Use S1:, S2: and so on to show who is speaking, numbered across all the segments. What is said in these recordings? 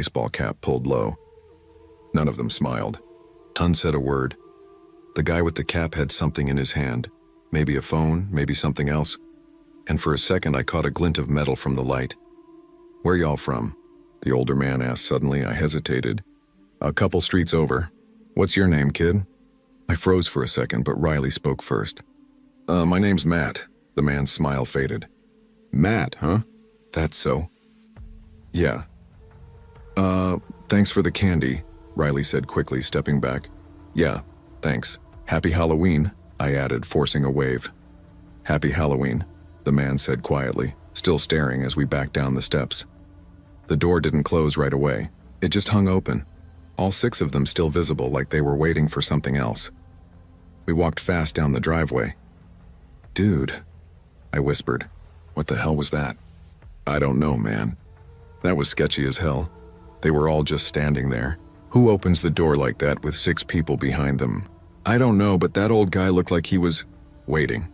S1: baseball cap pulled low. None of them smiled. None said a word. The guy with the cap had something in his hand. Maybe a phone, maybe something else. And for a second I caught a glint of metal from the light. "Where y'all from?" the older man asked suddenly. I hesitated. "A couple streets over." "What's your name, kid?" I froze for a second, but Riley spoke first. My name's Matt." The man's smile faded. "Matt, huh? That's so." "Yeah." Thanks for the candy," Riley said quickly, stepping back. "Yeah, thanks. Happy Halloween," I added, forcing a wave. "Happy Halloween," the man said quietly, still staring as we backed down the steps. The door didn't close right away. It just hung open, all 6 of them still visible, like they were waiting for something else. We walked fast down the driveway. "Dude," I whispered. "What the hell was that?" "I don't know, man. That was sketchy as hell. They were all just standing there. Who opens the door like that with 6 people behind them? I don't know, but that old guy looked like he was waiting."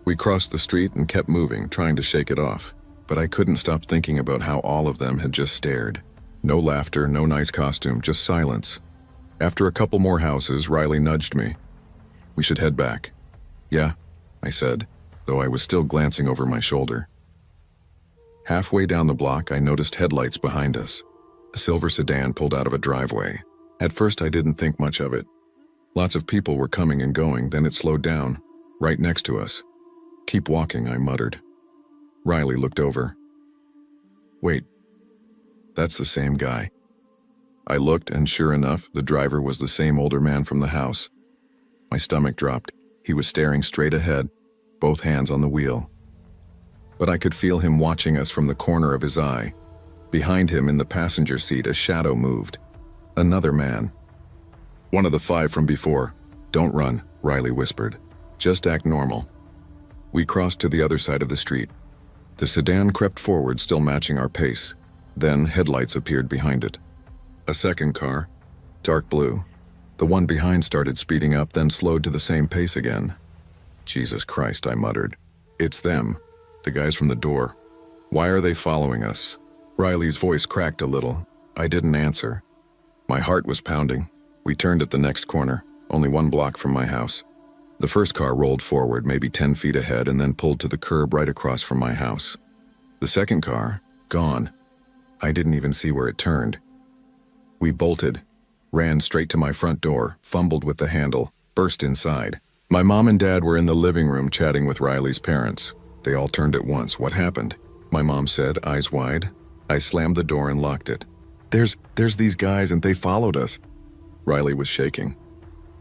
S1: We crossed the street and kept moving, trying to shake it off, but I couldn't stop thinking about how all of them had just stared. No laughter, no nice costume, just silence. After a couple more houses, Riley nudged me. "We should head back." "Yeah," I said, though I was still glancing over my shoulder. Halfway down the block, I noticed headlights behind us. A silver sedan pulled out of a driveway. At first, I didn't think much of it. Lots of people were coming and going, then it slowed down, right next to us. "Keep walking," I muttered. Riley looked over. "Wait, that's the same guy." I looked, and sure enough, the driver was the same older man from the house. My stomach dropped. He was staring straight ahead, both hands on the wheel. But I could feel him watching us from the corner of his eye. Behind him, in the passenger seat, a shadow moved. Another man. "One of the 5 from before. Don't run," Riley whispered. "Just act normal." We crossed to the other side of the street. The sedan crept forward, still matching our pace. Then headlights appeared behind it. A second car, dark blue. The one behind started speeding up, then slowed to the same pace again. "Jesus Christ," I muttered. "It's them. The guys from the door. Why are they following us?" Riley's voice cracked a little. I didn't answer. My heart was pounding. We turned at the next corner, only 1 block from my house. The first car rolled forward, maybe 10 feet ahead, and then pulled to the curb right across from my house. The second car, gone. I didn't even see where it turned. We bolted, ran straight to my front door, fumbled with the handle, burst inside. My mom and dad were in the living room chatting with Riley's parents. They all turned at once. "What happened?" my mom said, eyes wide. I slammed the door and locked it. There's these guys and they followed us." Riley was shaking.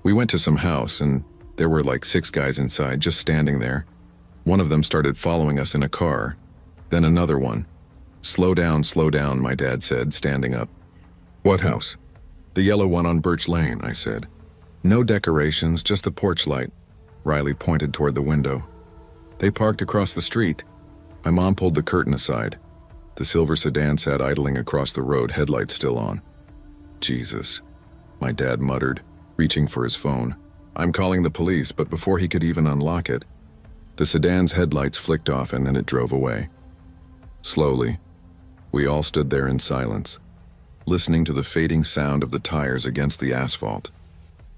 S1: We went to some house and there were like 6 guys inside, just standing there. One of them started following us in a car, then another one. Slow down," my dad said, standing up. "What house?" "The yellow one on Birch Lane," I said. "No decorations, just the porch light." Riley pointed toward the window. "They parked across the street." My mom pulled the curtain aside. The silver sedan sat idling across the road, headlights still on. "Jesus," my dad muttered, reaching for his phone. "I'm calling the police," but before he could even unlock it, the sedan's headlights flicked off and then it drove away. Slowly, we all stood there in silence, listening to the fading sound of the tires against the asphalt.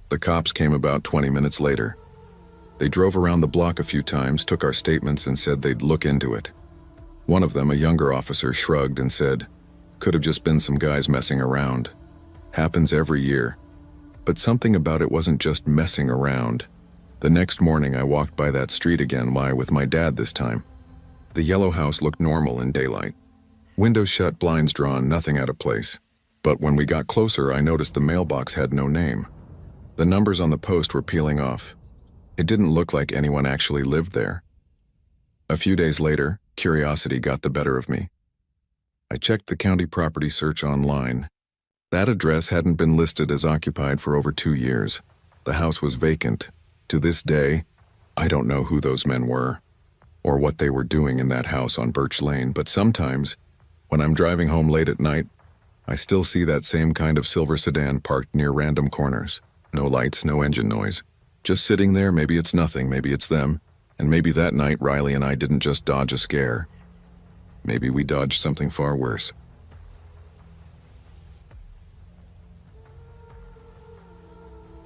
S1: The cops came about 20 minutes later. They drove around the block a few times, took our statements, and said they'd look into it. One of them, a younger officer, shrugged and said, "Could have just been some guys messing around. Happens every year." But something about it wasn't just messing around. The next morning I walked by that street again, with my dad this time. The yellow house looked normal in daylight. Windows shut, blinds drawn, nothing out of place. But when we got closer, I noticed the mailbox had no name. The numbers on the post were peeling off. It didn't look like anyone actually lived there. A few days later, curiosity got the better of me. I checked the county property search online. That address hadn't been listed as occupied for over 2 years. The house was vacant. To this day, I don't know who those men were, or what they were doing in that house on Birch Lane, but sometimes, when I'm driving home late at night, I still see that same kind of silver sedan parked near random corners. No lights, no engine noise. Just sitting there. Maybe it's nothing, maybe it's them, and maybe that night Riley and I didn't just dodge a scare. Maybe we dodged something far worse.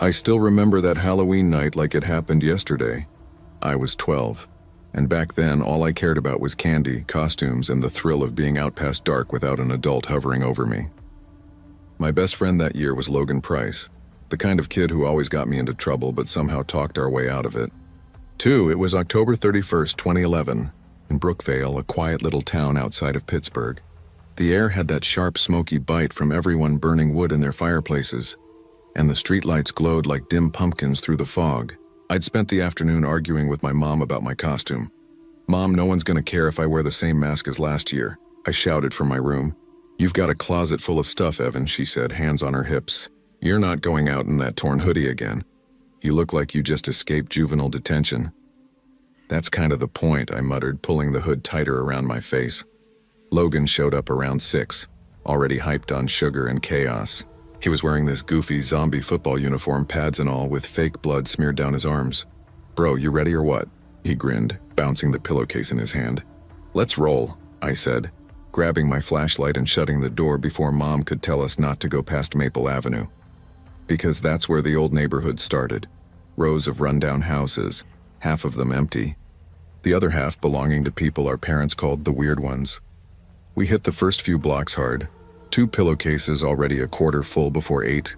S1: I still remember that Halloween night like it happened yesterday. I was 12, and back then all I cared about was candy, costumes, and the thrill of being out past dark without an adult hovering over me. My best friend that year was Logan Price, the kind of kid who always got me into trouble but somehow talked our way out of it. 2. It was October 31st, 2011, in Brookvale, a quiet little town outside of Pittsburgh. The air had that sharp, smoky bite from everyone burning wood in their fireplaces, and the streetlights glowed like dim pumpkins through the fog. I'd spent the afternoon arguing with my mom about my costume. "Mom, no one's gonna care if I wear the same mask as last year," I shouted from my room. "You've got a closet full of stuff, Evan," she said, hands on her hips. "You're not going out in that torn hoodie again. You look like you just escaped juvenile detention." "That's kind of the point," I muttered, pulling the hood tighter around my face. Logan showed up around 6, already hyped on sugar and chaos. He was wearing this goofy zombie football uniform, pads and all, with fake blood smeared down his arms. "Bro, you ready or what?" he grinned, bouncing the pillowcase in his hand. "Let's roll," I said, grabbing my flashlight and shutting the door before Mom could tell us not to go past Maple Avenue. Because that's where the old neighborhood started. Rows of rundown houses, half of them empty. The other half belonging to people our parents called the weird ones. We hit the first few blocks hard. 2 pillowcases already a quarter full before 8.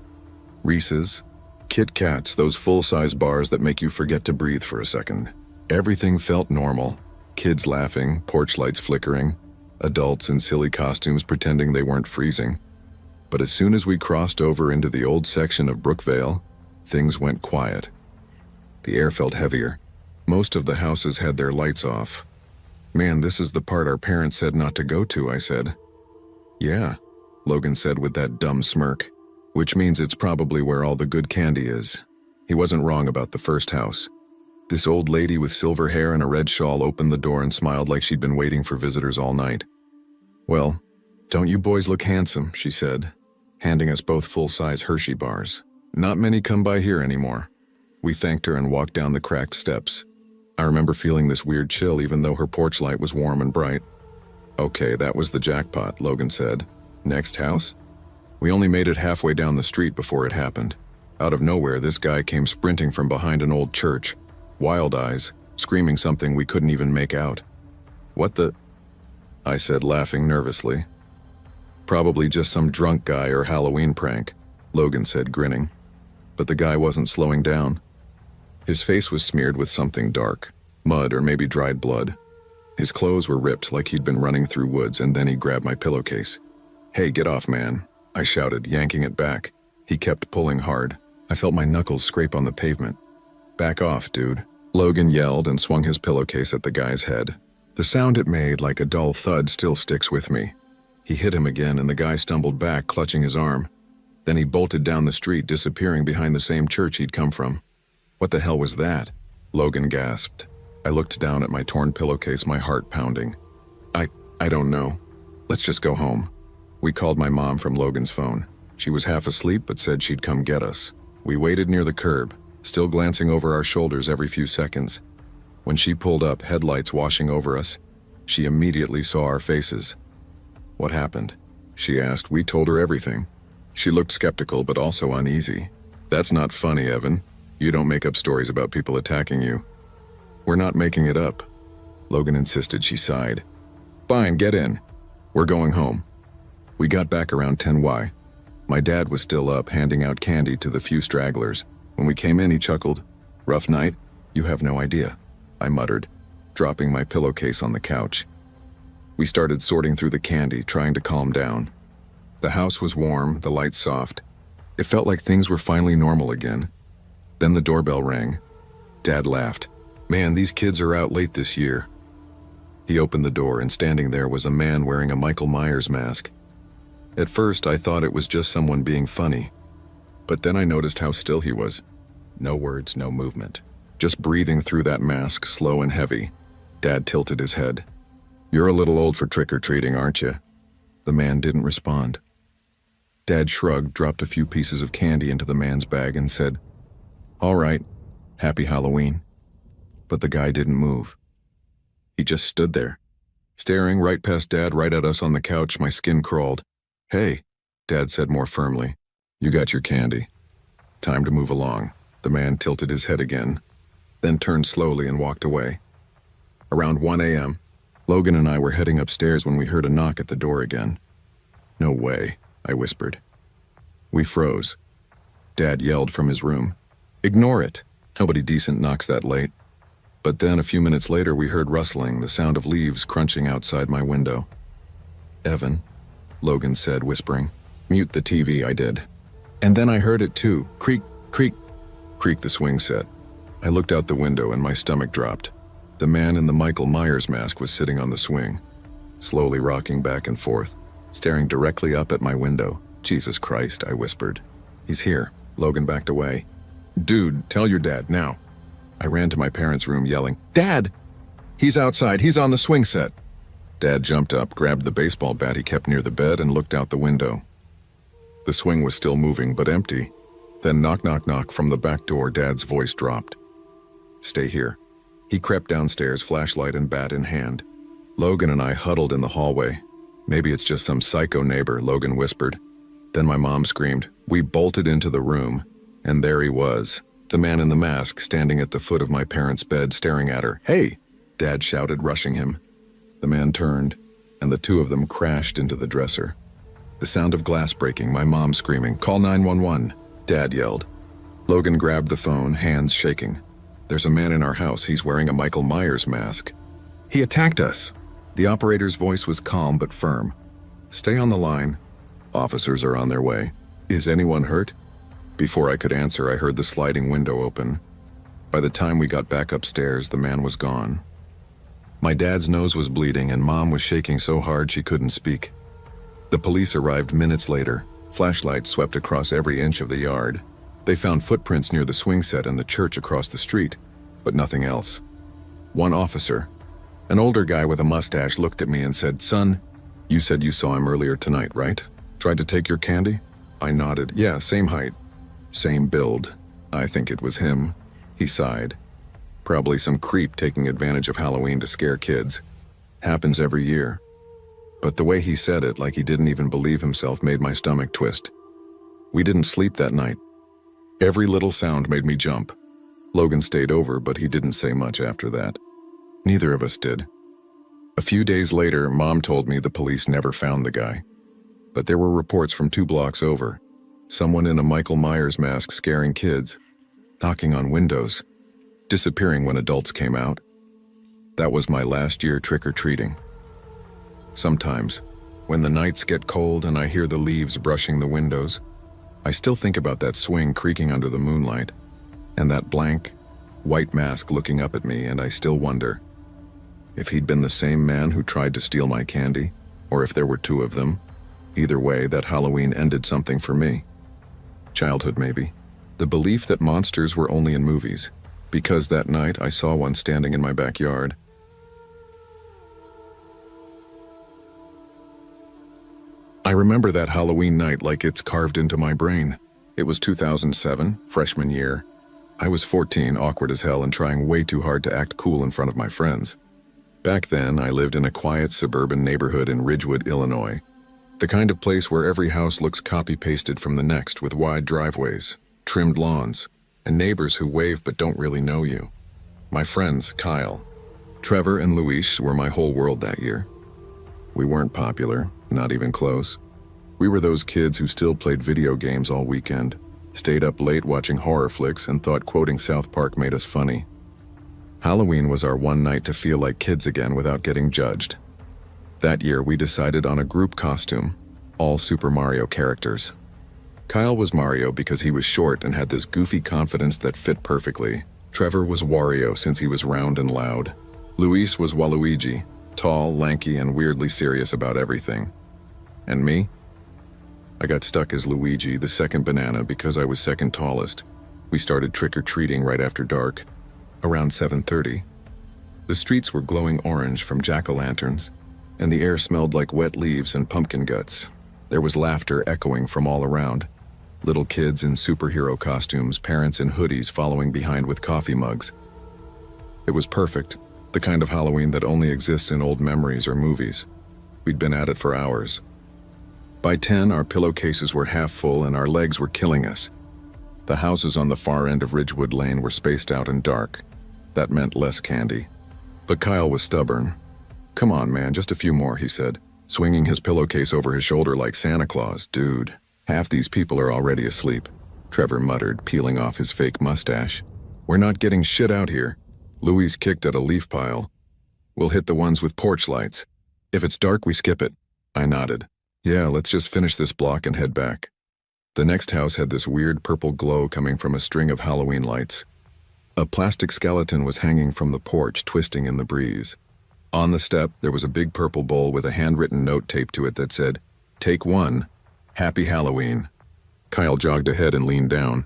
S1: Reese's, Kit Kats, those full-size bars that make you forget to breathe for a second. Everything felt normal. Kids laughing, porch lights flickering, adults in silly costumes pretending they weren't freezing. But as soon as we crossed over into the old section of Brookvale, things went quiet. The air felt heavier. Most of the houses had their lights off. "Man, this is the part our parents said not to go to," I said. "Yeah," Logan said with that dumb smirk, "which means it's probably where all the good candy is." He wasn't wrong about the first house. This old lady with silver hair and a red shawl opened the door and smiled like she'd been waiting for visitors all night. "Well, don't you boys look handsome," she said, handing us both full-size Hershey bars. "Not many come by here anymore." We thanked her and walked down the cracked steps. I remember feeling this weird chill even though her porch light was warm and bright. "Okay, that was the jackpot," Logan said. "Next house?" We only made it halfway down the street before it happened. Out of nowhere, this guy came sprinting from behind an old church, wild eyes, screaming something we couldn't even make out. "What the?" I said, laughing nervously. "Probably just some drunk guy or Halloween prank," Logan said, grinning. But the guy wasn't slowing down. His face was smeared with something dark, mud or maybe dried blood. His clothes were ripped like he'd been running through woods, and then he grabbed my pillowcase. "Hey, get off, man," I shouted, yanking it back. He kept pulling hard. I felt my knuckles scrape on the pavement. "Back off, dude," Logan yelled and swung his pillowcase at the guy's head. The sound it made, like a dull thud, still sticks with me. He hit him again, and the guy stumbled back, clutching his arm. Then he bolted down the street, disappearing behind the same church he'd come from. "What the hell was that?" Logan gasped. I looked down at my torn pillowcase, my heart pounding. I don't know. Let's just go home." We called my mom from Logan's phone. She was half asleep but said she'd come get us. We waited near the curb, still glancing over our shoulders every few seconds. When she pulled up, headlights washing over us, she immediately saw our faces. "What happened?" she asked. We told her everything. She looked skeptical but also uneasy. "That's not funny, Evan. You don't make up stories about people attacking you." "We're not making it up," Logan insisted. She sighed. "Fine, get in. We're going home." We got back around 10 My dad was still up, handing out candy to the few stragglers. When we came in, he chuckled. "Rough night? You have no idea," I muttered, dropping my pillowcase on the couch. We started sorting through the candy, trying to calm down. The house was warm, the lights soft. It felt like things were finally normal again. Then the doorbell rang. Dad laughed. "Man, these kids are out late this year." He opened the door, and standing there was a man wearing a Michael Myers mask. At first, I thought it was just someone being funny. But then I noticed how still he was. No words, no movement. Just breathing through that mask, slow and heavy. Dad tilted his head. "You're a little old for trick-or-treating, aren't you?" The man didn't respond. Dad shrugged, dropped a few pieces of candy into the man's bag, and said, "All right, happy Halloween." But the guy didn't move. He just stood there, staring right past Dad, right at us on the couch. My skin crawled. "Hey," Dad said more firmly, "you got your candy." Time to move along. The man tilted his head again, then turned slowly and walked away. Around 1 a.m., Logan and I were heading upstairs when we heard a knock at the door again. "No way," I whispered. We froze. Dad yelled from his room, "Ignore it. Nobody decent knocks that late." But then a few minutes later we heard rustling, the sound of leaves crunching outside my window. "Evan," Logan said, whispering. "Mute the TV," I did. And then I heard it too. Creak, creak, creak, the swing set. I looked out the window and my stomach dropped. The man in the Michael Myers mask was sitting on the swing, slowly rocking back and forth, staring directly up at my window. "Jesus Christ," I whispered. "He's here." Logan backed away. "Dude, tell your dad now." I ran to my parents' room yelling, "Dad! He's outside, he's on the swing set." Dad jumped up, grabbed the baseball bat he kept near the bed, and looked out the window. The swing was still moving, but empty. Then knock, knock, knock from the back door. Dad's voice dropped. "Stay here." He crept downstairs, flashlight and bat in hand. Logan and I huddled in the hallway. "Maybe it's just some psycho neighbor," Logan whispered. Then my mom screamed. We bolted into the room, and there he was, the man in the mask, standing at the foot of my parents' bed, staring at her. "Hey!" Dad shouted, rushing him. The man turned, and the two of them crashed into the dresser. The sound of glass breaking, my mom screaming, "Call 911!" Dad yelled. Logan grabbed the phone, hands shaking. "There's a man in our house. He's wearing a Michael Myers mask. He attacked us." The operator's voice was calm but firm. "Stay on the line. Officers are on their way. Is anyone hurt?" Before I could answer, I heard the sliding window open. By the time we got back upstairs, the man was gone. My dad's nose was bleeding and Mom was shaking so hard she couldn't speak. The police arrived minutes later. Flashlights swept across every inch of the yard. They found footprints near the swing set and the church across the street, but nothing else. One officer, an older guy with a mustache, looked at me and said, "Son, you said you saw him earlier tonight, right? Tried to take your candy?" I nodded. "Yeah, same height. Same build. I think it was him." He sighed. "Probably some creep taking advantage of Halloween to scare kids. Happens every year." But the way he said it, like he didn't even believe himself, made my stomach twist. We didn't sleep that night. Every little sound made me jump. Logan stayed over, but he didn't say much after that. Neither of us did. A few days later, Mom told me the police never found the guy. But there were reports from 2 blocks over. Someone in a Michael Myers mask scaring kids, knocking on windows, disappearing when adults came out. That was my last year trick-or-treating. Sometimes, when the nights get cold and I hear the leaves brushing the windows, I still think about that swing creaking under the moonlight, and that blank, white mask looking up at me, and I still wonder if he'd been the same man who tried to steal my candy, or if there were 2 of them. Either way, that Halloween ended something for me. Childhood, maybe. The belief that monsters were only in movies, because that night I saw one standing in my backyard. I remember that Halloween night like it's carved into my brain. It was 2007, freshman year. I was 14, awkward as hell, and trying way too hard to act cool in front of my friends. Back then, I lived in a quiet suburban neighborhood in Ridgewood, Illinois. The kind of place where every house looks copy-pasted from the next, with wide driveways, trimmed lawns, and neighbors who wave but don't really know you. My friends, Kyle, Trevor, and Luis, were my whole world that year. We weren't popular, not even close. We were those kids who still played video games all weekend, stayed up late watching horror flicks, and thought quoting South Park made us funny. Halloween was our one night to feel like kids again without getting judged. That year, we decided on a group costume, all Super Mario characters. Kyle was Mario because he was short and had this goofy confidence that fit perfectly. Trevor was Wario since he was round and loud. Luis was Waluigi, tall, lanky, and weirdly serious about everything. And me? I got stuck as Luigi, the second banana, because I was second tallest. We started trick-or-treating right after dark, around 7:30. The streets were glowing orange from jack-o'-lanterns, and the air smelled like wet leaves and pumpkin guts. There was laughter echoing from all around. Little kids in superhero costumes, parents in hoodies following behind with coffee mugs. It was perfect, the kind of Halloween that only exists in old memories or movies. We'd been at it for hours. By 10, our pillowcases were half full and our legs were killing us. The houses on the far end of Ridgewood Lane were spaced out and dark. That meant less candy. But Kyle was stubborn. "Come on, man, just a few more," he said, swinging his pillowcase over his shoulder like Santa Claus. "Dude, half these people are already asleep," Trevor muttered, peeling off his fake mustache. "We're not getting shit out here." Louise kicked at a leaf pile. "We'll hit the ones with porch lights. If it's dark, we skip it." I nodded. "Yeah, let's just finish this block and head back." The next house had this weird purple glow coming from a string of Halloween lights. A plastic skeleton was hanging from the porch, twisting in the breeze. On the step, there was a big purple bowl with a handwritten note taped to it that said, "Take 1, Happy Halloween." Kyle jogged ahead and leaned down.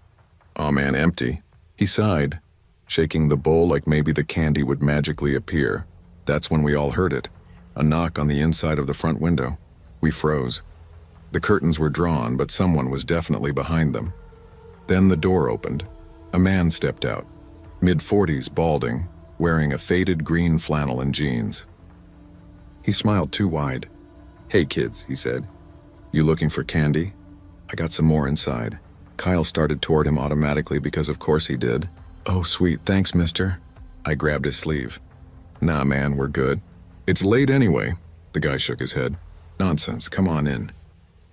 S1: "Aw man, empty." He sighed, shaking the bowl like maybe the candy would magically appear. That's when we all heard it, a knock on the inside of the front window. We froze. The curtains were drawn, but someone was definitely behind them. Then the door opened. A man stepped out, mid-40s, balding, wearing a faded green flannel and jeans. He smiled too wide. "Hey kids," he said. "You looking for candy? I got some more inside." Kyle started toward him automatically because of course he did. "Oh sweet, thanks mister." I grabbed his sleeve. "Nah man, we're good. It's late anyway." The guy shook his head. "Nonsense, come on in.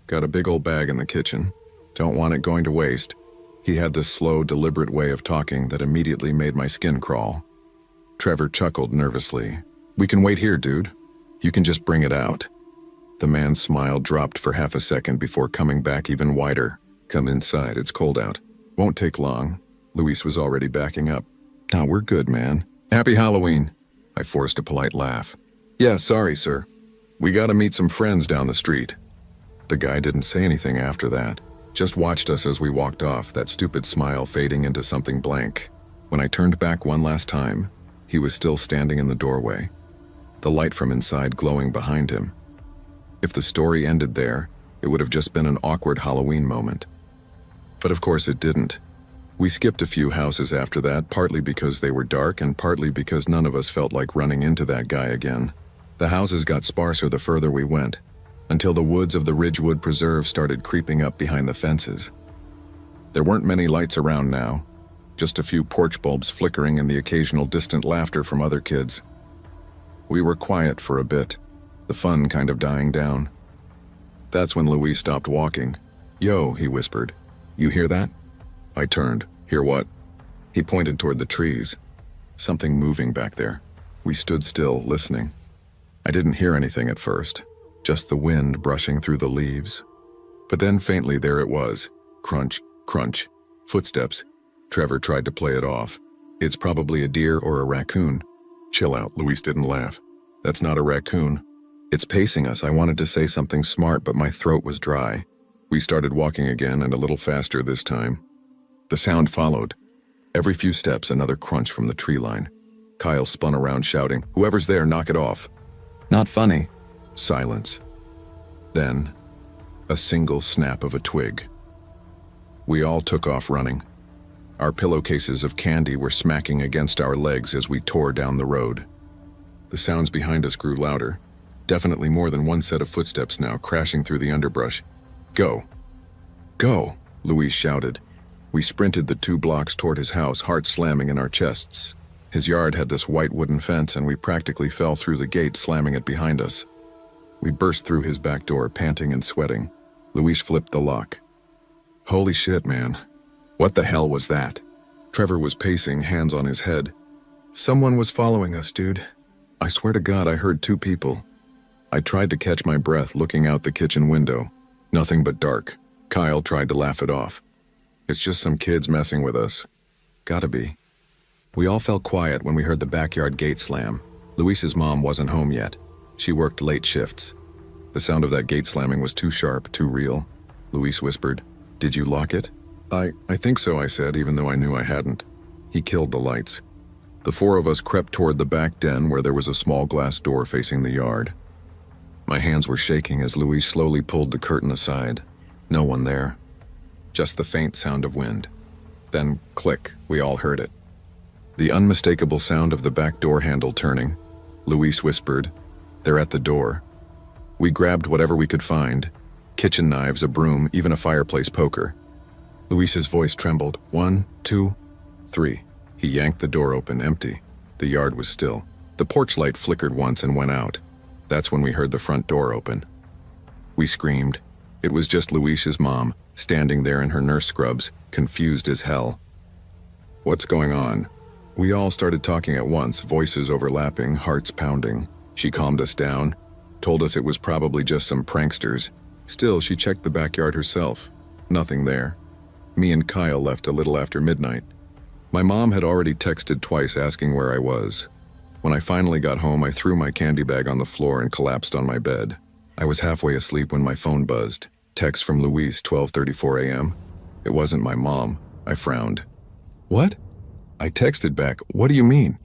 S1: Got a big old bag in the kitchen. Don't want it going to waste." He had this slow, deliberate way of talking that immediately made my skin crawl. Trevor chuckled nervously. "We can wait here, dude. You can just bring it out." The man's smile dropped for half a second before coming back even wider. "Come inside, it's cold out." "Won't take long." Luis was already backing up. "Nah, we're good, man. Happy Halloween." I forced a polite laugh. "Yeah, sorry, sir. We gotta meet some friends down the street." The guy didn't say anything after that, just watched us as we walked off, that stupid smile fading into something blank. When I turned back one last time, he was still standing in the doorway, the light from inside glowing behind him. If the story ended there, it would have just been an awkward Halloween moment. But of course it didn't. We skipped a few houses after that, partly because they were dark and partly because none of us felt like running into that guy again. The houses got sparser the further we went, until the woods of the Ridgewood Preserve started creeping up behind the fences. There weren't many lights around now, just a few porch bulbs flickering and the occasional distant laughter from other kids. We were quiet for a bit, the fun kind of dying down. That's when Louis stopped walking. "Yo," he whispered. "You hear that?" I turned. "Hear what?" He pointed toward the trees. Something moving back there. We stood still, listening. I didn't hear anything at first, just the wind brushing through the leaves. But then faintly there it was. Crunch, crunch, footsteps. Trevor tried to play it off. "It's probably a deer or a raccoon." "Chill out," Luis didn't laugh. "That's not a raccoon. It's pacing us." I wanted to say something smart, but my throat was dry. We started walking again, and a little faster this time. The sound followed. Every few steps, another crunch from the tree line. Kyle spun around shouting, "Whoever's there, knock it off." "Not funny." Silence. Then, a single snap of a twig. We all took off running. Our pillowcases of candy were smacking against our legs as we tore down the road. The sounds behind us grew louder. Definitely more than one set of footsteps now, crashing through the underbrush. "Go! Go!" Luis shouted. We sprinted the 2 blocks toward his house, hearts slamming in our chests. His yard had this white wooden fence, and we practically fell through the gate, slamming it behind us. We burst through his back door, panting and sweating. Luis flipped the lock. "Holy shit, man. What the hell was that?" Trevor was pacing, hands on his head. "Someone was following us, dude. I swear to God, I heard 2 people. I tried to catch my breath looking out the kitchen window. Nothing but dark. Kyle tried to laugh it off. "It's just some kids messing with us." "Gotta be." We all fell quiet when we heard the backyard gate slam. Luis's mom wasn't home yet. She worked late shifts. The sound of that gate slamming was too sharp, too real. Luis whispered, "Did you lock it?" I think so," I said, even though I knew I hadn't. He killed the lights. The 4 of us crept toward the back den where there was a small glass door facing the yard. My hands were shaking as Luis slowly pulled the curtain aside. No one there. Just the faint sound of wind. Then, click, we all heard it. The unmistakable sound of the back door handle turning. Luis whispered, "They're at the door." We grabbed whatever we could find. Kitchen knives, a broom, even a fireplace poker. Luis's voice trembled. 1, 2, 3. He yanked the door open, empty. The yard was still. The porch light flickered once and went out. That's when we heard the front door open. We screamed. It was just Luis's mom, standing there in her nurse scrubs, confused as hell. What's going on? We all started talking at once, voices overlapping, hearts pounding. She calmed us down, told us it was probably just some pranksters. Still, she checked the backyard herself. Nothing there. Me and Kyle left a little after midnight. My mom had already texted twice asking where I was. When I finally got home, I threw my candy bag on the floor and collapsed on my bed. I was halfway asleep when my phone buzzed. Text from Luis, 12:34 a.m. It wasn't my mom. I frowned. What? I texted back, what do you mean?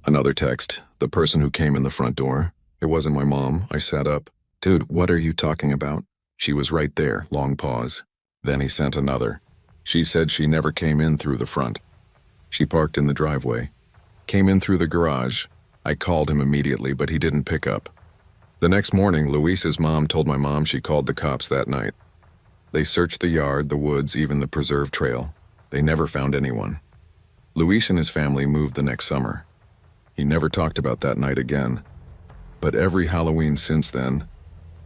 S1: Another text, the person who came in the front door. It wasn't my mom. I sat up. Dude, what are you talking about? She was right there, long pause. Then he sent another. She said she never came in through the front. She parked in the driveway. Came in through the garage. I called him immediately, but he didn't pick up. The next morning, Luis's mom told my mom she called the cops that night. They searched the yard, the woods, even the preserve trail. They never found anyone. Luis and his family moved the next summer. He never talked about that night again. But every Halloween since then,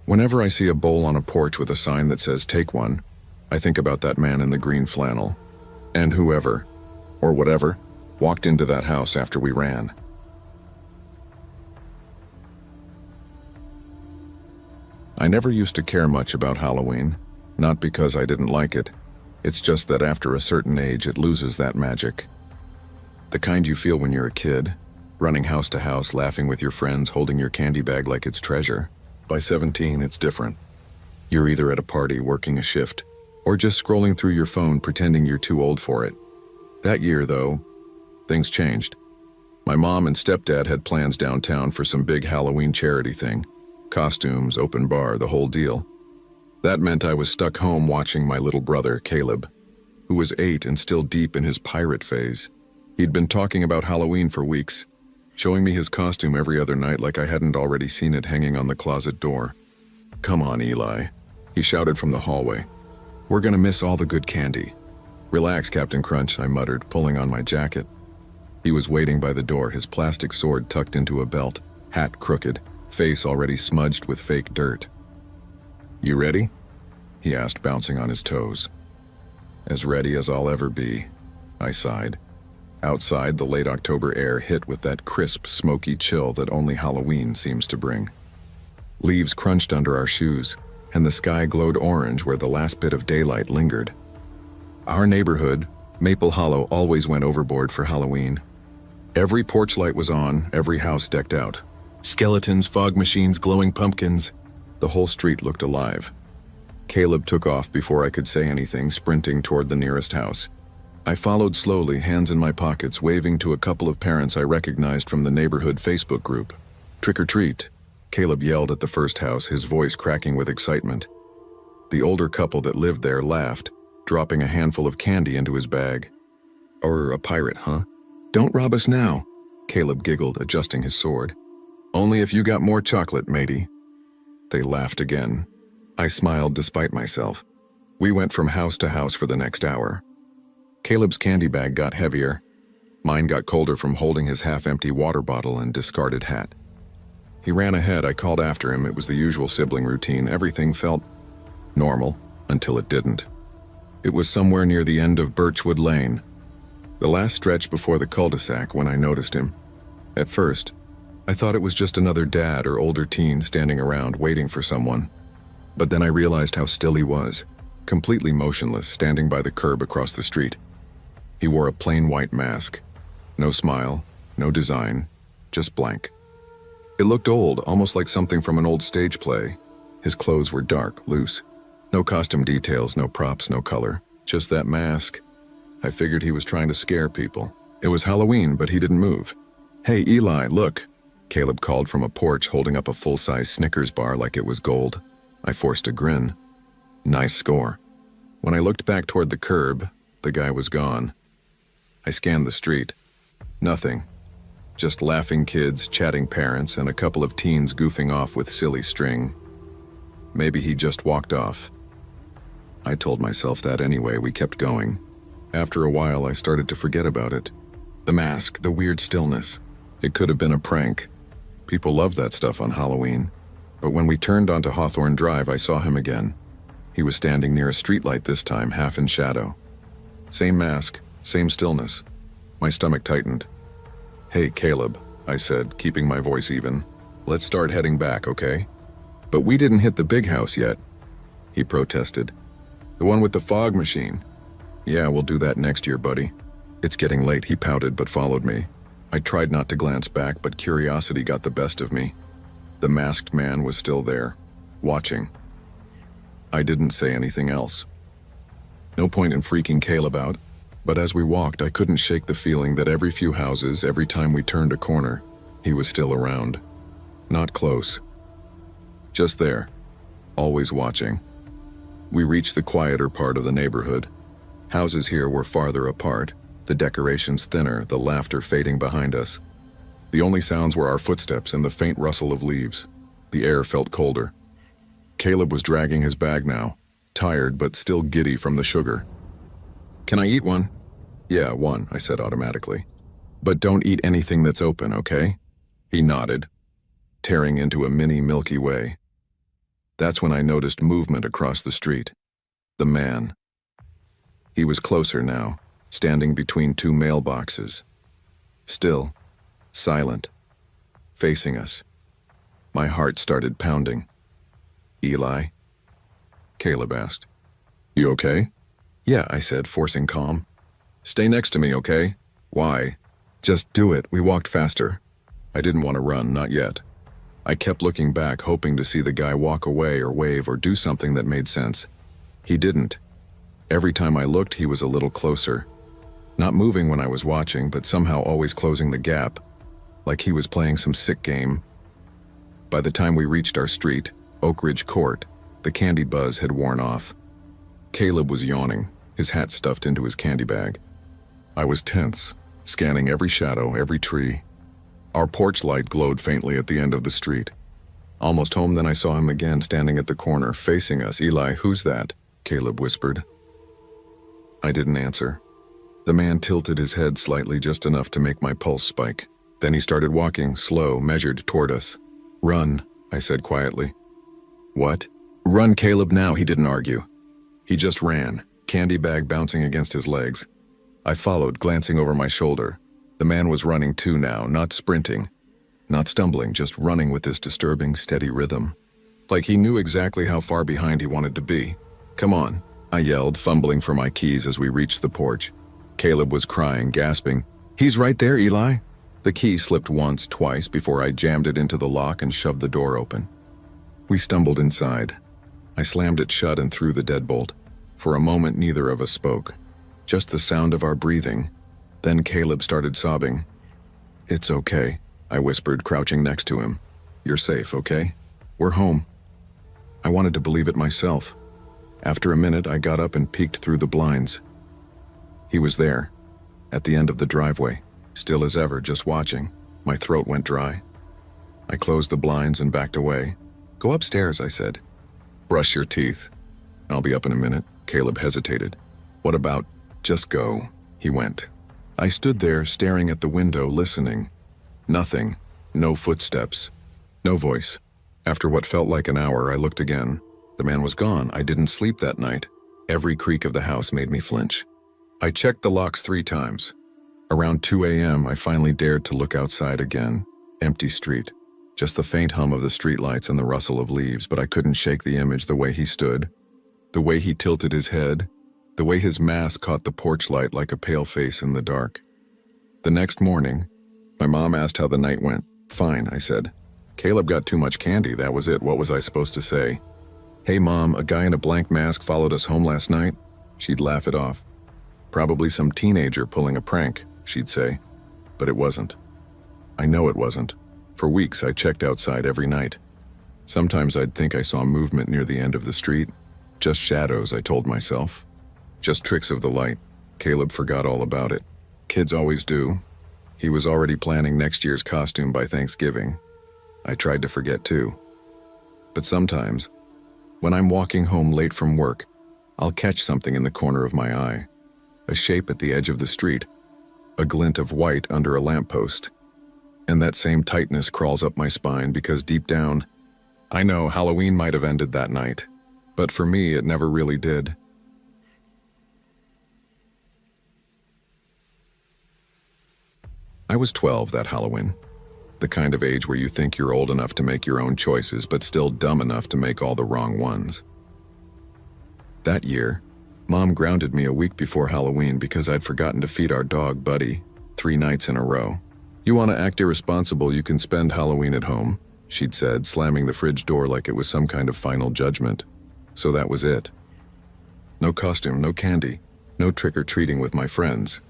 S1: whenever I see a bowl on a porch with a sign that says "Take one," I think about that man in the green flannel. And whoever, or whatever, walked into that house after we ran. I never used to care much about Halloween, not because I didn't like it. It's just that after a certain age it loses that magic. The kind you feel when you're a kid, running house to house, laughing with your friends, holding your candy bag like it's treasure. By 17, it's different. You're either at a party working a shift, or just scrolling through your phone pretending you're too old for it. That year, though, things changed. My mom and stepdad had plans downtown for some big Halloween charity thing. Costumes, open bar, the whole deal. That meant I was stuck home watching my little brother, Caleb, who was 8 and still deep in his pirate phase. He'd been talking about Halloween for weeks, showing me his costume every other night like I hadn't already seen it hanging on the closet door. "Come on, Eli," he shouted from the hallway. "We're gonna miss all the good candy." "Relax, Captain Crunch," I muttered, pulling on my jacket. He was waiting by the door, his plastic sword tucked into a belt, hat crooked, face already smudged with fake dirt. "You ready?" he asked, bouncing on his toes. "As ready as I'll ever be," I sighed. Outside, the late October air hit with that crisp, smoky chill that only Halloween seems to bring. Leaves crunched under our shoes, and the sky glowed orange where the last bit of daylight lingered. Our neighborhood, Maple Hollow, always went overboard for Halloween. Every porch light was on, every house decked out. Skeletons, fog machines, glowing pumpkins. The whole street looked alive. Caleb took off before I could say anything, sprinting toward the nearest house. I followed slowly, hands in my pockets, waving to a couple of parents I recognized from the neighborhood Facebook group. "Trick or treat," Caleb yelled at the first house, his voice cracking with excitement. The older couple that lived there laughed, dropping a handful of candy into his bag. "Or a pirate, huh? Don't rob us now," Caleb giggled, adjusting his sword. "Only if you got more chocolate, matey." They laughed again. I smiled despite myself. We went from house to house for the next hour. Caleb's candy bag got heavier. Mine got colder from holding his half-empty water bottle and discarded hat. He ran ahead, I called after him. It was the usual sibling routine. Everything felt normal until it didn't. It was somewhere near the end of Birchwood Lane, the last stretch before the cul-de-sac, when I noticed him. At first, I thought it was just another dad or older teen standing around waiting for someone. But then I realized how still he was, completely motionless, standing by the curb across the street. He wore a plain white mask. No smile, no design, just blank. It looked old, almost like something from an old stage play. His clothes were dark, loose. No costume details, no props, no color. Just that mask. I figured he was trying to scare people. It was Halloween, but he didn't move. "Hey, Eli, look," Caleb called from a porch, holding up a full-size Snickers bar like it was gold. I forced a grin. Nice score. When I looked back toward the curb, the guy was gone. I scanned the street. Nothing. Just laughing kids, chatting parents, and a couple of teens goofing off with silly string. Maybe he just walked off. I told myself that anyway. We kept going. After a while, I started to forget about it. The mask, the weird stillness. It could have been a prank. People loved that stuff on Halloween. But when we turned onto Hawthorne Drive, I saw him again. He was standing near a streetlight this time, half in shadow. Same mask, same stillness. My stomach tightened. "Hey, Caleb," I said, keeping my voice even. "Let's start heading back, okay?" "But we didn't hit the big house yet," he protested. "The one with the fog machine." "Yeah, we'll do that next year, buddy." "It's getting late," he pouted but followed me. I tried not to glance back, but curiosity got the best of me. The masked man was still there, watching. I didn't say anything else. No point in freaking Caleb out, but as we walked, I couldn't shake the feeling that every few houses, every time we turned a corner, he was still around. Not close. Just there, always watching. We reached the quieter part of the neighborhood. Houses here were farther apart, the decorations thinner, the laughter fading behind us. The only sounds were our footsteps and the faint rustle of leaves. The air felt colder. Caleb was dragging his bag now, tired but still giddy from the sugar. "Can I eat one?" "Yeah, one," I said automatically. "But don't eat anything that's open, okay?" He nodded, tearing into a mini Milky Way. That's when I noticed movement across the street. The man. He was closer now, standing between two mailboxes. Still, silent, facing us. My heart started pounding. "Eli?" Caleb asked. "You okay?" "Yeah," I said, forcing calm. "Stay next to me, okay?" "Why?" "Just do it." We walked faster. I didn't want to run, not yet. I kept looking back, hoping to see the guy walk away or wave or do something that made sense. He didn't. Every time I looked, he was a little closer. Not moving when I was watching, but somehow always closing the gap, like he was playing some sick game. By the time we reached our street, Oak Ridge Court, the candy buzz had worn off. Caleb was yawning, his hat stuffed into his candy bag. I was tense, scanning every shadow, every tree. Our porch light glowed faintly at the end of the street. Almost home, then I saw him again, standing at the corner, facing us. "Eli, who's that?" Caleb whispered. I didn't answer. The man tilted his head slightly, just enough to make my pulse spike. Then he started walking, slow, measured, toward us. "Run," I said quietly. "What?" "Run, Caleb, now," he didn't argue. He just ran, candy bag bouncing against his legs. I followed, glancing over my shoulder. The man was running too now, not sprinting, not stumbling, just running with this disturbing, steady rhythm. Like he knew exactly how far behind he wanted to be. "Come on," I yelled, fumbling for my keys as we reached the porch. Caleb was crying, gasping. "He's right there, Eli." The key slipped once, twice, before I jammed it into the lock and shoved the door open. We stumbled inside. I slammed it shut and threw the deadbolt. For a moment, neither of us spoke. Just the sound of our breathing. Then Caleb started sobbing. "It's okay," I whispered, crouching next to him. "You're safe, okay? We're home." I wanted to believe it myself. After a minute, I got up and peeked through the blinds. He was there, at the end of the driveway, still as ever, just watching. My throat went dry. I closed the blinds and backed away. "Go upstairs," I said. "Brush your teeth." "I'll be up in a minute." Caleb hesitated. "What about—" "Just go." He went. I stood there, staring at the window, listening. Nothing. No footsteps. No voice. After what felt like an hour, I looked again. The man was gone. I didn't sleep that night. Every creak of the house made me flinch. I checked the locks 3 times. Around 2 a.m., I finally dared to look outside again. Empty street. Just the faint hum of the streetlights and the rustle of leaves, but I couldn't shake the image, the way he stood, the way he tilted his head, the way his mask caught the porch light like a pale face in the dark. The next morning, my mom asked how the night went. "Fine," I said. "Caleb got too much candy, that was it. What was I supposed to say?" "Hey Mom, a guy in a blank mask followed us home last night." She'd laugh it off. "Probably some teenager pulling a prank," she'd say. But it wasn't. I know it wasn't. For weeks I checked outside every night. Sometimes I'd think I saw movement near the end of the street. Just shadows, I told myself. Just tricks of the light. Caleb forgot all about it. Kids always do. He was already planning next year's costume by Thanksgiving. I tried to forget too. But sometimes, when I'm walking home late from work, I'll catch something in the corner of my eye, a shape at the edge of the street, a glint of white under a lamppost. And that same tightness crawls up my spine because deep down, I know Halloween might have ended that night, but for me it never really did. I was 12 that Halloween, the kind of age where you think you're old enough to make your own choices but still dumb enough to make all the wrong ones. That year, Mom grounded me a week before Halloween because I'd forgotten to feed our dog, Buddy, 3 nights in a row. "You want to act irresponsible, you can spend Halloween at home," she'd said, slamming the fridge door like it was some kind of final judgment. So that was it. No costume, no candy, no trick-or-treating with my friends.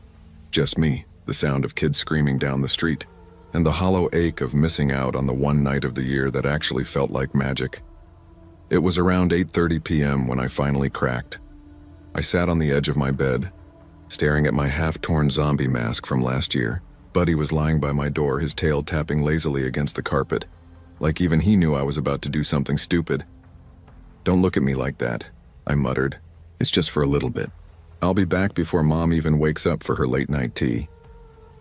S1: Just me, the sound of kids screaming down the street, and the hollow ache of missing out on the one night of the year that actually felt like magic. It was around 8:30 p.m. when I finally cracked. I sat on the edge of my bed, staring at my half-torn zombie mask from last year. Buddy was lying by my door, his tail tapping lazily against the carpet, like even he knew I was about to do something stupid. "Don't look at me like that," I muttered. "It's just for a little bit. I'll be back before Mom even wakes up for her late-night tea."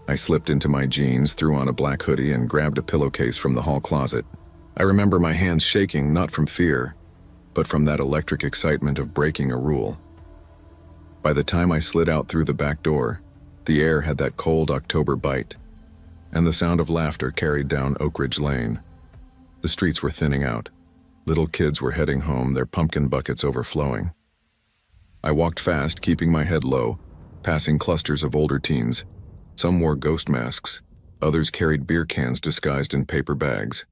S1: I slipped into my jeans, threw on a black hoodie, and grabbed a pillowcase from the hall closet. I remember my hands shaking, not from fear, but from that electric excitement of breaking a rule. By the time I slid out through the back door, the air had that cold October bite, and the sound of laughter carried down Oak Ridge Lane. The streets were thinning out. Little kids were heading home, their pumpkin buckets overflowing. I walked fast, keeping my head low, passing clusters of older teens. Some wore ghost masks, others carried beer cans disguised in paper bags.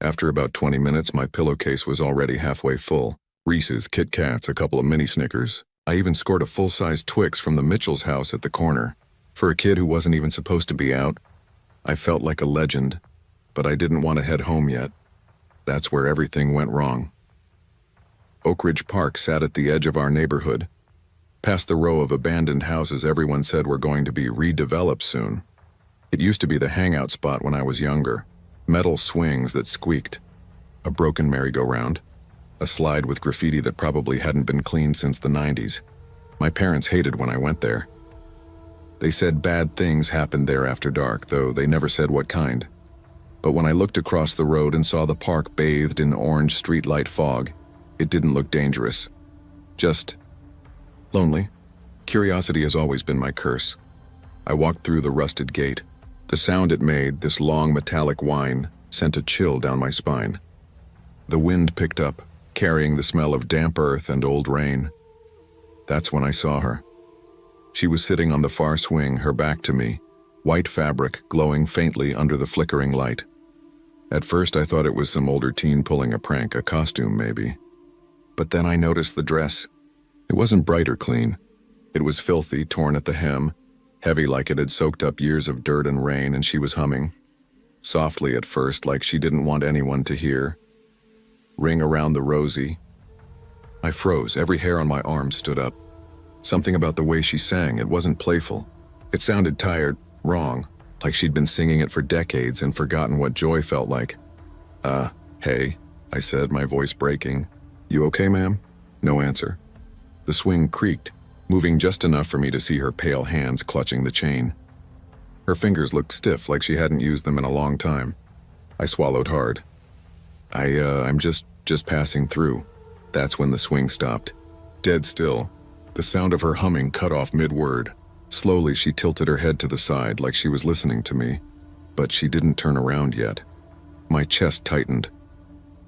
S1: After about 20 minutes, my pillowcase was already halfway full. Reese's, Kit Kats, a couple of mini Snickers. I even scored a full-size Twix from the Mitchell's house at the corner. For a kid who wasn't even supposed to be out, I felt like a legend, but I didn't want to head home yet. That's where everything went wrong. Oak Ridge Park sat at the edge of our neighborhood, past the row of abandoned houses everyone said were going to be redeveloped soon. It used to be the hangout spot when I was younger. Metal swings that squeaked, a broken merry-go-round, a slide with graffiti that probably hadn't been cleaned since the 90s. My parents hated when I went there. They said bad things happened there after dark, though they never said what kind. But when I looked across the road and saw the park bathed in orange streetlight fog, it didn't look dangerous. Just lonely. Curiosity has always been my curse. I walked through the rusted gate. The sound it made, this long metallic whine, sent a chill down my spine. The wind picked up, carrying the smell of damp earth and old rain. That's when I saw her. She was sitting on the far swing, her back to me, white fabric glowing faintly under the flickering light. At first I thought it was some older teen pulling a prank, a costume maybe. But then I noticed the dress. It wasn't bright or clean. It was filthy, torn at the hem, heavy like it had soaked up years of dirt and rain, and she was humming. Softly at first, like she didn't want anyone to hear. "Ring around the rosy." I froze, every hair on my arm stood up. Something about the way she sang, it wasn't playful. It sounded tired, wrong, like she'd been singing it for decades and forgotten what joy felt like. Hey," I said, my voice breaking. "You okay, ma'am?" No answer. The swing creaked, moving just enough for me to see her pale hands clutching the chain. Her fingers looked stiff, like she hadn't used them in a long time. I swallowed hard. I'm just passing through." That's when the swing stopped. Dead still. The sound of her humming cut off mid-word. Slowly she tilted her head to the side like she was listening to me, but she didn't turn around yet. My chest tightened.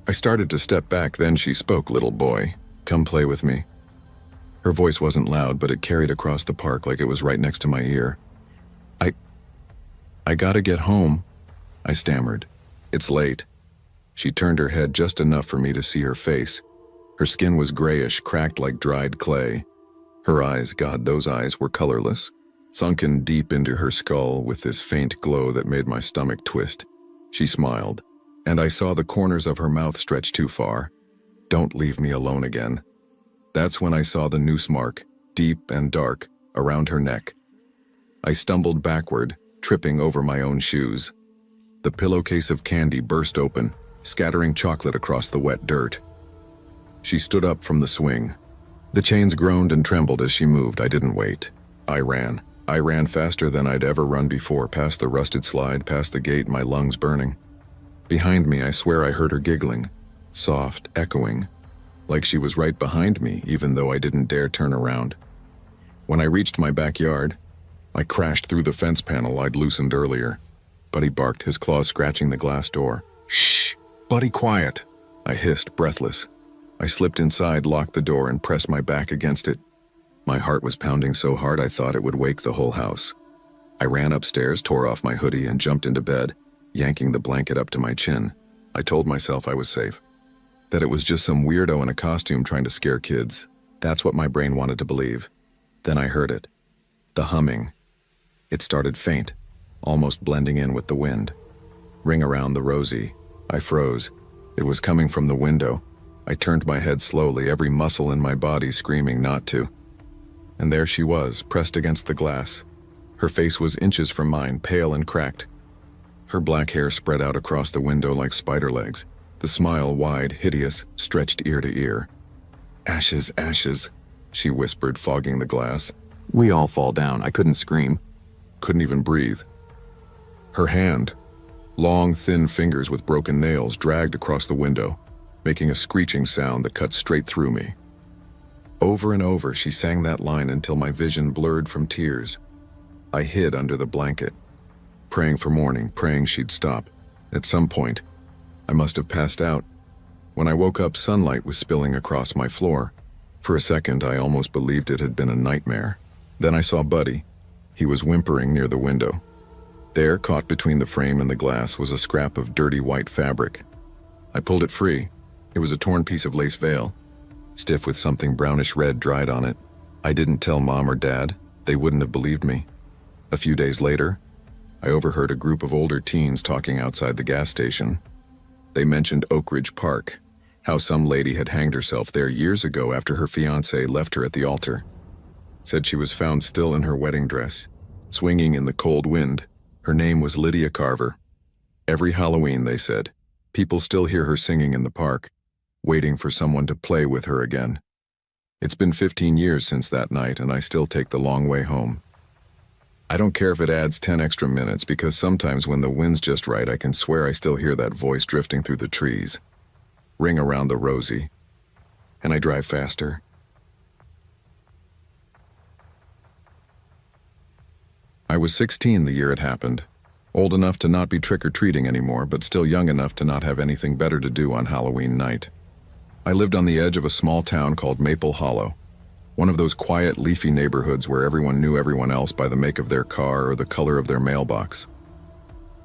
S1: I started to step back, then she spoke, "Little boy, come play with me." Her voice wasn't loud, but it carried across the park like it was right next to my ear. I gotta get home," I stammered. "It's late." She turned her head just enough for me to see her face. Her skin was grayish, cracked like dried clay. Her eyes, God, those eyes were colorless, sunken deep into her skull with this faint glow that made my stomach twist. She smiled, and I saw the corners of her mouth stretch too far. "Don't leave me alone again." That's when I saw the noose mark, deep and dark, around her neck. I stumbled backward, tripping over my own shoes. The pillowcase of candy burst open, scattering chocolate across the wet dirt. She stood up from the swing. The chains groaned and trembled as she moved. I didn't wait. I ran. I ran faster than I'd ever run before, past the rusted slide, past the gate, my lungs burning. Behind me, I swear I heard her giggling, soft, echoing, like she was right behind me, even though I didn't dare turn around. When I reached my backyard, I crashed through the fence panel I'd loosened earlier. Buddy barked, his claws scratching the glass door. "Shh! Buddy, quiet!" I hissed, breathless. I slipped inside, locked the door, and pressed my back against it. My heart was pounding so hard I thought it would wake the whole house. I ran upstairs, tore off my hoodie, and jumped into bed, yanking the blanket up to my chin. I told myself I was safe. That it was just some weirdo in a costume trying to scare kids. That's what my brain wanted to believe. Then I heard it. The humming. It started faint, almost blending in with the wind. "Ring around the rosy." I froze. It was coming from the window. I turned my head slowly, every muscle in my body screaming not to. And there she was, pressed against the glass. Her face was inches from mine, pale and cracked. Her black hair spread out across the window like spider legs, the smile wide, hideous, stretched ear to ear. "Ashes, ashes," she whispered, fogging the glass.
S2: We all fall down. I couldn't scream.
S1: Couldn't even breathe. Her hand, long, thin fingers with broken nails, dragged across the window, making a screeching sound that cut straight through me. Over and over, she sang that line until my vision blurred from tears. I hid under the blanket, praying for morning, praying she'd stop. At some point, I must have passed out. When I woke up, sunlight was spilling across my floor. For a second, I almost believed it had been a nightmare. Then I saw Buddy. He was whimpering near the window. There, caught between the frame and the glass, was a scrap of dirty white fabric. I pulled it free. It was a torn piece of lace veil, stiff with something brownish red dried on it. I didn't tell Mom or Dad. They wouldn't have believed me. A few days later, I overheard a group of older teens talking outside the gas station. They mentioned Oak Ridge Park, how some lady had hanged herself there years ago after her fiancé left her at the altar. Said she was found still in her wedding dress, swinging in the cold wind. Her name was Lydia Carver. Every Halloween, they said, people still hear her singing in the park, waiting for someone to play with her again. It's been 15 years since that night, and I still take the long way home. I don't care if it adds 10 extra minutes, because sometimes when the wind's just right, I can swear I still hear that voice drifting through the trees. Ring around the rosy. And I drive faster. I was 16 the year it happened. Old enough to not be trick-or-treating anymore, but still young enough to not have anything better to do on Halloween night. I lived on the edge of a small town called Maple Hollow, one of those quiet, leafy neighborhoods where everyone knew everyone else by the make of their car or the color of their mailbox.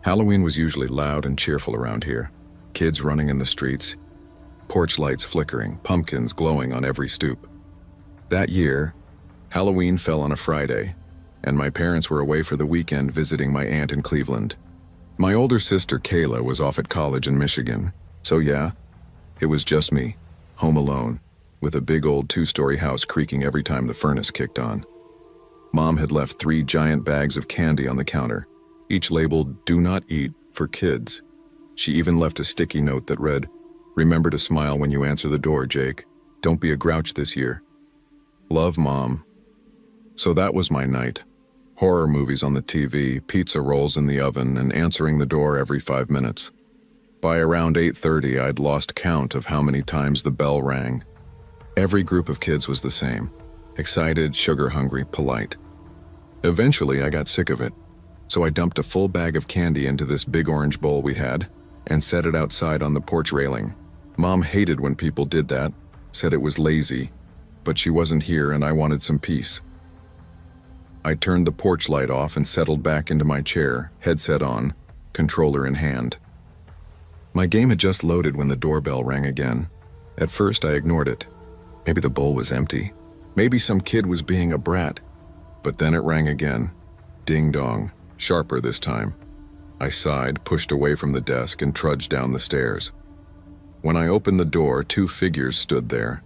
S1: Halloween was usually loud and cheerful around here. Kids running in the streets, porch lights flickering, pumpkins glowing on every stoop. That year, Halloween fell on a Friday, and my parents were away for the weekend visiting my aunt in Cleveland. My older sister, Kayla, was off at college in Michigan, so yeah, it was just me, home alone, with a big old 2-story house creaking every time the furnace kicked on. Mom had left 3 giant bags of candy on the counter, each labeled "Do Not Eat" for kids. She even left a sticky note that read, "Remember to smile when you answer the door, Jake. Don't be a grouch this year. Love, Mom." So that was my night. Horror movies on the TV, pizza rolls in the oven, and answering the door every 5 minutes. By around 8:30, I'd lost count of how many times the bell rang. Every group of kids was the same. Excited, sugar-hungry, polite. Eventually, I got sick of it, so I dumped a full bag of candy into this big orange bowl we had and set it outside on the porch railing. Mom hated when people did that, said it was lazy, but she wasn't here and I wanted some peace. I turned the porch light off and settled back into my chair, headset on, controller in hand. My game had just loaded when the doorbell rang again. At first, I ignored it. Maybe the bowl was empty. Maybe some kid was being a brat. But then it rang again. Ding-dong, sharper this time. I sighed, pushed away from the desk, and trudged down the stairs. When I opened the door, 2 figures stood there.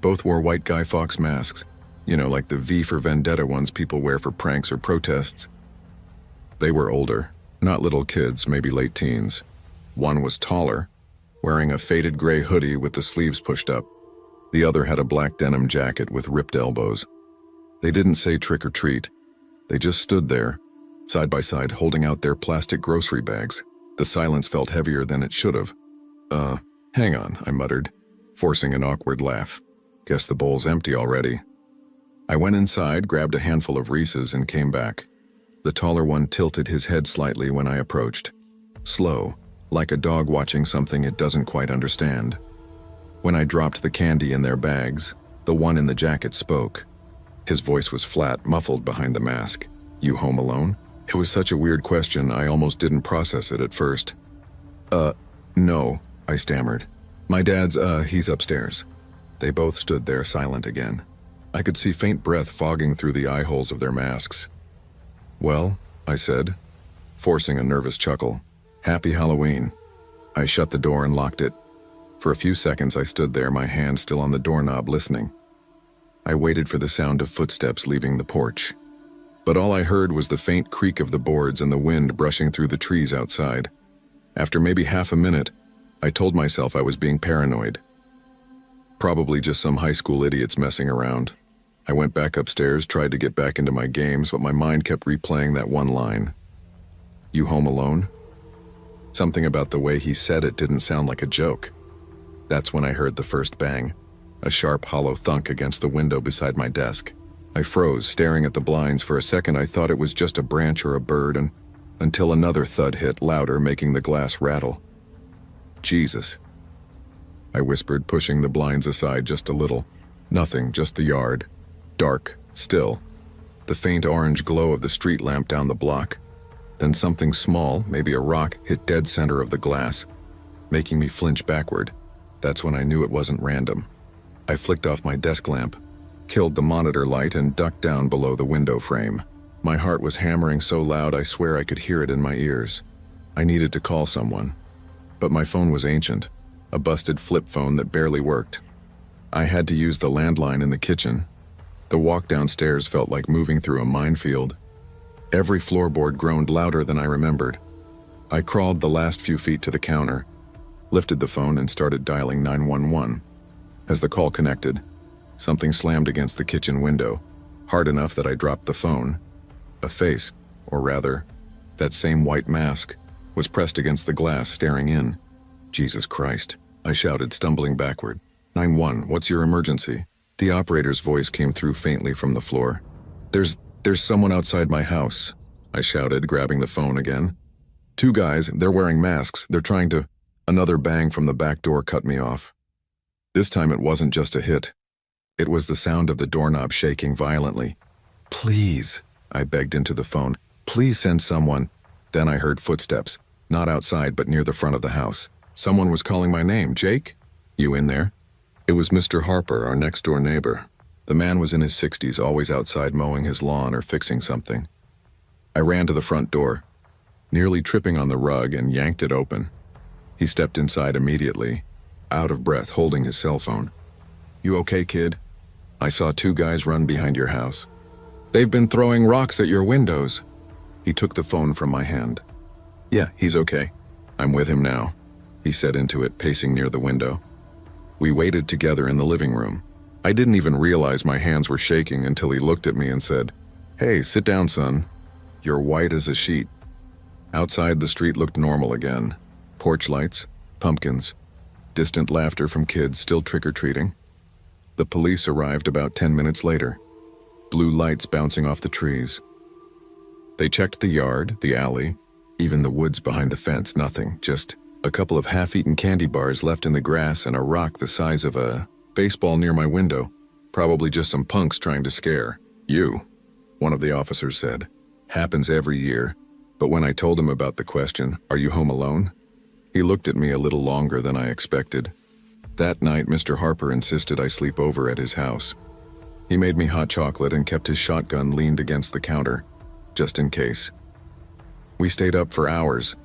S1: Both wore white Guy Fawkes masks, like the V for Vendetta ones people wear for pranks or protests. They were older, not little kids, maybe late teens. One was taller, wearing a faded gray hoodie with the sleeves pushed up. The other had a black denim jacket with ripped elbows. They didn't say trick or treat. They just stood there, side by side, holding out their plastic grocery bags. The silence felt heavier than it should have. Hang on, I muttered, forcing an awkward laugh. Guess the bowl's empty already. I went inside, grabbed a handful of Reese's, and came back. The taller one tilted his head slightly when I approached. Slow, like a dog watching something it doesn't quite understand. When I dropped the candy in their bags, the one in the jacket spoke. His voice was flat, muffled behind the mask. You home alone? It was such a weird question, I almost didn't process it at first. No, I stammered. My dad's, he's upstairs. They both stood there silent again. I could see faint breath fogging through the eye holes of their masks. Well, I said, forcing a nervous chuckle. Happy Halloween. I shut the door and locked it. For a few seconds I stood there, my hand still on the doorknob, listening. I waited for the sound of footsteps leaving the porch. But all I heard was the faint creak of the boards and the wind brushing through the trees outside. After maybe half a minute, I told myself I was being paranoid. Probably just some high school idiots messing around. I went back upstairs, tried to get back into my games, but my mind kept replaying that one line. You home alone? Something about the way he said it didn't sound like a joke. That's when I heard the first bang, a sharp, hollow thunk against the window beside my desk. I froze, staring at the blinds. For a second I thought it was just a branch or a bird, until another thud hit, louder, making the glass rattle. Jesus, I whispered, pushing the blinds aside just a little. Nothing, just the yard. Dark, still. The faint orange glow of the street lamp down the block. Then something small, maybe a rock, hit dead center of the glass, making me flinch backward. That's when I knew it wasn't random. I flicked off my desk lamp, killed the monitor light, and ducked down below the window frame. My heart was hammering so loud I swear I could hear it in my ears. I needed to call someone. But my phone was ancient, a busted flip phone that barely worked. I had to use the landline in the kitchen. The walk downstairs felt like moving through a minefield. Every floorboard groaned louder than I remembered. I crawled the last few feet to the counter, lifted the phone, and started dialing 911. As the call connected, something slammed against the kitchen window, hard enough that I dropped the phone. A face, or rather, that same white mask, was pressed against the glass, staring in. Jesus Christ, I shouted, stumbling backward. 911, what's your emergency? The operator's voice came through faintly from the floor. There's someone outside my house, I shouted, grabbing the phone again. Two guys, they're wearing masks, they're trying to... Another bang from the back door cut me off. This time it wasn't just a hit. It was the sound of the doorknob shaking violently. Please, I begged into the phone. Please send someone. Then I heard footsteps, not outside but near the front of the house. Someone was calling my name. Jake? You in there? It was Mr. Harper, our next-door neighbor. The man was in his 60s, always outside mowing his lawn or fixing something. I ran to the front door, nearly tripping on the rug, and yanked it open. He stepped inside immediately, out of breath, holding his cell phone. You okay, kid? I saw two guys run behind your house. They've been throwing rocks at your windows. He took the phone from my hand. Yeah, he's okay. I'm with him now, he said into it, pacing near the window. We waited together in the living room. I didn't even realize my hands were shaking until he looked at me and said, Hey, sit down, son. You're white as a sheet. Outside, the street looked normal again. Porch lights, pumpkins, distant laughter from kids still trick-or-treating. The police arrived about 10 minutes later, blue lights bouncing off the trees. They checked the yard, the alley, even the woods behind the fence. Nothing, just a couple of half-eaten candy bars left in the grass and a rock the size of a baseball near my window. Probably just some punks trying to scare you, one of the officers said. Happens every year. But when I told him about the question, are you home alone? He looked at me a little longer than I expected. That night, Mr. Harper insisted I sleep over at his house. He made me hot chocolate and kept his shotgun leaned against the counter, just in case. We stayed up for hours,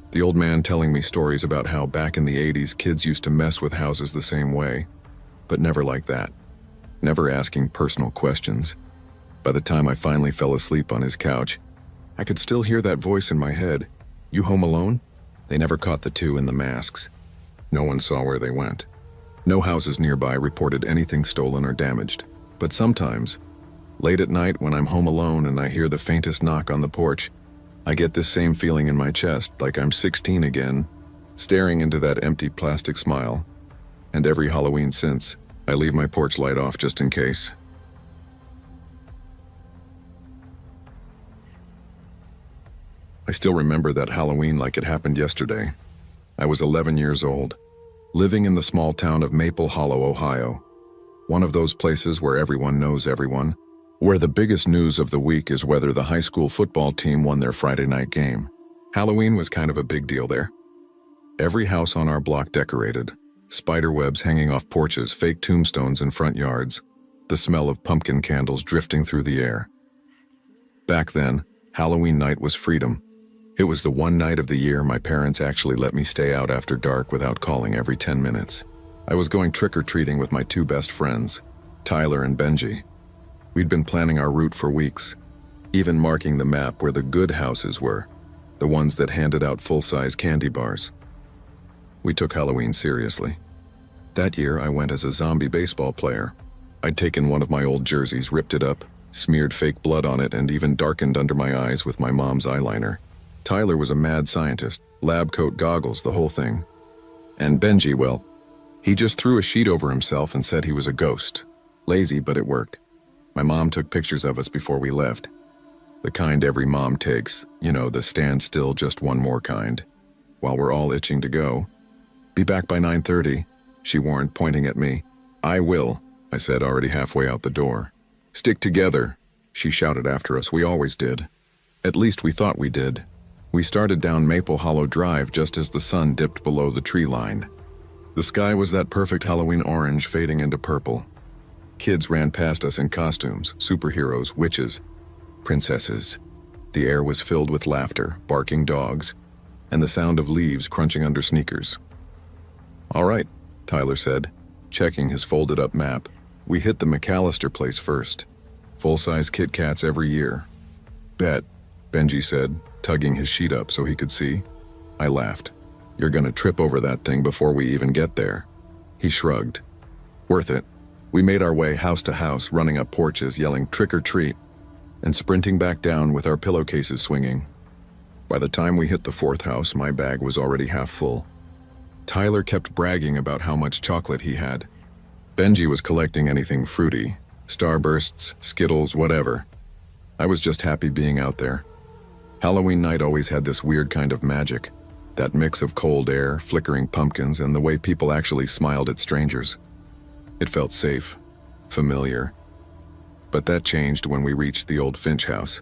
S1: the old man telling me stories about how back in the 80s kids used to mess with houses the same way, but never like that, never asking personal questions. By the time I finally fell asleep on his couch, I could still hear that voice in my head. You home alone? They never caught the two in the masks. No one saw where they went. No houses nearby reported anything stolen or damaged, but sometimes, late at night when I'm home alone and I hear the faintest knock on the porch, I get this same feeling in my chest, like I'm 16 again, staring into that empty plastic smile. And every Halloween since, I leave my porch light off just in case. I still remember that Halloween like it happened yesterday. I was 11 years old, living in the small town of Maple Hollow, Ohio. One of those places where everyone knows everyone, where the biggest news of the week is whether the high school football team won their Friday night game. Halloween was kind of a big deal there. Every house on our block decorated, spider webs hanging off porches, fake tombstones in front yards, the smell of pumpkin candles drifting through the air. Back then, Halloween night was freedom. It was the one night of the year my parents actually let me stay out after dark without calling every 10 minutes. I was going trick-or-treating with my two best friends, Tyler and Benji. We'd been planning our route for weeks, even marking the map where the good houses were, the ones that handed out full-size candy bars. We took Halloween seriously. That year, I went as a zombie baseball player. I'd taken one of my old jerseys, ripped it up, smeared fake blood on it, and even darkened under my eyes with my mom's eyeliner. Tyler was a mad scientist, lab coat, goggles, the whole thing. And Benji, well, he just threw a sheet over himself and said he was a ghost. Lazy, but it worked. My mom took pictures of us before we left. The kind every mom takes, you know, the stand still, just one more kind. While we're all itching to go. Be back by 9:30, she warned, pointing at me. I will, I said, already halfway out the door. Stick together, she shouted after us. We always did. At least we thought we did. We started down Maple Hollow Drive just as the sun dipped below the tree line. The sky was that perfect Halloween orange fading into purple. Kids ran past us in costumes, superheroes, witches, princesses. The air was filled with laughter, barking dogs, and the sound of leaves crunching under sneakers. All right, Tyler said, checking his folded-up map. We hit the McAllister place first. Full-size Kit Kats every year. Bet, Benji said, tugging his sheet up so he could see. I laughed. You're gonna trip over that thing before we even get there. He shrugged. Worth it. We made our way house to house, running up porches, yelling trick or treat, and sprinting back down with our pillowcases swinging. By the time we hit the fourth house, my bag was already half full. Tyler kept bragging about how much chocolate he had. Benji was collecting anything fruity, Starbursts, Skittles, whatever. I was just happy being out there. Halloween night always had this weird kind of magic, that mix of cold air, flickering pumpkins, and the way people actually smiled at strangers. It felt safe, familiar. But that changed when we reached the old Finch house.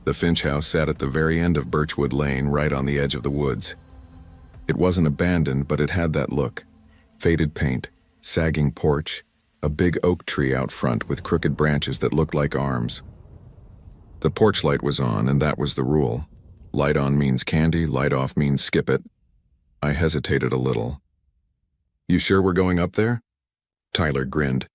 S1: The Finch house sat at the very end of Birchwood Lane, right on the edge of the woods. It wasn't abandoned, but it had that look. Faded paint, sagging porch, a big oak tree out front with crooked branches that looked like arms. The porch light was on, and that was the rule. Light on means candy, light off means skip it. I hesitated a little. You sure we're going up there? Tyler grinned.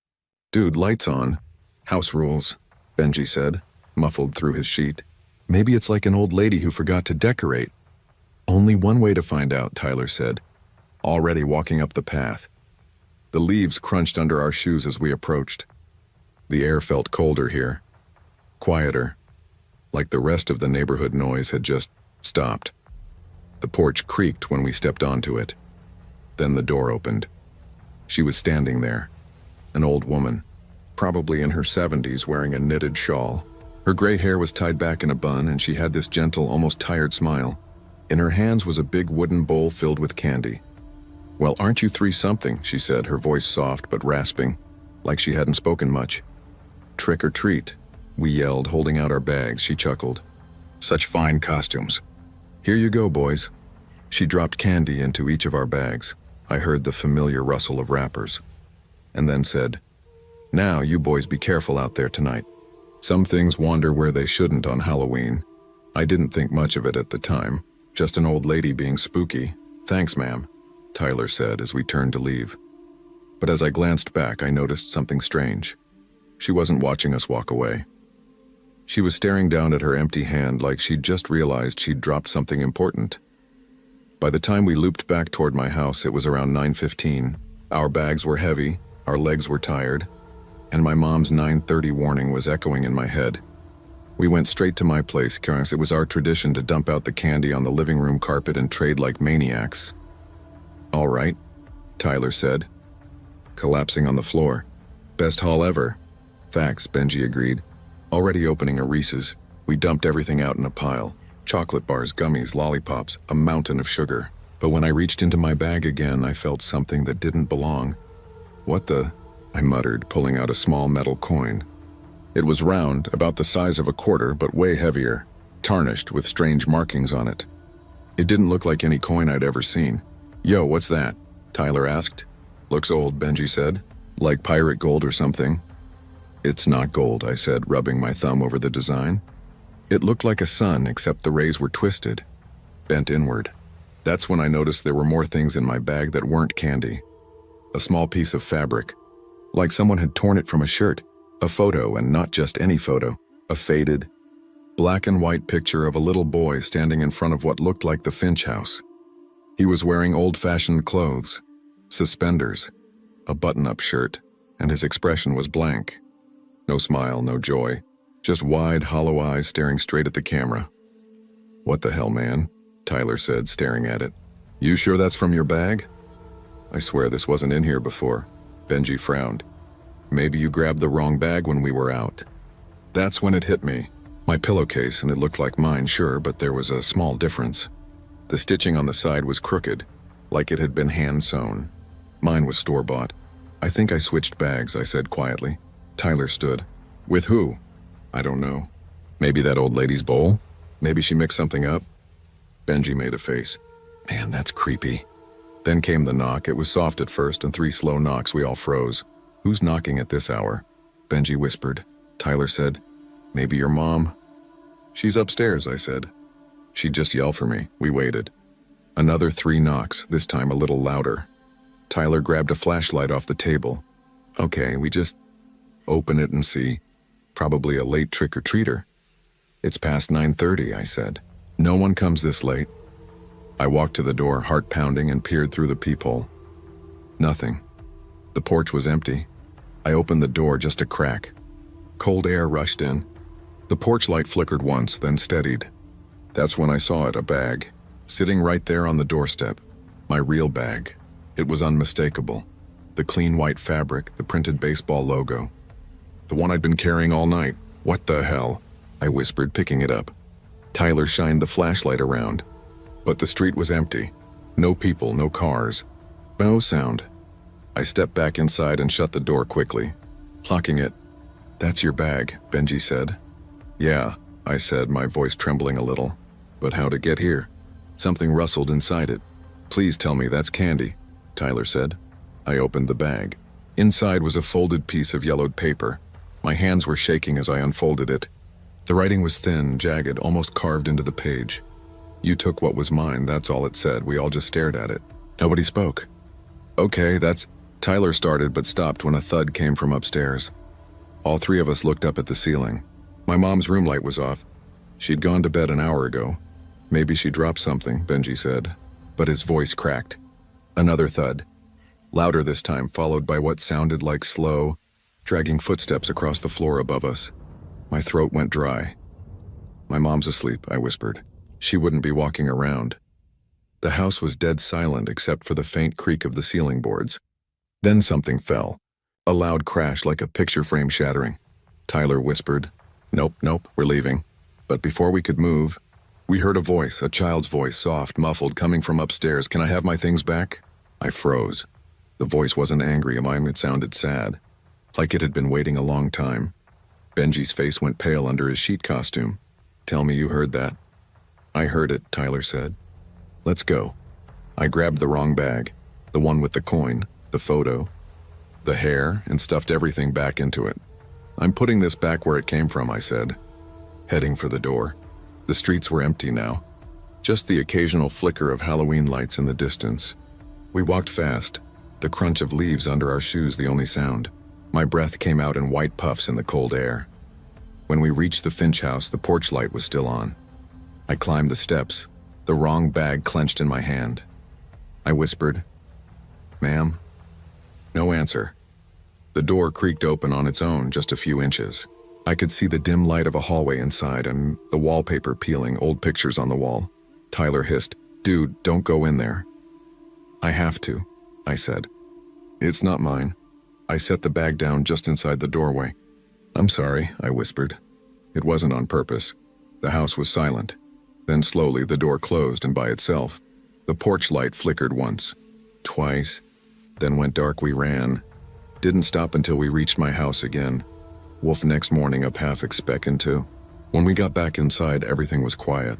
S1: Dude, lights on. House rules, Benji said, muffled through his sheet. Maybe it's like an old lady who forgot to decorate. Only one way to find out, Tyler said, already walking up the path. The leaves crunched under our shoes as we approached. The air felt colder here, quieter, like the rest of the neighborhood noise had just stopped. The porch creaked when we stepped onto it. Then the door opened. She was standing there, an old woman, probably in her 70s, wearing a knitted shawl. Her gray hair was tied back in a bun, and she had this gentle, almost tired smile. In her hands was a big wooden bowl filled with candy. Well, aren't you three-something, she said, her voice soft but rasping, like she hadn't spoken much. Trick or treat, we yelled, holding out our bags. She chuckled. Such fine costumes. Here you go, boys. She dropped candy into each of our bags. I heard the familiar rustle of wrappers, and then said, Now, you boys be careful out there tonight. Some things wander where they shouldn't on Halloween. I didn't think much of it at the time. Just an old lady being spooky. Thanks, ma'am, Tyler said as we turned to leave. But as I glanced back, I noticed something strange. She wasn't watching us walk away. She was staring down at her empty hand like she'd just realized she'd dropped something important. By the time we looped back toward my house, it was around 9:15. Our bags were heavy, our legs were tired, and my mom's 9:30 warning was echoing in my head. We went straight to my place because it was our tradition to dump out the candy on the living room carpet and trade like maniacs. "All right," Tyler said, collapsing on the floor. "Best haul ever." "Facts," Benji agreed. Already opening a Reese's, we dumped everything out in a pile. Chocolate bars, gummies, lollipops, a mountain of sugar. But when I reached into my bag again, I felt something that didn't belong. "What the?" I muttered, pulling out a small metal coin. It was round, about the size of a quarter, but way heavier, tarnished with strange markings on it. It didn't look like any coin I'd ever seen. "Yo, what's that?" Tyler asked. "Looks old," Benji said. "Like pirate gold or something." "It's not gold," I said, rubbing my thumb over the design. It looked like a sun, except the rays were twisted, bent inward. That's when I noticed there were more things in my bag that weren't candy. A small piece of fabric, like someone had torn it from a shirt. A photo, and not just any photo. A faded, black and white picture of a little boy standing in front of what looked like the Finch house. He was wearing old-fashioned clothes, suspenders, a button-up shirt, and his expression was blank. No smile, no joy, just wide, hollow eyes staring straight at the camera. "What the hell, man?" Tyler said, staring at it. "You sure that's from your bag?" "I swear this wasn't in here before." Benji frowned. "Maybe you grabbed the wrong bag when we were out." That's when it hit me. My pillowcase, and it looked like mine, sure, but there was a small difference. The stitching on the side was crooked, like it had been hand-sewn. Mine was store-bought. "I think I switched bags," I said quietly. Tyler stood. "With who?" "I don't know. Maybe that old lady's bowl? Maybe she mixed something up?" Benji made a face. "Man, that's creepy." Then came the knock. It was soft at first, and 3 slow knocks. We all froze. "Who's knocking at this hour?" Benji whispered. Tyler said, "Maybe your mom." "She's upstairs," I said. She'd just yell for me. We waited. Another 3 knocks, this time a little louder. Tyler grabbed a flashlight off the table. "Okay, we just open it and see. Probably a late trick-or-treater." "It's past 9:30, I said. "No one comes this late." I walked to the door, heart pounding, and peered through the peephole. Nothing. The porch was empty. I opened the door just a crack. Cold air rushed in. The porch light flickered once, then steadied. That's when I saw it, a bag, sitting right there on the doorstep. My real bag. It was unmistakable. The clean white fabric, the printed baseball logo. The one I'd been carrying all night. "What the hell?" I whispered, picking it up. Tyler shined the flashlight around. But the street was empty. No people, no cars. No sound. I stepped back inside and shut the door quickly, locking it. "That's your bag," Benji said. "Yeah," I said, my voice trembling a little. "But how to get here?" Something rustled inside it. "Please tell me that's candy," Tyler said. I opened the bag. Inside was a folded piece of yellowed paper. My hands were shaking as I unfolded it. The writing was thin, jagged, almost carved into the page. "You took what was mine," that's all it said. We all just stared at it. Nobody spoke. "Okay, that's..." Tyler started but stopped when a thud came from upstairs. All 3 of us looked up at the ceiling. My mom's room light was off. She'd gone to bed an hour ago. "Maybe she dropped something," Benji said. But his voice cracked. Another thud. Louder this time, followed by what sounded like slow, dragging footsteps across the floor above us. My throat went dry. "My mom's asleep," I whispered. "She wouldn't be walking around." The house was dead silent except for the faint creak of the ceiling boards. Then something fell. A loud crash like a picture frame shattering. Tyler whispered, Nope, we're leaving." But before we could move, we heard a voice, a child's voice, soft, muffled, coming from upstairs. "Can I have my things back?" I froze. The voice wasn't angry, it sounded sad, like it had been waiting a long time. Benji's face went pale under his sheet costume. "Tell me you heard that." "I heard it," Tyler said. "Let's go." I grabbed the wrong bag, the one with the coin, the photo, the hair, and stuffed everything back into it. "I'm putting this back where it came from," I said, heading for the door. The streets were empty now, just the occasional flicker of Halloween lights in the distance. We walked fast, the crunch of leaves under our shoes the only sound. My breath came out in white puffs in the cold air. When we reached the Finch house, the porch light was still on. I climbed the steps, the wrong bag clenched in my hand. I whispered, "Ma'am?" No answer. The door creaked open on its own just a few inches. I could see the dim light of a hallway inside and the wallpaper peeling, old pictures on the wall. Tyler hissed, "Dude, don't go in there." "I have to," I said. "It's not mine." I set the bag down just inside the doorway. "I'm sorry," I whispered. It wasn't on purpose. The house was silent. Then slowly the door closed and by itself. The porch light flickered once, twice, then went dark. We ran. Didn't stop until we reached my house again. Wolf next morning up half expecting to. When we got back inside, everything was quiet.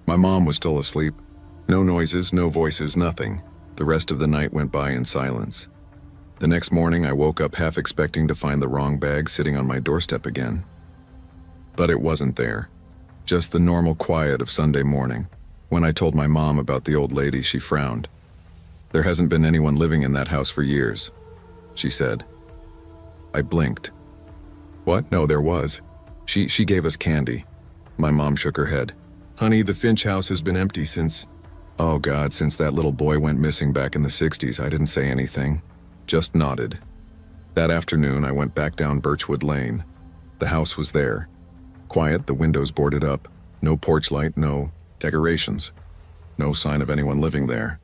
S1: My mom was still asleep. No noises, no voices, nothing. The rest of the night went by in silence. The next morning, I woke up half expecting to find the wrong bag sitting on my doorstep again. But it wasn't there. Just the normal quiet of Sunday morning. When I told my mom about the old lady, she frowned. "There hasn't been anyone living in that house for years," she said. I blinked. "What? No, there was. She gave us candy." My mom shook her head. "Honey, the Finch house has been empty since..." "Oh God, since that little boy went missing back in the 60s, I didn't say anything. Just nodded." That afternoon, I went back down Birchwood Lane. The house was there. Quiet, the windows boarded up. No porch light, no decorations. No sign of anyone living there.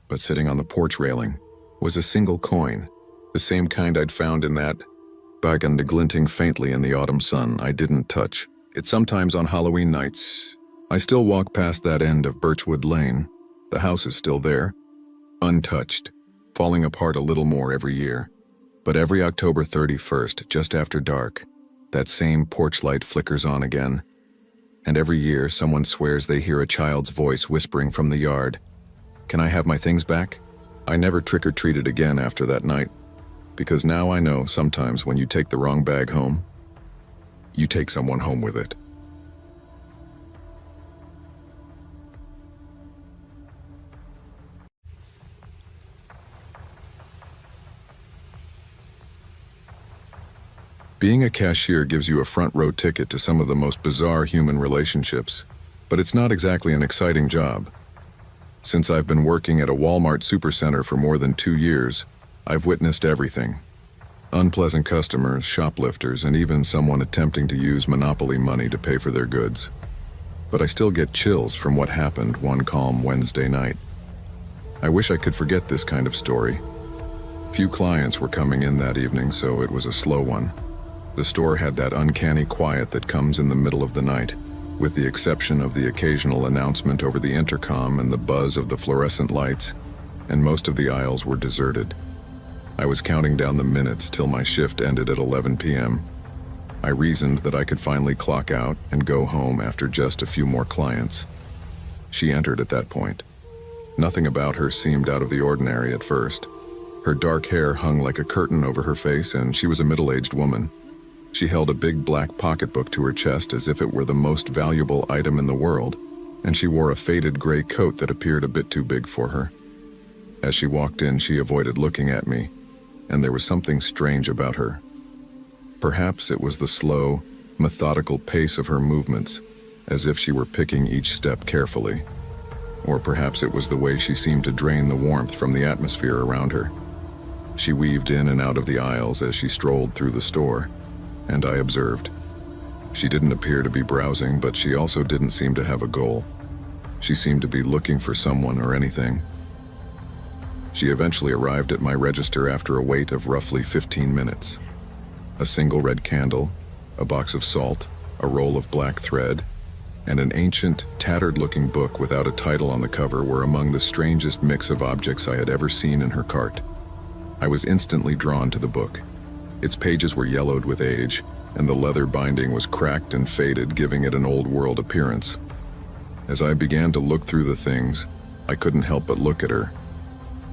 S1: But sitting on the porch railing was a single coin, the same kind I'd found in that bag and glinting faintly in the autumn sun. I didn't touch it. Sometimes on Halloween nights, I still walk past that end of Birchwood Lane. The house is still there, untouched, falling apart a little more every year. But every October 31st, just after dark, that same porch light flickers on again. And every year, someone swears they hear a child's voice whispering from the yard, "Can I have my things back?" I never trick-or-treated again after that night, because now I know sometimes when you take the wrong bag home, you take someone home with it. Being a cashier gives you a front-row ticket to some of the most bizarre human relationships, but it's not exactly an exciting job. Since I've been working at a Walmart supercenter for more than 2 years, I've witnessed everything. Unpleasant customers, shoplifters, and even someone attempting to use Monopoly money to pay for their goods. But I still get chills from what happened one calm Wednesday night. I wish I could forget this kind of story. Few clients were coming in that evening, so it was a slow one. The store had that uncanny quiet that comes in the middle of the night, with the exception of the occasional announcement over the intercom and the buzz of the fluorescent lights, and most of the aisles were deserted. I was counting down the minutes till my shift ended at 11 p.m. I reasoned that I could finally clock out and go home after just a few more clients. She entered at that point. Nothing about her seemed out of the ordinary at first. Her dark hair hung like a curtain over her face, and she was a middle-aged woman. She held a big black pocketbook to her chest as if it were the most valuable item in the world, and she wore a faded gray coat that appeared a bit too big for her. As she walked in, she avoided looking at me, and there was something strange about her. Perhaps it was the slow, methodical pace of her movements, as if she were picking each step carefully. Or perhaps it was the way she seemed to drain the warmth from the atmosphere around her. She weaved in and out of the aisles as she strolled through the store, and I observed. She didn't appear to be browsing, but she also didn't seem to have a goal. She seemed to be looking for someone or anything. She eventually arrived at my register after a wait of roughly 15 minutes. A single red candle, a box of salt, a roll of black thread, and an ancient, tattered-looking book without a title on the cover were among the strangest mix of objects I had ever seen in her cart. I was instantly drawn to the book. Its pages were yellowed with age, and the leather binding was cracked and faded, giving it an old-world appearance. As I began to look through the things, I couldn't help but look at her.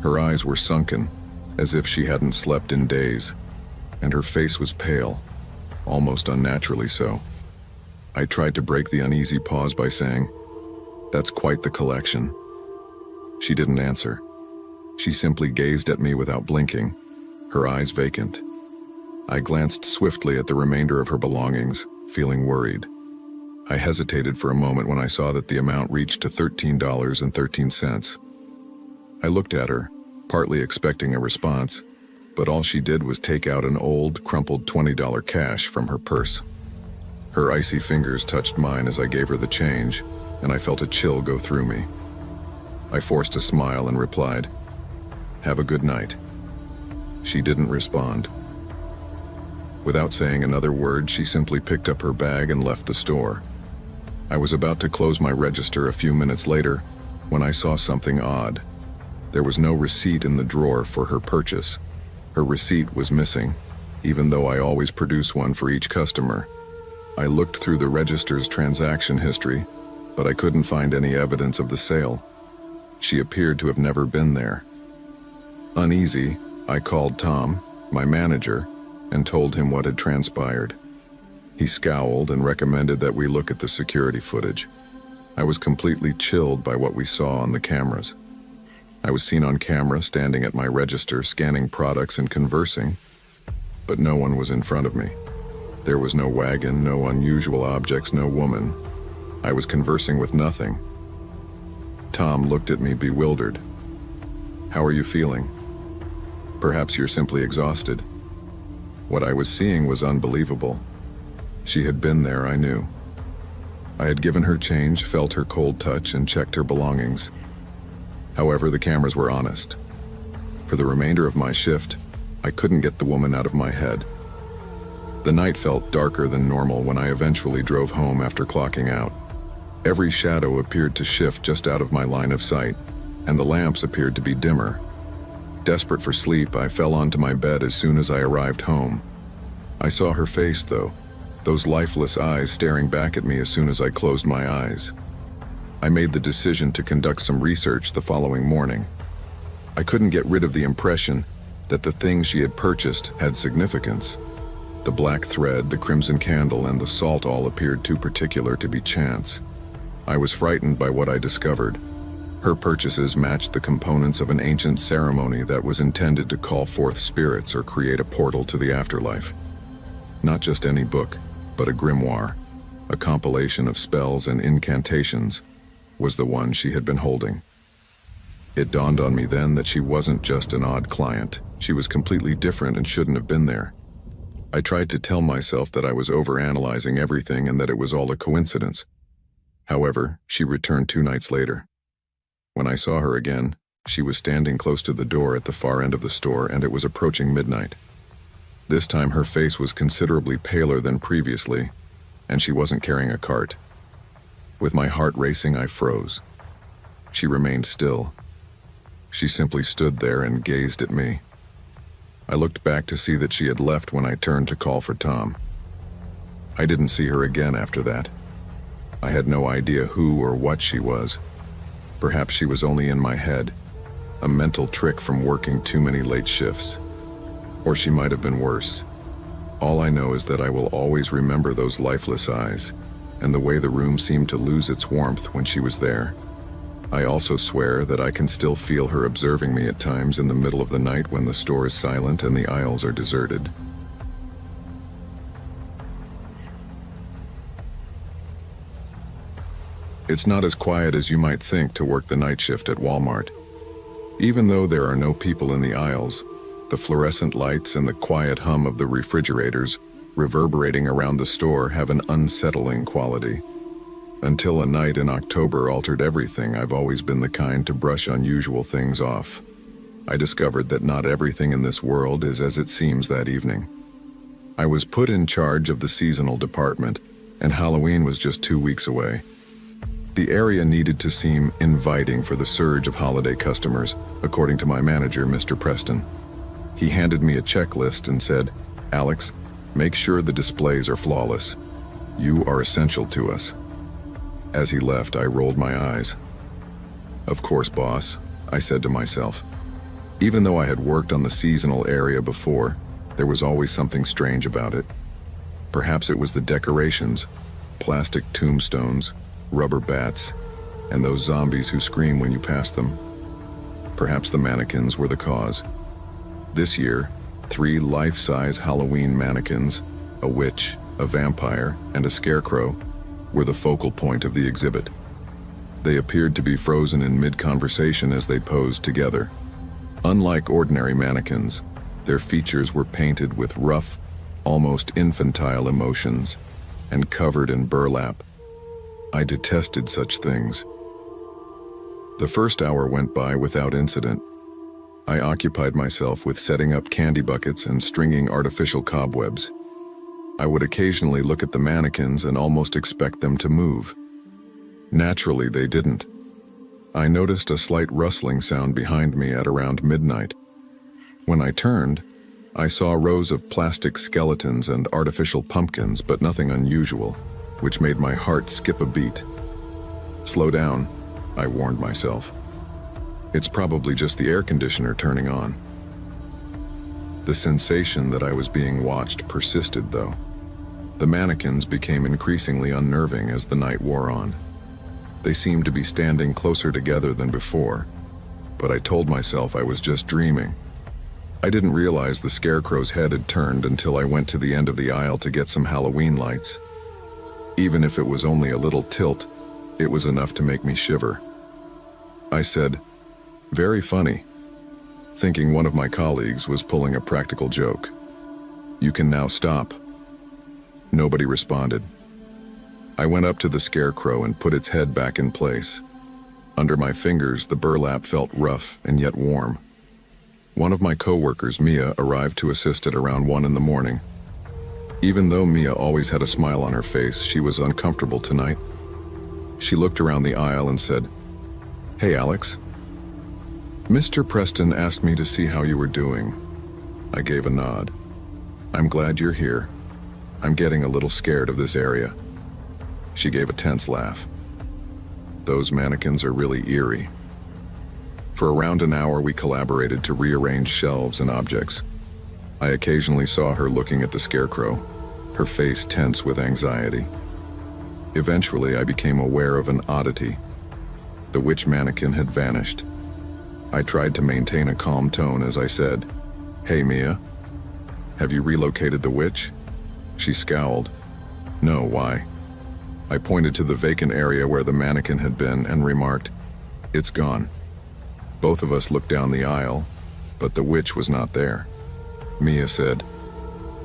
S1: Her eyes were sunken, as if she hadn't slept in days, and her face was pale, almost unnaturally so. I tried to break the uneasy pause by saying, "That's quite the collection." She didn't answer. She simply gazed at me without blinking, her eyes vacant. I glanced swiftly at the remainder of her belongings, feeling worried. I hesitated for a moment when I saw that the amount reached to $13.13. I looked at her, partly expecting a response, but all she did was take out an old, crumpled $20 cash from her purse. Her icy fingers touched mine as I gave her the change, and I felt a chill go through me. I forced a smile and replied, "Have a good night." She didn't respond. Without saying another word, she simply picked up her bag and left the store. I was about to close my register a few minutes later when I saw something odd. There was no receipt in the drawer for her purchase. Her receipt was missing, even though I always produce one for each customer. I looked through the register's transaction history, but I couldn't find any evidence of the sale. She appeared to have never been there. Uneasy, I called Tom, my manager, and told him what had transpired. He scowled and recommended that we look at the security footage. I was completely chilled by what we saw on the cameras. I was seen on camera standing at my register, scanning products and conversing, but no one was in front of me. There was no wagon, no unusual objects, no woman. I was conversing with nothing. Tom looked at me bewildered. "How are you feeling?" "Perhaps you're simply exhausted." What I was seeing was unbelievable. She had been there, I knew. I had given her change, felt her cold touch, and checked her belongings. However, the cameras were honest. For the remainder of my shift, I couldn't get the woman out of my head. The night felt darker than normal when I eventually drove home after clocking out. Every shadow appeared to shift just out of my line of sight, and the lamps appeared to be dimmer. Desperate for sleep, I fell onto my bed as soon as I arrived home. I saw her face, though, those lifeless eyes staring back at me as soon as I closed my eyes. I made the decision to conduct some research the following morning. I couldn't get rid of the impression that the things she had purchased had significance. The black thread, the crimson candle, and the salt all appeared too particular to be chance. I was frightened by what I discovered. Her purchases matched the components of an ancient ceremony that was intended to call forth spirits or create a portal to the afterlife. Not just any book, but a grimoire, a compilation of spells and incantations, was the one she had been holding. It dawned on me then that she wasn't just an odd client. She was completely different and shouldn't have been there. I tried to tell myself that I was overanalyzing everything and that it was all a coincidence. However, she returned 2 nights later. When I saw her again, she was standing close to the door at the far end of the store, and it was approaching midnight. This time her face was considerably paler than previously, and she wasn't carrying a cart. With my heart racing, I froze. She remained still. She simply stood there and gazed at me. I looked back to see that she had left when I turned to call for Tom. I didn't see her again after that. I had no idea who or what she was. Perhaps she was only in my head, a mental trick from working too many late shifts. Or she might have been worse. All I know is that I will always remember those lifeless eyes, and the way the room seemed to lose its warmth when she was there. I also swear that I can still feel her observing me at times in the middle of the night when the store is silent and the aisles are deserted. It's not as quiet as you might think to work the night shift at Walmart. Even though there are no people in the aisles, the fluorescent lights and the quiet hum of the refrigerators reverberating around the store have an unsettling quality. Until a night in October altered everything, I've always been the kind to brush unusual things off. I discovered that not everything in this world is as it seems that evening. I was put in charge of the seasonal department, and Halloween was just 2 weeks away. The area needed to seem inviting for the surge of holiday customers, according to my manager, Mr. Preston. He handed me a checklist and said, "Alex, make sure the displays are flawless. You are essential to us." As he left, I rolled my eyes. "Of course, boss," I said to myself. Even though I had worked on the seasonal area before, there was always something strange about it. Perhaps it was the decorations, plastic tombstones, rubber bats, and those zombies who scream when you pass them. Perhaps the mannequins were the cause. This year, 3 life-size Halloween mannequins, a witch, a vampire, and a scarecrow, were the focal point of the exhibit. They appeared to be frozen in mid-conversation as they posed together. Unlike ordinary mannequins, Their features were painted with rough, almost infantile emotions, and covered in burlap. I detested such things. The first hour went by without incident. I occupied myself with setting up candy buckets and stringing artificial cobwebs. I would occasionally look at the mannequins and almost expect them to move. Naturally, they didn't. I noticed a slight rustling sound behind me at around midnight. When I turned, I saw rows of plastic skeletons and artificial pumpkins, but nothing unusual, which made my heart skip a beat. Slow down, I warned myself. It's probably just the air conditioner turning on. The sensation that I was being watched persisted, though. The mannequins became increasingly unnerving as the night wore on. They seemed to be standing closer together than before, but I told myself I was just dreaming. I didn't realize the scarecrow's head had turned until I went to the end of the aisle to get some Halloween lights. Even if it was only a little tilt, it was enough to make me shiver. I said, "Very funny," thinking one of my colleagues was pulling a practical joke. "You can now stop." Nobody responded. I went up to the scarecrow and put its head back in place. Under my fingers, the burlap felt rough and yet warm. One of my coworkers, Mia, arrived to assist at around 1 in the morning. Even though Mia always had a smile on her face, she was uncomfortable tonight. She looked around the aisle and said, "Hey, Alex. Mr. Preston asked me to see how you were doing." I gave a nod. "I'm glad you're here. I'm getting a little scared of this area." She gave a tense laugh. "Those mannequins are really eerie." For around an hour, we collaborated to rearrange shelves and objects. I occasionally saw her looking at the scarecrow, her face tense with anxiety. Eventually, I became aware of an oddity. The witch mannequin had vanished. I tried to maintain a calm tone as I said, "Hey, Mia, have you relocated the witch?" She scowled. "No, why?" I pointed to the vacant area where the mannequin had been and remarked, "It's gone." Both of us looked down the aisle, but the witch was not there. Mia said,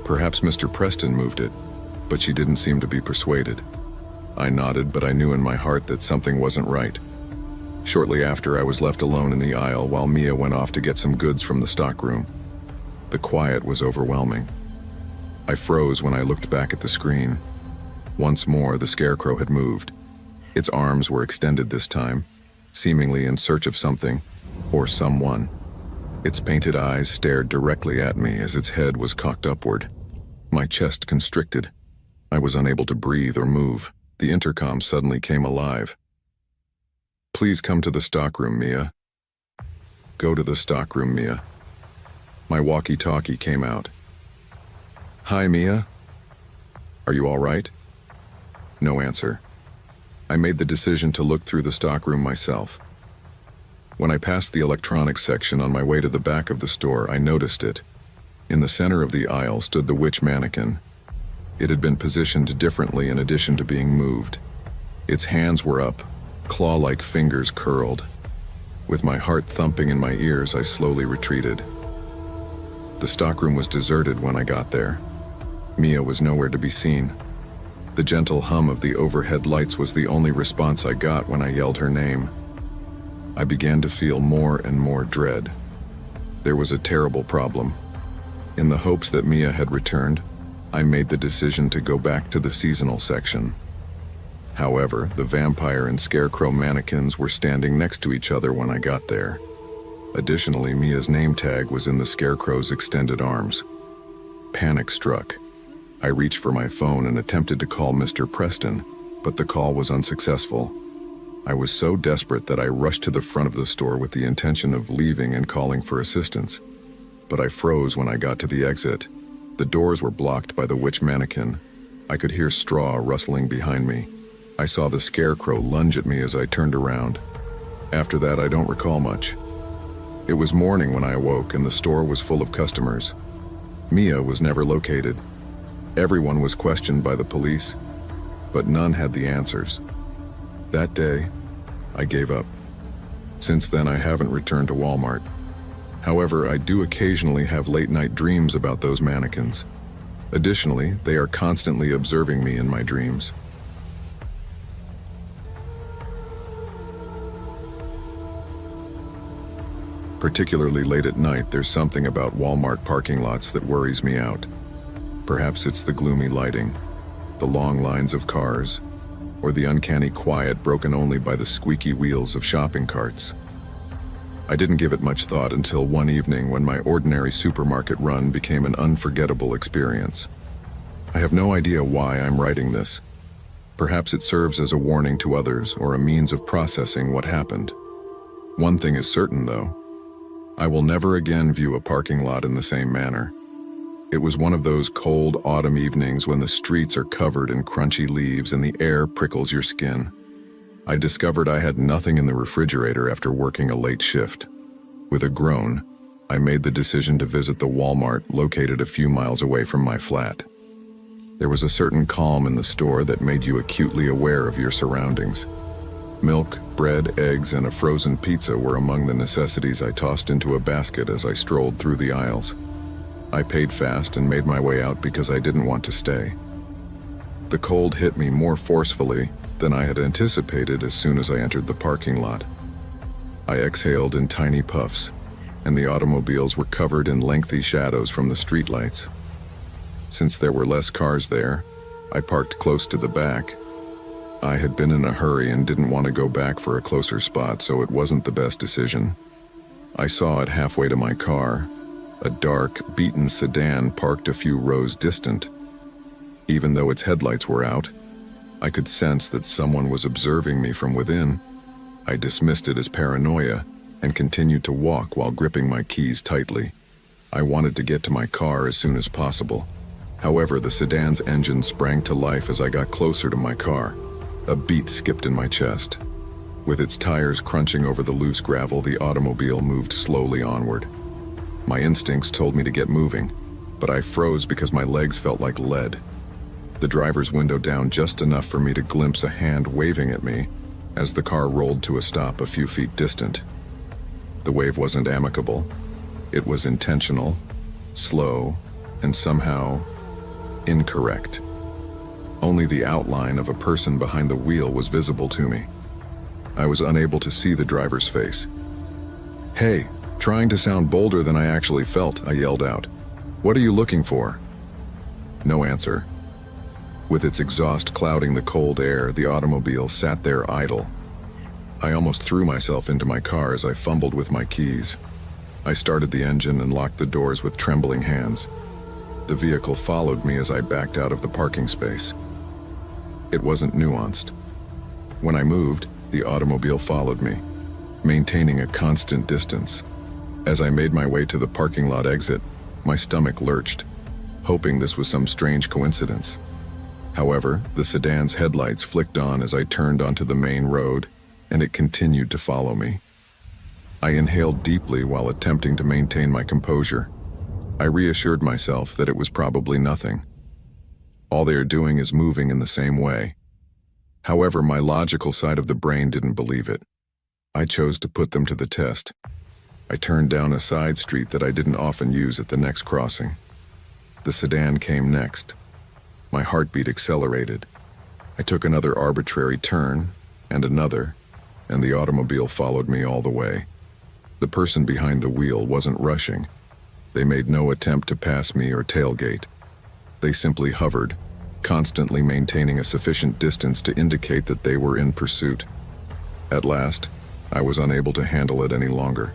S1: "Perhaps Mr. Preston moved it," but she didn't seem to be persuaded. I nodded, but I knew in my heart that something wasn't right. Shortly after, I was left alone in the aisle while Mia went off to get some goods from the stockroom. The quiet was overwhelming. I froze when I looked back at the screen. Once more, the scarecrow had moved. Its arms were extended this time, seemingly in search of something, or someone. Its painted eyes stared directly at me as its head was cocked upward. My chest constricted. I was unable to breathe or move. The intercom suddenly came alive. "Please come to the stockroom, Mia." "Go to the stockroom, Mia." My walkie-talkie came out. "Hi, Mia. Are you all right?" No answer. I made the decision to look through the stockroom myself. When I passed the electronics section on my way to the back of the store, I noticed it. In the center of the aisle stood the witch mannequin. It had been positioned differently in addition to being moved. Its hands were up, claw-like fingers curled. With my heart thumping in my ears, I slowly retreated. The stockroom was deserted when I got there. Mia was nowhere to be seen. The gentle hum of the overhead lights was the only response I got when I yelled her name. I began to feel more and more dread. There was a terrible problem. In the hopes that Mia had returned, I made the decision to go back to the seasonal section. However, the vampire and scarecrow mannequins were standing next to each other when I got there. Additionally, Mia's name tag was in the scarecrow's extended arms. Panic struck. I reached for my phone and attempted to call Mr. Preston, but the call was unsuccessful. I was so desperate that I rushed to the front of the store with the intention of leaving and calling for assistance. But I froze when I got to the exit. The doors were blocked by the witch mannequin. I could hear straw rustling behind me. I saw the scarecrow lunge at me as I turned around. After that, I don't recall much. It was morning when I awoke and the store was full of customers. Mia was never located. Everyone was questioned by the police, but none had the answers. That day, I gave up. Since then, I haven't returned to Walmart. However, I do occasionally have late-night dreams about those mannequins. Additionally, they are constantly observing me in my dreams. Particularly late at night, there's something about Walmart parking lots that worries me out. Perhaps it's the gloomy lighting, the long lines of cars, or the uncanny quiet broken only by the squeaky wheels of shopping carts. I didn't give it much thought until one evening when my ordinary supermarket run became an unforgettable experience. I have no idea why I'm writing this. Perhaps it serves as a warning to others or a means of processing what happened. One thing is certain, though. I will never again view a parking lot in the same manner. It was one of those cold autumn evenings when the streets are covered in crunchy leaves and the air prickles your skin. I discovered I had nothing in the refrigerator after working a late shift. With a groan, I made the decision to visit the Walmart located a few miles away from my flat. There was a certain calm in the store that made you acutely aware of your surroundings. Milk, bread, eggs, and a frozen pizza were among the necessities I tossed into a basket as I strolled through the aisles. I paid fast and made my way out because I didn't want to stay. The cold hit me more forcefully than I had anticipated as soon as I entered the parking lot. I exhaled in tiny puffs, and the automobiles were covered in lengthy shadows from the streetlights. Since there were less cars there, I parked close to the back. I had been in a hurry and didn't want to go back for a closer spot, so it wasn't the best decision. I saw it halfway to my car, a dark, beaten sedan parked a few rows distant. Even though its headlights were out, I could sense that someone was observing me from within. I dismissed it as paranoia and continued to walk while gripping my keys tightly. I wanted to get to my car as soon as possible. However, the sedan's engine sprang to life as I got closer to my car. A beat skipped in my chest. With its tires crunching over the loose gravel, the automobile moved slowly onward. My instincts told me to get moving, but I froze because my legs felt like lead. The driver's window down just enough for me to glimpse a hand waving at me as the car rolled to a stop a few feet distant. The wave wasn't amicable. It was intentional, slow, and somehow incorrect. Only the outline of a person behind the wheel was visible to me. I was unable to see the driver's face. "Hey," trying to sound bolder than I actually felt, I yelled out. "What are you looking for?" No answer. With its exhaust clouding the cold air, the automobile sat there idle. I almost threw myself into my car as I fumbled with my keys. I started the engine and locked the doors with trembling hands. The vehicle followed me as I backed out of the parking space. It wasn't nuanced. When I moved, the automobile followed me, maintaining a constant distance. As I made my way to the parking lot exit, my stomach lurched, hoping this was some strange coincidence. However, the sedan's headlights flicked on as I turned onto the main road, and it continued to follow me. I inhaled deeply while attempting to maintain my composure. I reassured myself that it was probably nothing. All they are doing is moving in the same way. However, my logical side of the brain didn't believe it. I chose to put them to the test. I turned down a side street that I didn't often use at the next crossing. The sedan came next. My heartbeat accelerated. I took another arbitrary turn, and another, and the automobile followed me all the way. The person behind the wheel wasn't rushing. They made no attempt to pass me or tailgate. They simply hovered, constantly maintaining a sufficient distance to indicate that they were in pursuit. At last, I was unable to handle it any longer.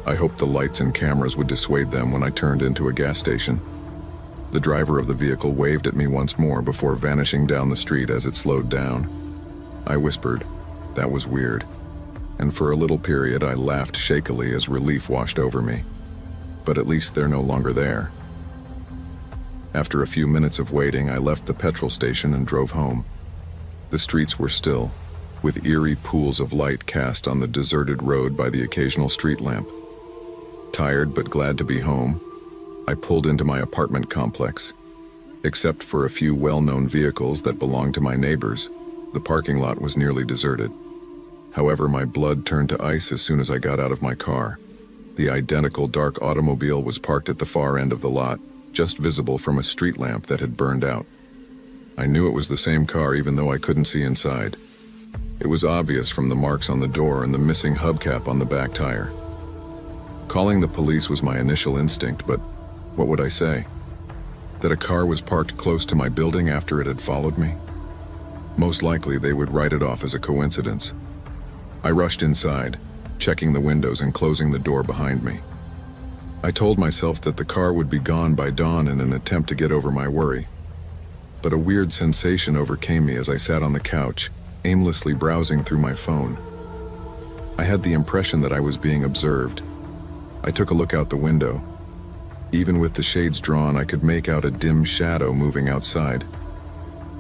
S1: I hoped the lights and cameras would dissuade them when I turned into a gas station. The driver of the vehicle waved at me once more before vanishing down the street as it slowed down. I whispered, "That was weird," and for a little period I laughed shakily as relief washed over me. But at least they're no longer there. After a few minutes of waiting, I left the petrol station and drove home. The streets were still, with eerie pools of light cast on the deserted road by the occasional street lamp. Tired but glad to be home, I pulled into my apartment complex. Except for a few well-known vehicles that belonged to my neighbors, the parking lot was nearly deserted. However, my blood turned to ice as soon as I got out of my car. The identical dark automobile was parked at the far end of the lot, just visible from a street lamp that had burned out. I knew it was the same car even though I couldn't see inside. It was obvious from the marks on the door and the missing hubcap on the back tire. Calling the police was my initial instinct, but what would I say? That a car was parked close to my building after it had followed me? Most likely they would write it off as a coincidence. I rushed inside, checking the windows and closing the door behind me. I told myself that the car would be gone by dawn in an attempt to get over my worry. But a weird sensation overcame me as I sat on the couch, aimlessly browsing through my phone. I had the impression that I was being observed. I took a look out the window. Even with the shades drawn, I could make out a dim shadow moving outside.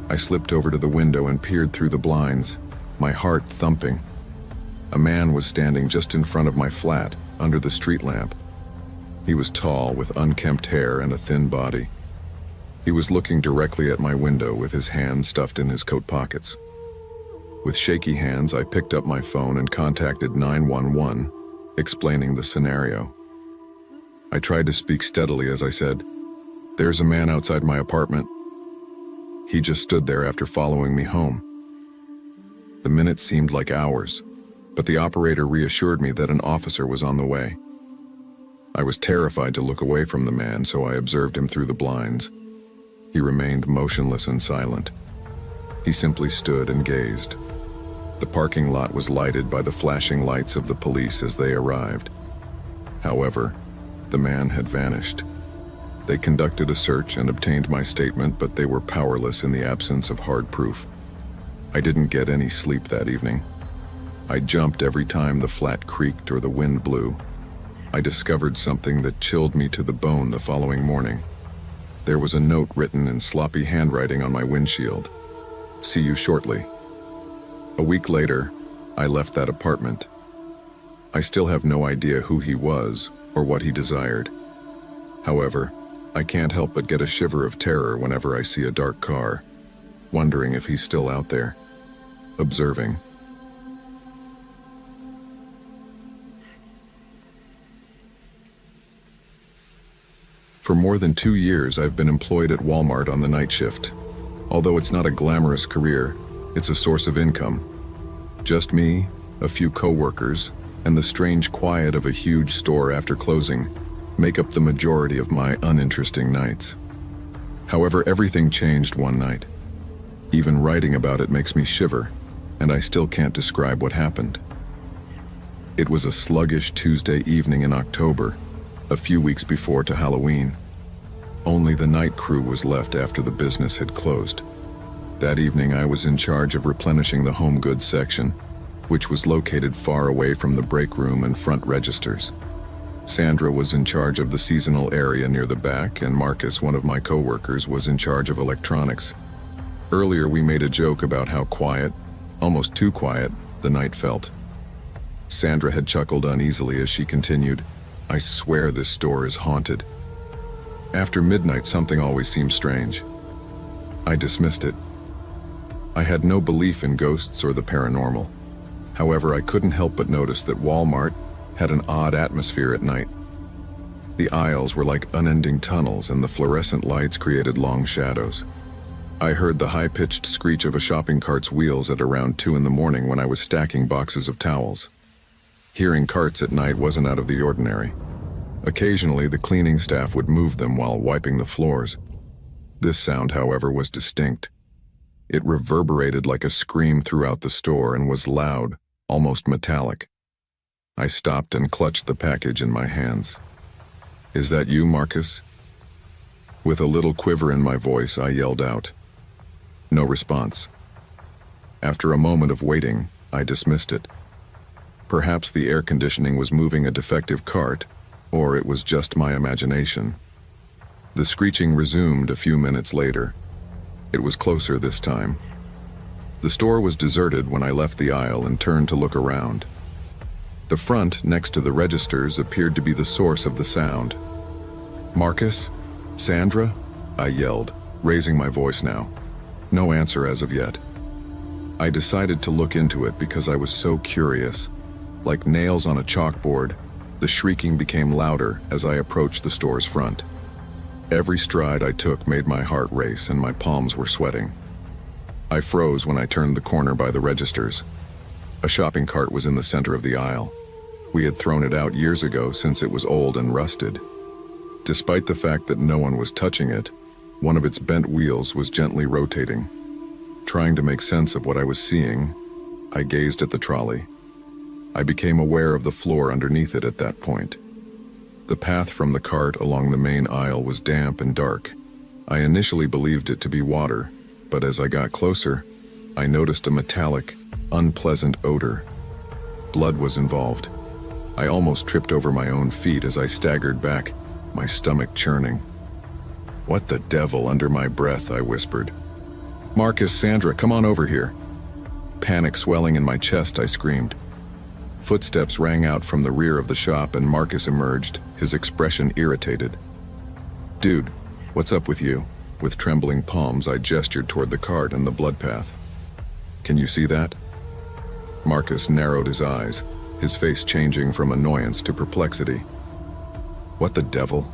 S1: I slipped over to the window and peered through the blinds, my heart thumping. A man was standing just in front of my flat, under the street lamp. He was tall, with unkempt hair and a thin body. He was looking directly at my window with his hands stuffed in his coat pockets. With shaky hands, I picked up my phone and contacted 911, explaining the scenario. I tried to speak steadily as I said, "There's a man outside my apartment." He just stood there after following me home. The minutes seemed like hours, but the operator reassured me that an officer was on the way. I was terrified to look away from the man, so I observed him through the blinds. He remained motionless and silent. He simply stood and gazed. The parking lot was lighted by the flashing lights of the police as they arrived. However, the man had vanished. They conducted a search and obtained my statement, but they were powerless in the absence of hard proof. I didn't get any sleep that evening. I jumped every time the flat creaked or the wind blew. I discovered something that chilled me to the bone the following morning. There was a note written in sloppy handwriting on my windshield. "See you shortly." A week later, I left that apartment. I still have no idea who he was or what he desired. However, I can't help but get a shiver of terror whenever I see a dark car, wondering if he's still out there, observing. For more than 2 years, I've been employed at Walmart on the night shift. Although it's not a glamorous career, it's a source of income. Just me, a few co-workers, and the strange quiet of a huge store after closing make up the majority of my uninteresting nights. However, everything changed one night. Even writing about it makes me shiver, and I still can't describe what happened. It was a sluggish Tuesday evening in October, a few weeks before to Halloween. Only the night crew was left after the business had closed. That evening I was in charge of replenishing the home goods section, which was located far away from the break room and front registers. Sandra was in charge of the seasonal area near the back, and Marcus, one of my co-workers, was in charge of electronics. Earlier we made a joke about how quiet, almost too quiet, the night felt. Sandra had chuckled uneasily as she continued, "I swear this store is haunted. After midnight, something always seems strange." I dismissed it. I had no belief in ghosts or the paranormal. However, I couldn't help but notice that Walmart had an odd atmosphere at night. The aisles were like unending tunnels, and the fluorescent lights created long shadows. I heard the high-pitched screech of a shopping cart's wheels at around 2 in the morning when I was stacking boxes of towels. Hearing carts at night wasn't out of the ordinary. Occasionally, the cleaning staff would move them while wiping the floors. This sound, however, was distinct. It reverberated like a scream throughout the store and was loud, almost metallic. I stopped and clutched the package in my hands. "Is that you, Marcus?" With a little quiver in my voice, I yelled out. No response. After a moment of waiting, I dismissed it. Perhaps the air conditioning was moving a defective cart, or it was just my imagination. The screeching resumed a few minutes later. It was closer this time. The store was deserted when I left the aisle and turned to look around. The front, next to the registers, appeared to be the source of the sound. "Marcus? Sandra?" I yelled, raising my voice now. No answer as of yet. I decided to look into it because I was so curious. Like nails on a chalkboard, The shrieking became louder as I approached the store's front. Every stride I took made my heart race and my palms were sweating. I froze when I turned the corner by the registers. A shopping cart was in the center of the aisle. We had thrown it out years ago since it was old and rusted. Despite the fact that no one was touching it, one of its bent wheels was gently rotating. Trying to make sense of what I was seeing, I gazed at the trolley. I became aware of the floor underneath it at that point. The path from the cart along the main aisle was damp and dark. I initially believed it to be water, but as I got closer, I noticed a metallic, unpleasant odor. Blood was involved. I almost tripped over my own feet as I staggered back, my stomach churning. "What the devil?" Under my breath, I whispered. "Marcus, Sandra, come on over here." Panic swelling in my chest, I screamed. Footsteps rang out from the rear of the shop and Marcus emerged, his expression irritated. "Dude, what's up with you?" With trembling palms, I gestured toward the cart and the blood path. "Can you see that?" Marcus narrowed his eyes, his face changing from annoyance to perplexity. "What the devil?"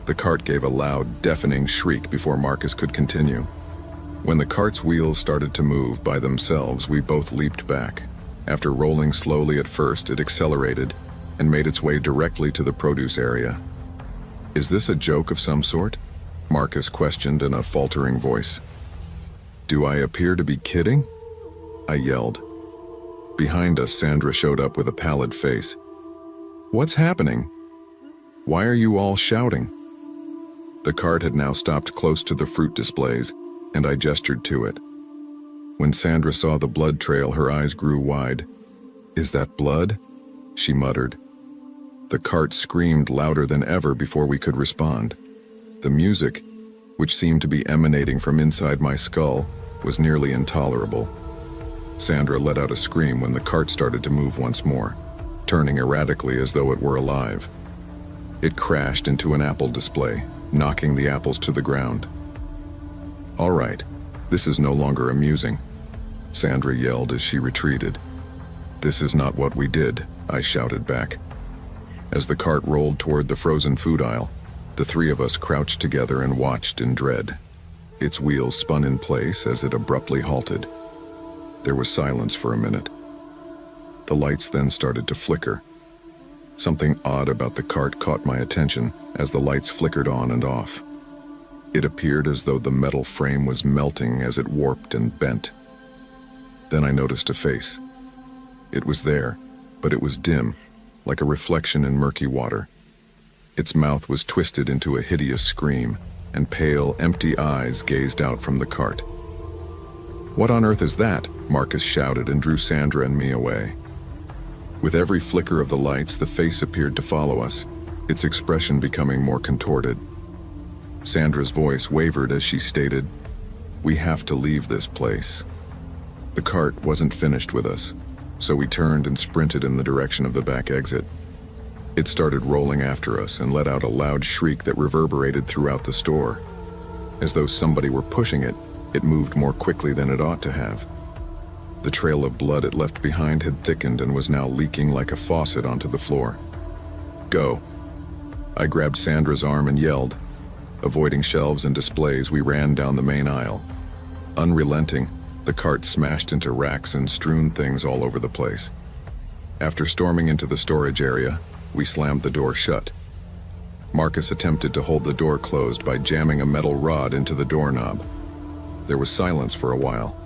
S1: The cart gave a loud, deafening shriek before Marcus could continue. When the cart's wheels started to move by themselves, we both leaped back. After rolling slowly at first, it accelerated and made its way directly to the produce area. "Is this a joke of some sort?" Marcus questioned in a faltering voice. "Do I appear to be kidding?" I yelled. Behind us, Sandra showed up with a pallid face. "What's happening? Why are you all shouting?" The cart had now stopped close to the fruit displays, and I gestured to it. When Sandra saw the blood trail, her eyes grew wide. "Is that blood?" she muttered. The cart screamed louder than ever before we could respond. The music, which seemed to be emanating from inside my skull, was nearly intolerable. Sandra let out a scream when the cart started to move once more, turning erratically as though it were alive. It crashed into an apple display, knocking the apples to the ground. "All right, this is no longer amusing," Sandra yelled as she retreated. "This is not what we did," I shouted back. As the cart rolled toward the frozen food aisle, the three of us crouched together and watched in dread. Its wheels spun in place as it abruptly halted. There was silence for a minute. The lights then started to flicker. Something odd about the cart caught my attention as the lights flickered on and off. It appeared as though the metal frame was melting as it warped and bent. Then I noticed a face. It was there, but it was dim, like a reflection in murky water. Its mouth was twisted into a hideous scream, and pale, empty eyes gazed out from the cart. "What on earth is that?" Marcus shouted and drew Sandra and me away. With every flicker of the lights, the face appeared to follow us, its expression becoming more contorted. Sandra's voice wavered as she stated, "We have to leave this place." The cart wasn't finished with us, so we turned and sprinted in the direction of the back exit. It started rolling after us and let out a loud shriek that reverberated throughout the store. As though somebody were pushing it, it moved more quickly than it ought to have. The trail of blood it left behind had thickened and was now leaking like a faucet onto the floor. "Go." I grabbed Sandra's arm and yelled. Avoiding shelves and displays, we ran down the main aisle. Unrelenting, the cart smashed into racks and strewn things all over the place. After storming into the storage area, we slammed the door shut. Marcus attempted to hold the door closed by jamming a metal rod into the doorknob. There was silence for a while.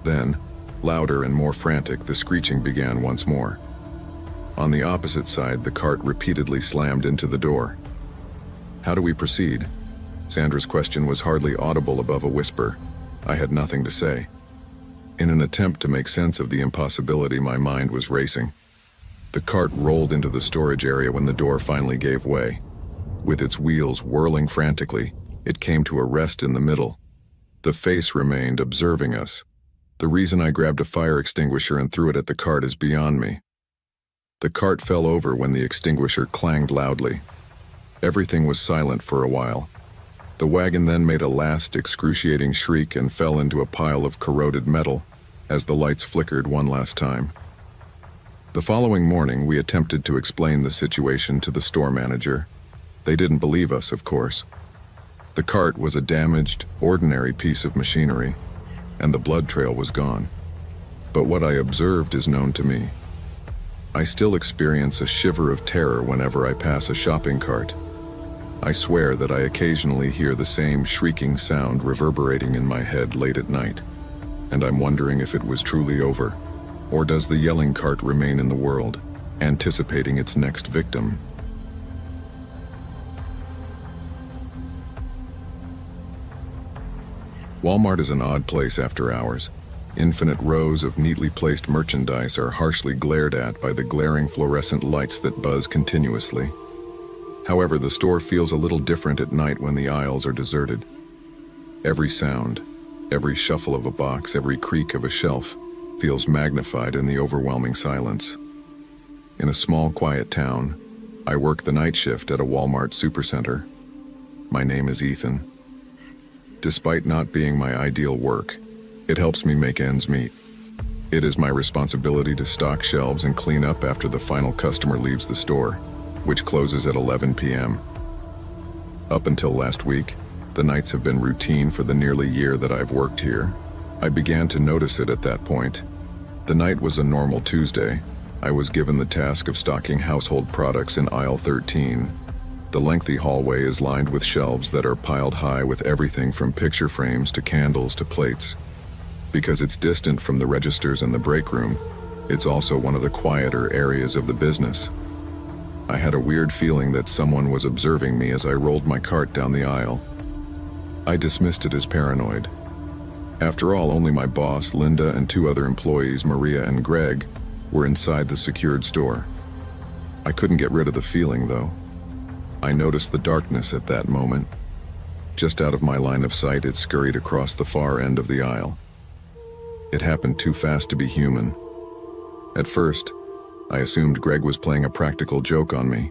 S1: Then, louder and more frantic, the screeching began once more. On the opposite side, the cart repeatedly slammed into the door. "How do we proceed?" Sandra's question was hardly audible above a whisper. I had nothing to say. In an attempt to make sense of the impossibility, my mind was racing. The cart rolled into the storage area when the door finally gave way. With its wheels whirling frantically, it came to a rest in the middle. The face remained, observing us. The reason I grabbed a fire extinguisher and threw it at the cart is beyond me. The cart fell over when the extinguisher clanged loudly. Everything was silent for a while. The wagon then made a last excruciating shriek and fell into a pile of corroded metal as the lights flickered one last time. The following morning, we attempted to explain the situation to the store manager. They didn't believe us, of course. The cart was a damaged, ordinary piece of machinery, and the blood trail was gone. But what I observed is known to me. I still experience a shiver of terror whenever I pass a shopping cart. I swear that I occasionally hear the same shrieking sound reverberating in my head late at night, and I'm wondering if it was truly over, or does the yelling cart remain in the world, anticipating its next victim? Walmart is an odd place after hours. Infinite rows of neatly placed merchandise are harshly glared at by the glaring fluorescent lights that buzz continuously. However, the store feels a little different at night when the aisles are deserted. Every sound, every shuffle of a box, every creak of a shelf feels magnified in the overwhelming silence. In a small, quiet town, I work the night shift at a Walmart supercenter. My name is Ethan. Despite not being my ideal work, it helps me make ends meet. It is my responsibility to stock shelves and clean up after the final customer leaves the store, which closes at 11 p.m. Up until last week, the nights have been routine for the nearly year that I've worked here. I began to notice it at that point. The night was a normal Tuesday. I was given the task of stocking household products in aisle 13. The lengthy hallway is lined with shelves that are piled high with everything from picture frames to candles to plates. Because it's distant from the registers and the break room, it's also one of the quieter areas of the business. I had a weird feeling that someone was observing me as I rolled my cart down the aisle. I dismissed it as paranoid. After all, only my boss, Linda, and 2 other employees, Maria and Greg, were inside the secured store. I couldn't get rid of the feeling, though. I noticed the darkness at that moment. Just out of my line of sight, it scurried across the far end of the aisle. It happened too fast to be human. At first, I assumed Greg was playing a practical joke on me.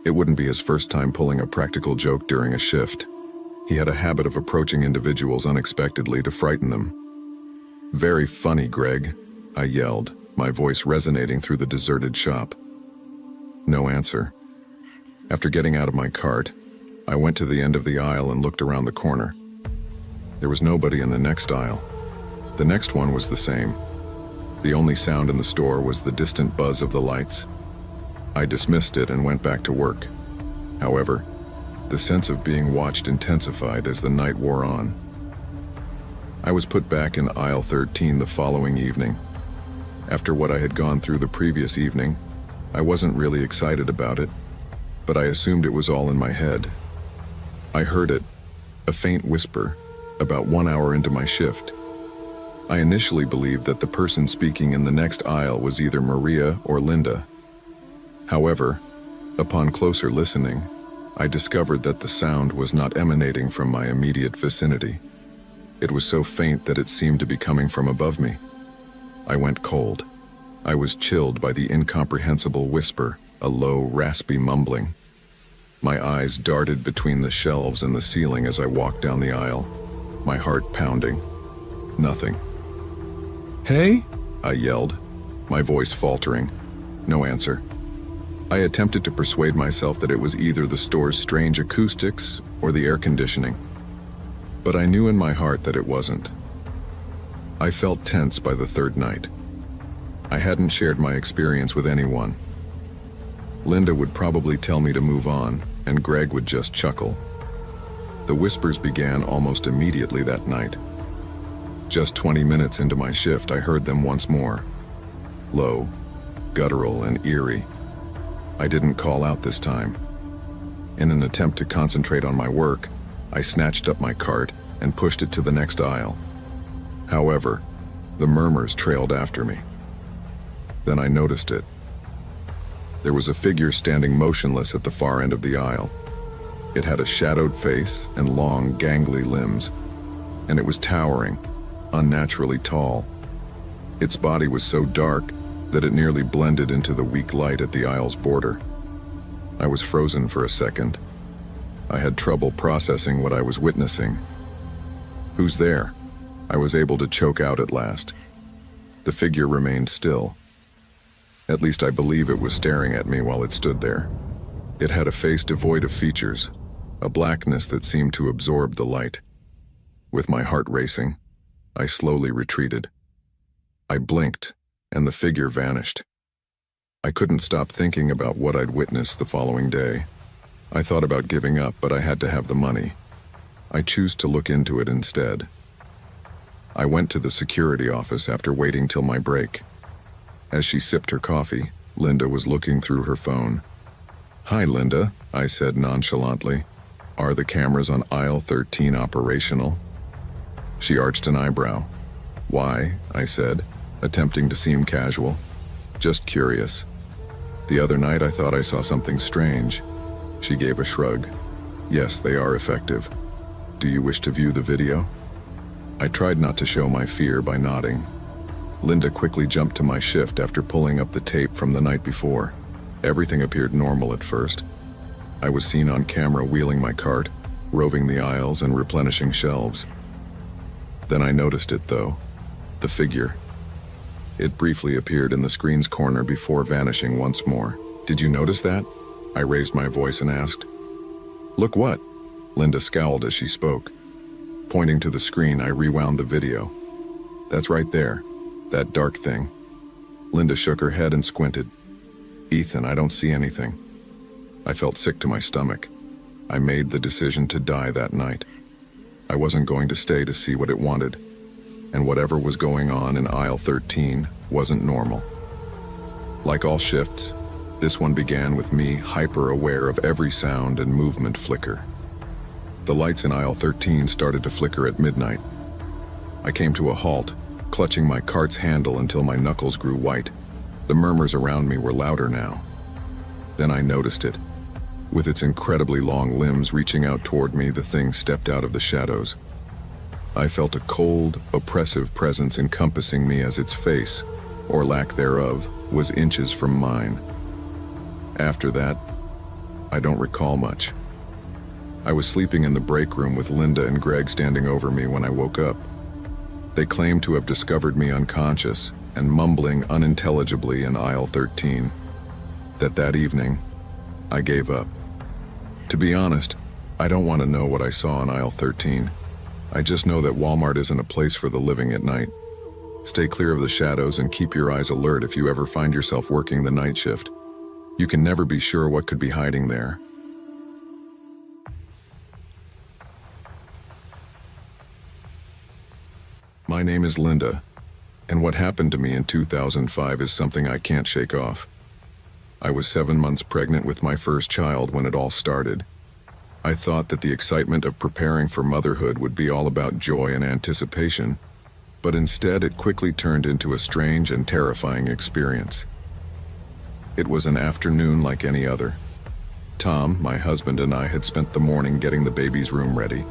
S1: It wouldn't be his first time pulling a practical joke during a shift. He had a habit of approaching individuals unexpectedly to frighten them. "Very funny, Greg," I yelled, my voice resonating through the deserted shop. No answer. After getting out of my cart, I went to the end of the aisle and looked around the corner. There was nobody in the next aisle. The next one was the same. The only sound in the store was the distant buzz of the lights. I dismissed it and went back to work. However, the sense of being watched intensified as the night wore on. I was put back in aisle 13 the following evening. After what I had gone through the previous evening, I wasn't really excited about it, but I assumed it was all in my head. I heard it, a faint whisper, about 1 hour into my shift. I initially believed that the person speaking in the next aisle was either Maria or Linda. However, upon closer listening, I discovered that the sound was not emanating from my immediate vicinity. It was so faint that it seemed to be coming from above me. I went cold. I was chilled by the incomprehensible whisper, a low, raspy mumbling. My eyes darted between the shelves and the ceiling as I walked down the aisle, my heart pounding. Nothing. "Hey?" I yelled, my voice faltering. No answer. I attempted to persuade myself that it was either the store's strange acoustics or the air conditioning. But I knew in my heart that it wasn't. I felt tense by the 3rd night. I hadn't shared my experience with anyone. Linda would probably tell me to move on, and Greg would just chuckle. The whispers began almost immediately that night. Just 20 minutes into my shift, I heard them once more. Low, guttural, and eerie. I didn't call out this time. In an attempt to concentrate on my work, I snatched up my cart and pushed it to the next aisle. However, the murmurs trailed after me. Then I noticed it. There was a figure standing motionless at the far end of the aisle. It had a shadowed face and long, gangly limbs, and it was towering, unnaturally tall. Its body was so dark that it nearly blended into the weak light at the aisle's border. I was frozen for a second. I had trouble processing what I was witnessing. "Who's there?" I was able to choke out at last. The figure remained still. At least I believe it was staring at me while it stood there. It had a face devoid of features, a blackness that seemed to absorb the light. With my heart racing, I slowly retreated. I blinked, and the figure vanished. I couldn't stop thinking about what I'd witnessed the following day. I thought about giving up, but I had to have the money. I chose to look into it instead. I went to the security office after waiting till my break. As she sipped her coffee, Linda was looking through her phone. "Hi, Linda," I said nonchalantly. "Are the cameras on aisle 13 operational?" She arched an eyebrow. "Why?" I said, attempting to seem casual. "Just curious. The other night I thought I saw something strange." She gave a shrug. "Yes, they are effective. Do you wish to view the video?" I tried not to show my fear by nodding. Linda quickly jumped to my shift after pulling up the tape from the night before. Everything appeared normal at first. I was seen on camera wheeling my cart, roving the aisles and replenishing shelves. Then I noticed it though, the figure. It briefly appeared in the screen's corner before vanishing once more. "Did you notice that?" I raised my voice and asked. "Look what?" Linda scowled as she spoke. Pointing to the screen, I rewound the video. "That's right there, that dark thing." Linda shook her head and squinted. "Ethan, I don't see anything." I felt sick to my stomach. I made the decision to die that night. I wasn't going to stay to see what it wanted, and whatever was going on in aisle 13 wasn't normal. Like all shifts, this one began with me hyper-aware of every sound and movement flicker. The lights in aisle 13 started to flicker at midnight. I came to a halt, clutching my cart's handle until my knuckles grew white. The murmurs around me were louder now. Then I noticed it. With its incredibly long limbs reaching out toward me, the thing stepped out of the shadows. I felt a cold, oppressive presence encompassing me as its face, or lack thereof, was inches from mine. After that, I don't recall much. I was sleeping in the break room with Linda and Greg standing over me when I woke up. They claimed to have discovered me unconscious and mumbling unintelligibly in aisle 13. That evening, I gave up. To be honest, I don't want to know what I saw in aisle 13. I just know that Walmart isn't a place for the living at night. Stay clear of the shadows and keep your eyes alert if you ever find yourself working the night shift. You can never be sure what could be hiding there. My name is Linda, and what happened to me in 2005 is something I can't shake off. I was 7 months pregnant with my first child when it all started. I thought that the excitement of preparing for motherhood would be all about joy and anticipation, but instead it quickly turned into a strange and terrifying experience. It was an afternoon like any other. Tom, my husband, and I had spent the morning getting the baby's room ready.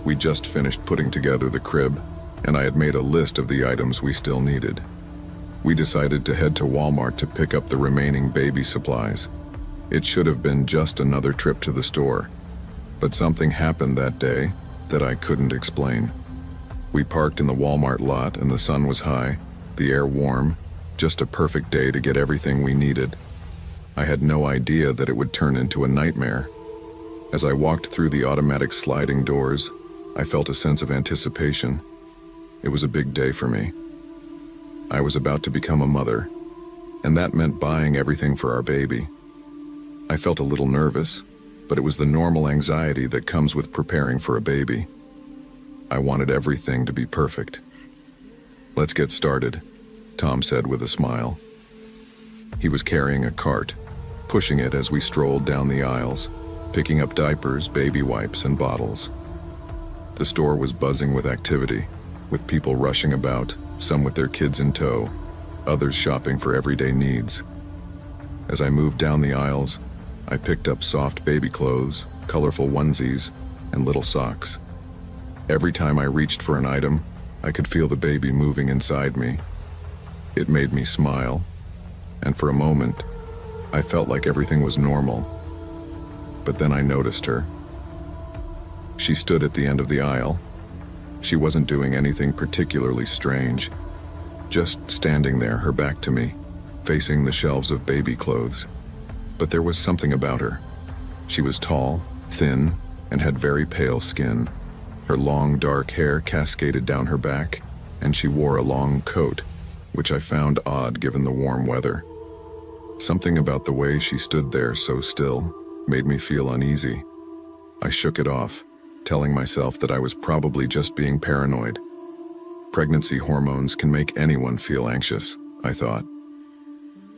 S1: We just finished putting together the crib, and I had made a list of the items we still needed. We decided to head to Walmart to pick up the remaining baby supplies. It should have been just another trip to the store, but something happened that day that I couldn't explain. We parked in the Walmart lot and the sun was high, the air warm, just a perfect day to get everything we needed. I had no idea that it would turn into a nightmare. As I walked through the automatic sliding doors, I felt a sense of anticipation. It was a big day for me. I was about to become a mother, and that meant buying everything for our baby. I felt a little nervous, but it was the normal anxiety that comes with preparing for a baby. I wanted everything to be perfect. "Let's get started," Tom said with a smile. He was carrying a cart, pushing it as we strolled down the aisles, picking up diapers, baby wipes, and bottles. The store was buzzing with activity, with people rushing about, some with their kids in tow, others shopping for everyday needs. As I moved down the aisles, I picked up soft baby clothes, colorful onesies, and little socks. Every time I reached for an item, I could feel the baby moving inside me. It made me smile, and for a moment, I felt like everything was normal. But then I noticed her. She stood at the end of the aisle. She wasn't doing anything particularly strange, just standing there, her back to me, facing the shelves of baby clothes. But there was something about her. She was tall, thin, and had very pale skin. Her long, dark hair cascaded down her back, and she wore a long coat, which I found odd given the warm weather. Something about the way she stood there so still made me feel uneasy. I shook it off, telling myself that I was probably just being paranoid. Pregnancy hormones can make anyone feel anxious, I thought.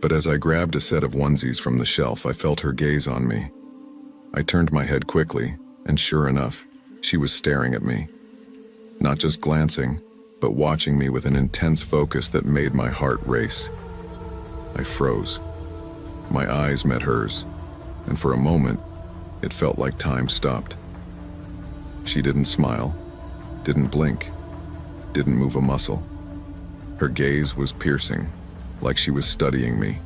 S1: But as I grabbed a set of onesies from the shelf, I felt her gaze on me. I turned my head quickly, and sure enough, she was staring at me. Not just glancing, but watching me with an intense focus that made my heart race. I froze. My eyes met hers, and for a moment, it felt like time stopped. She didn't smile, didn't blink, didn't move a muscle. Her gaze was piercing, like she was studying me.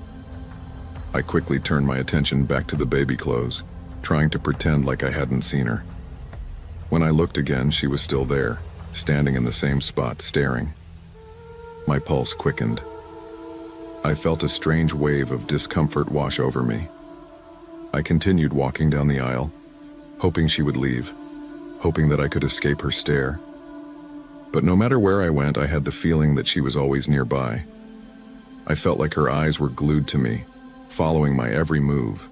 S1: I quickly turned my attention back to the baby clothes, trying to pretend like I hadn't seen her. When I looked again, she was still there, standing in the same spot, staring. My pulse quickened. I felt a strange wave of discomfort wash over me. I continued walking down the aisle, hoping she would leave, hoping that I could escape her stare. But no matter where I went, I had the feeling that she was always nearby. I felt like her eyes were glued to me, following my every move.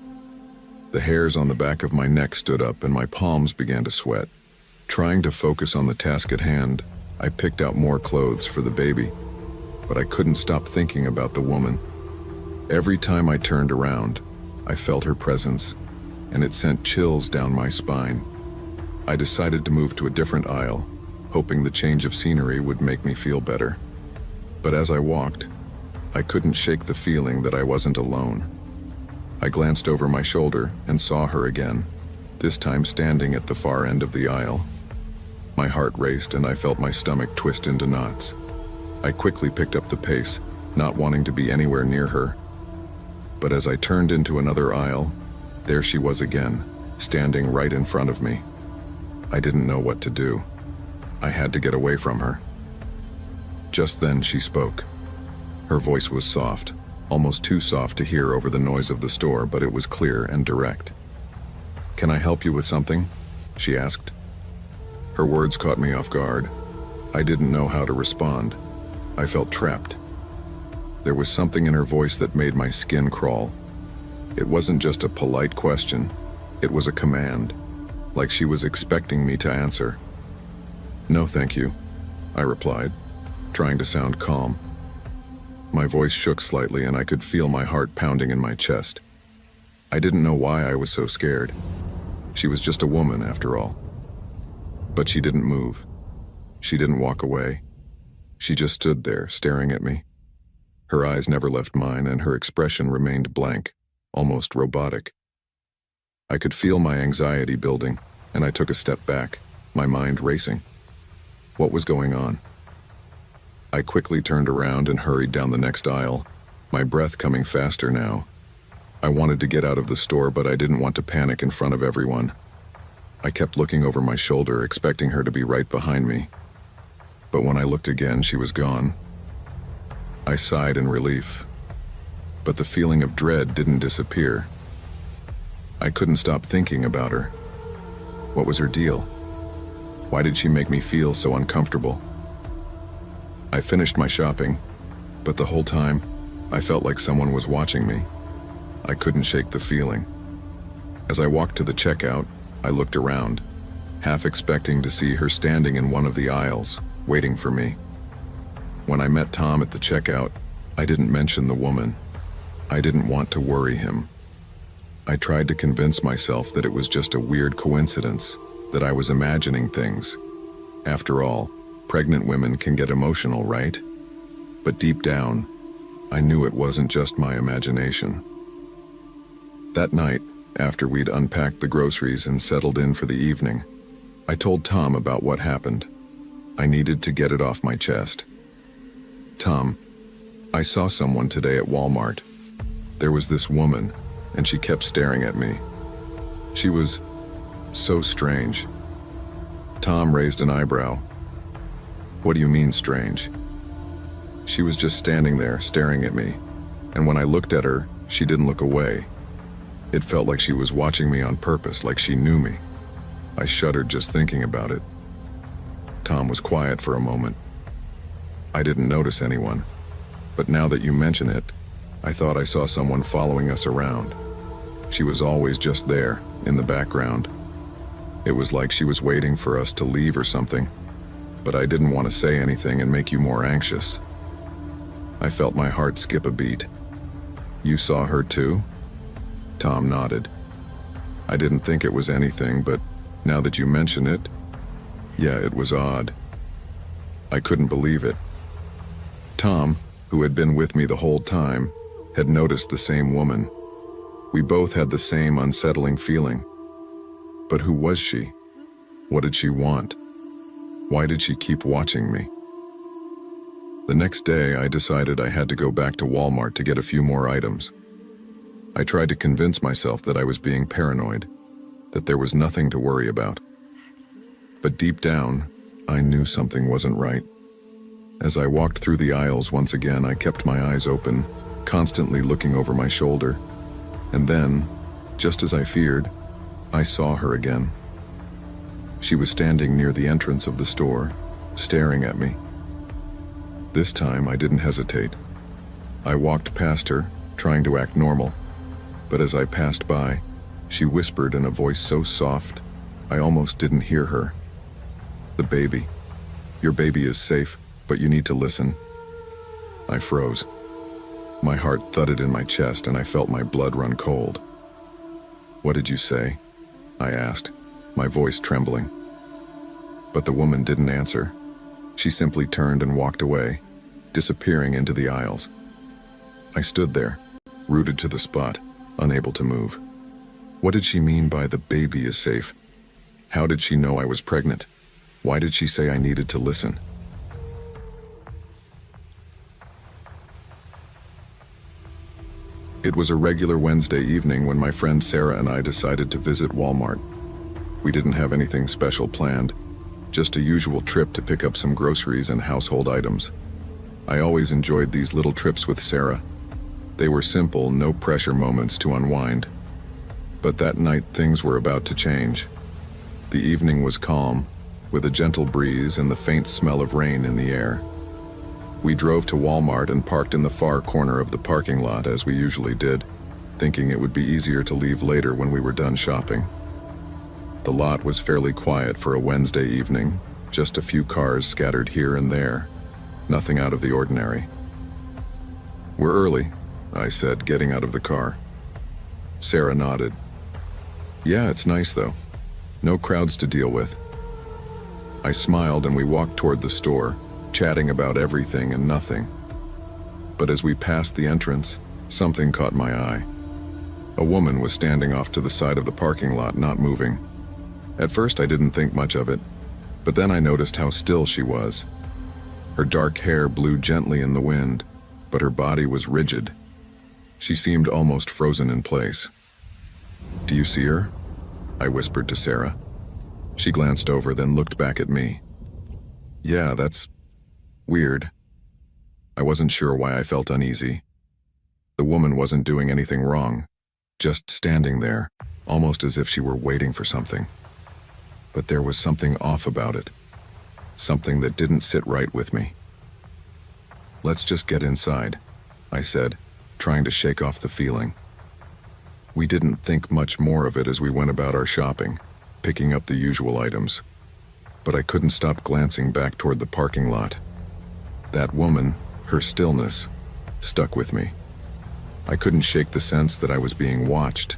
S1: The hairs on the back of my neck stood up and my palms began to sweat. Trying to focus on the task at hand, I picked out more clothes for the baby, but I couldn't stop thinking about the woman. Every time I turned around, I felt her presence, and it sent chills down my spine. I decided to move to a different aisle, hoping the change of scenery would make me feel better. But as I walked, I couldn't shake the feeling that I wasn't alone. I glanced over my shoulder and saw her again, this time standing at the far end of the aisle. My heart raced and I felt my stomach twist into knots. I quickly picked up the pace, not wanting to be anywhere near her. But as I turned into another aisle, there she was again, standing right in front of me. I didn't know what to do. I had to get away from her. Just then she spoke. Her voice was soft, almost too soft to hear over the noise of the store, but it was clear and direct. "Can I help you with something?" she asked. Her words caught me off guard. I didn't know how to respond. I felt trapped. There was something in her voice that made my skin crawl. It wasn't just a polite question, it was a command, like she was expecting me to answer. "No, thank you," I replied, trying to sound calm. My voice shook slightly and I could feel my heart pounding in my chest. I didn't know why I was so scared. She was just a woman, after all. But she didn't move. She didn't walk away. She just stood there, staring at me. Her eyes never left mine, and her expression remained blank, almost robotic. I could feel my anxiety building, and I took a step back, my mind racing. What was going on? I quickly turned around and hurried down the next aisle, my breath coming faster now. I wanted to get out of the store, but I didn't want to panic in front of everyone. I kept looking over my shoulder, expecting her to be right behind me. But when I looked again, she was gone. I sighed in relief, but the feeling of dread didn't disappear. I couldn't stop thinking about her. What was her deal? Why did she make me feel so uncomfortable? I finished my shopping, but the whole time, I felt like someone was watching me. I couldn't shake the feeling. As I walked to the checkout, I looked around, half expecting to see her standing in one of the aisles, waiting for me. When I met Tom at the checkout, I didn't mention the woman. I didn't want to worry him. I tried to convince myself that it was just a weird coincidence, that I was imagining things. After all, pregnant women can get emotional, right? But deep down, I knew it wasn't just my imagination. That night, after we'd unpacked the groceries and settled in for the evening, I told Tom about what happened. I needed to get it off my chest. "Tom, I saw someone today at Walmart. There was this woman, and she kept staring at me. She was so strange." Tom raised an eyebrow. "What do you mean strange?" "She was just standing there, staring at me. And when I looked at her, she didn't look away. It felt like she was watching me on purpose, like she knew me. I shuddered just thinking about it. Tom was quiet for a moment. I didn't notice anyone, but now that you mention it, I thought I saw someone following us around. She was always just there, in the background. It was like she was waiting for us to leave or something, but I didn't want to say anything and make you more anxious. I felt my heart skip a beat. You saw her too? Tom nodded. I didn't think it was anything, but now that you mention it, yeah, it was odd. I couldn't believe it. Tom, who had been with me the whole time, had noticed the same woman. We both had the same unsettling feeling. But who was she? What did she want? Why did she keep watching me? The next day, I decided I had to go back to Walmart to get a few more items. I tried to convince myself that I was being paranoid, that there was nothing to worry about. But deep down, I knew something wasn't right. As I walked through the aisles once again, I kept my eyes open, constantly looking over my shoulder. And then, just as I feared, I saw her again. She was standing near the entrance of the store, staring at me. This time, I didn't hesitate. I walked past her, trying to act normal. But as I passed by, she whispered in a voice so soft, I almost didn't hear her. "The baby. Your baby is safe, but you need to listen." I froze. My heart thudded in my chest and I felt my blood run cold. "What did you say?" I asked, my voice trembling. But the woman didn't answer. She simply turned and walked away, disappearing into the aisles. I stood there, rooted to the spot, unable to move. What did she mean by "the baby is safe"? How did she know I was pregnant? Why did she say I needed to listen? It was a regular Wednesday evening when my friend Sarah and I decided to visit Walmart. We didn't have anything special planned, just a usual trip to pick up some groceries and household items. I always enjoyed these little trips with Sarah. They were simple, no-pressure moments to unwind. But that night things were about to change. The evening was calm, with a gentle breeze and the faint smell of rain in the air. We drove to Walmart and parked in the far corner of the parking lot as we usually did, thinking it would be easier to leave later when we were done shopping. The lot was fairly quiet for a Wednesday evening, just a few cars scattered here and there, nothing out of the ordinary. "We're early," I said, getting out of the car. Sarah nodded. "Yeah, it's nice though. No crowds to deal with." I smiled and we walked toward the store, chatting about everything and nothing. But as we passed the entrance, something caught my eye. A woman was standing off to the side of the parking lot, not moving. At first I didn't think much of it, but then I noticed how still she was. Her dark hair blew gently in the wind, but her body was rigid. She seemed almost frozen in place. "Do you see her?" I whispered to Sarah. She glanced over, then looked back at me. "Yeah, that's weird." I wasn't sure why I felt uneasy. The woman wasn't doing anything wrong, just standing there, almost as if she were waiting for something. But there was something off about it, something that didn't sit right with me. "Let's just get inside," I said, trying to shake off the feeling. We didn't think much more of it as we went about our shopping, picking up the usual items. But I couldn't stop glancing back toward the parking lot. That woman, her stillness, stuck with me. I couldn't shake the sense that I was being watched.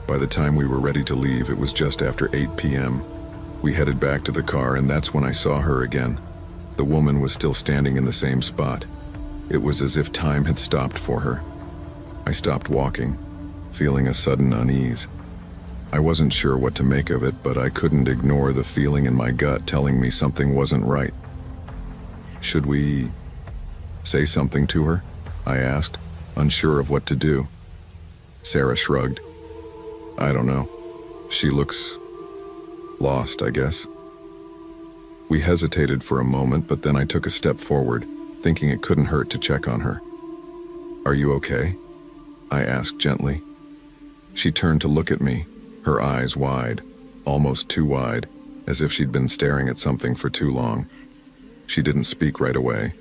S1: By the time we were ready to leave, it was just after 8 p.m. We headed back to the car, and that's when I saw her again. The woman was still standing in the same spot. It was as if time had stopped for her. I stopped walking, feeling a sudden unease. I wasn't sure what to make of it, but I couldn't ignore the feeling in my gut telling me something wasn't right. "Should we say something to her?" I asked, unsure of what to do. Sarah shrugged. "I don't know. She looks lost, I guess." We hesitated for a moment, but then I took a step forward, thinking it couldn't hurt to check on her. Are you okay? I asked gently. She turned to look at me, her eyes wide, almost too wide, as if she'd been staring at something for too long. She didn't speak right away.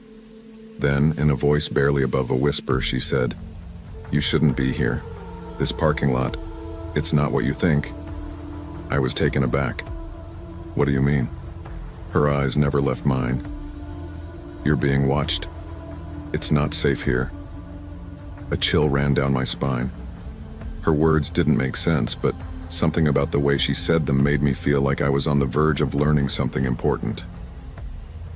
S1: Then, in a voice barely above a whisper, she said, "You shouldn't be here. This parking lot, it's not what you think." I was taken aback. "What do you mean?" Her eyes never left mine. "You're being watched. It's not safe here." A chill ran down my spine. Her words didn't make sense, but something about the way she said them made me feel like I was on the verge of learning something important.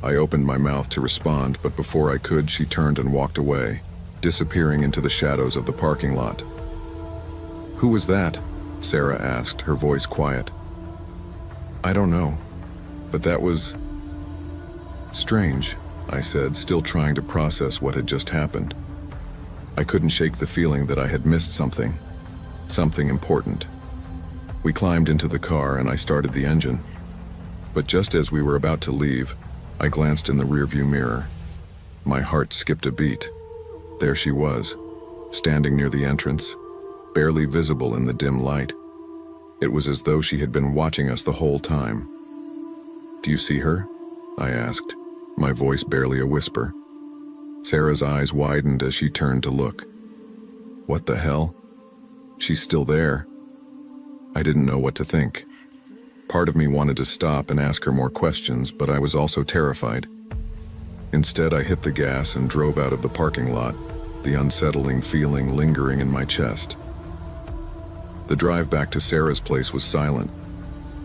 S1: I opened my mouth to respond, but before I could, she turned and walked away, disappearing into the shadows of the parking lot. "Who was that?" Sarah asked, her voice quiet. "I don't know, but that was strange," I said, still trying to process what had just happened. I couldn't shake the feeling that I had missed something important. We climbed into the car and I started the engine. But just as we were about to leave, I glanced in the rearview mirror. My heart skipped a beat. There she was, standing near the entrance, barely visible in the dim light. It was as though she had been watching us the whole time. "Do you see her?" I asked, my voice barely a whisper. Sarah's eyes widened as she turned to look. "What the hell? She's still there." I didn't know what to think. Part of me wanted to stop and ask her more questions, but I was also terrified. Instead, I hit the gas and drove out of the parking lot, the unsettling feeling lingering in my chest. The drive back to Sarah's place was silent.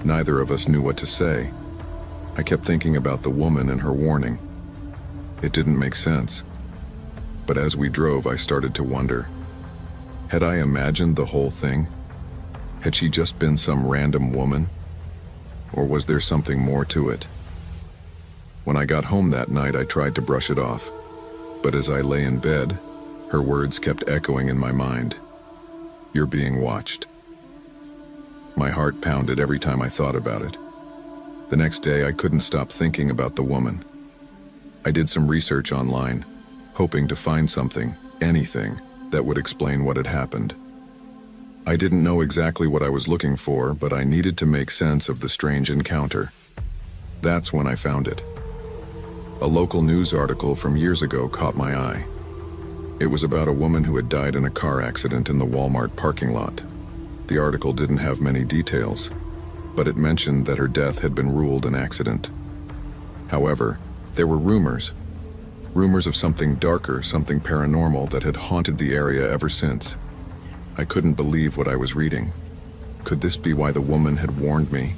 S1: Neither of us knew what to say. I kept thinking about the woman and her warning. It didn't make sense. But as we drove, I started to wonder. Had I imagined the whole thing? Had she just been some random woman? Or was there something more to it? When I got home that night, I tried to brush it off. But as I lay in bed, her words kept echoing in my mind. "You're being watched." My heart pounded every time I thought about it. The next day, I couldn't stop thinking about the woman. I did some research online, hoping to find something, anything, that would explain what had happened. I didn't know exactly what I was looking for, but I needed to make sense of the strange encounter. That's when I found it. A local news article from years ago caught my eye. It was about a woman who had died in a car accident in the Walmart parking lot. The article didn't have many details, but it mentioned that her death had been ruled an accident. However, there were rumors of something darker, something paranormal that had haunted the area ever since. I couldn't believe what I was reading. Could this be why the woman had warned me?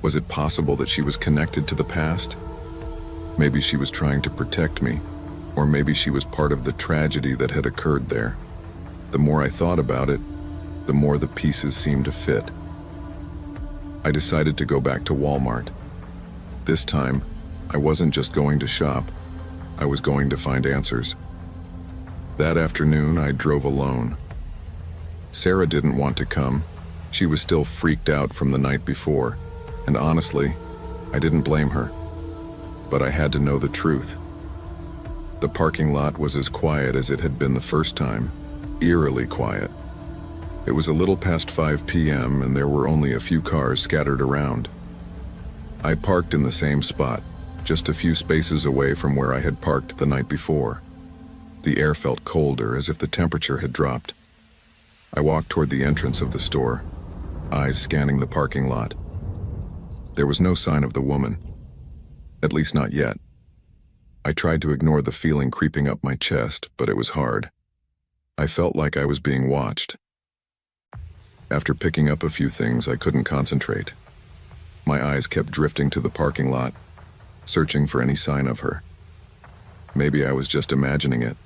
S1: Was it possible that she was connected to the past? Maybe she was trying to protect me, or maybe she was part of the tragedy that had occurred there. The more I thought about it, the more the pieces seemed to fit. I decided to go back to Walmart. This time, I wasn't just going to shop, I was going to find answers. That afternoon, I drove alone. Sarah didn't want to come. She was still freaked out from the night before, and honestly, I didn't blame her. But I had to know the truth. The parking lot was as quiet as it had been the first time, eerily quiet. It was a little past 5 p.m. and there were only a few cars scattered around. I parked in the same spot, just a few spaces away from where I had parked the night before. The air felt colder, as if the temperature had dropped. I walked toward the entrance of the store, eyes scanning the parking lot. There was no sign of the woman, at least not yet. I tried to ignore the feeling creeping up my chest, but it was hard. I felt like I was being watched. After picking up a few things, I couldn't concentrate. My eyes kept drifting to the parking lot, searching for any sign of her. Maybe I was just imagining it,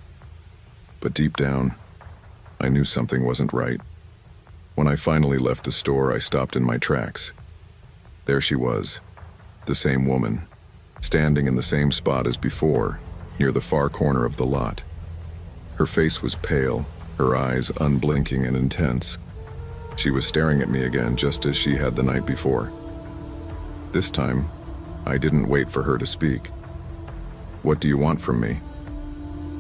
S1: but deep down, I knew something wasn't right. When I finally left the store, I stopped in my tracks. There she was, the same woman, standing in the same spot as before, near the far corner of the lot. Her face was pale, her eyes unblinking and intense. She was staring at me again, just as she had the night before. This time, I didn't wait for her to speak. "What do you want from me?"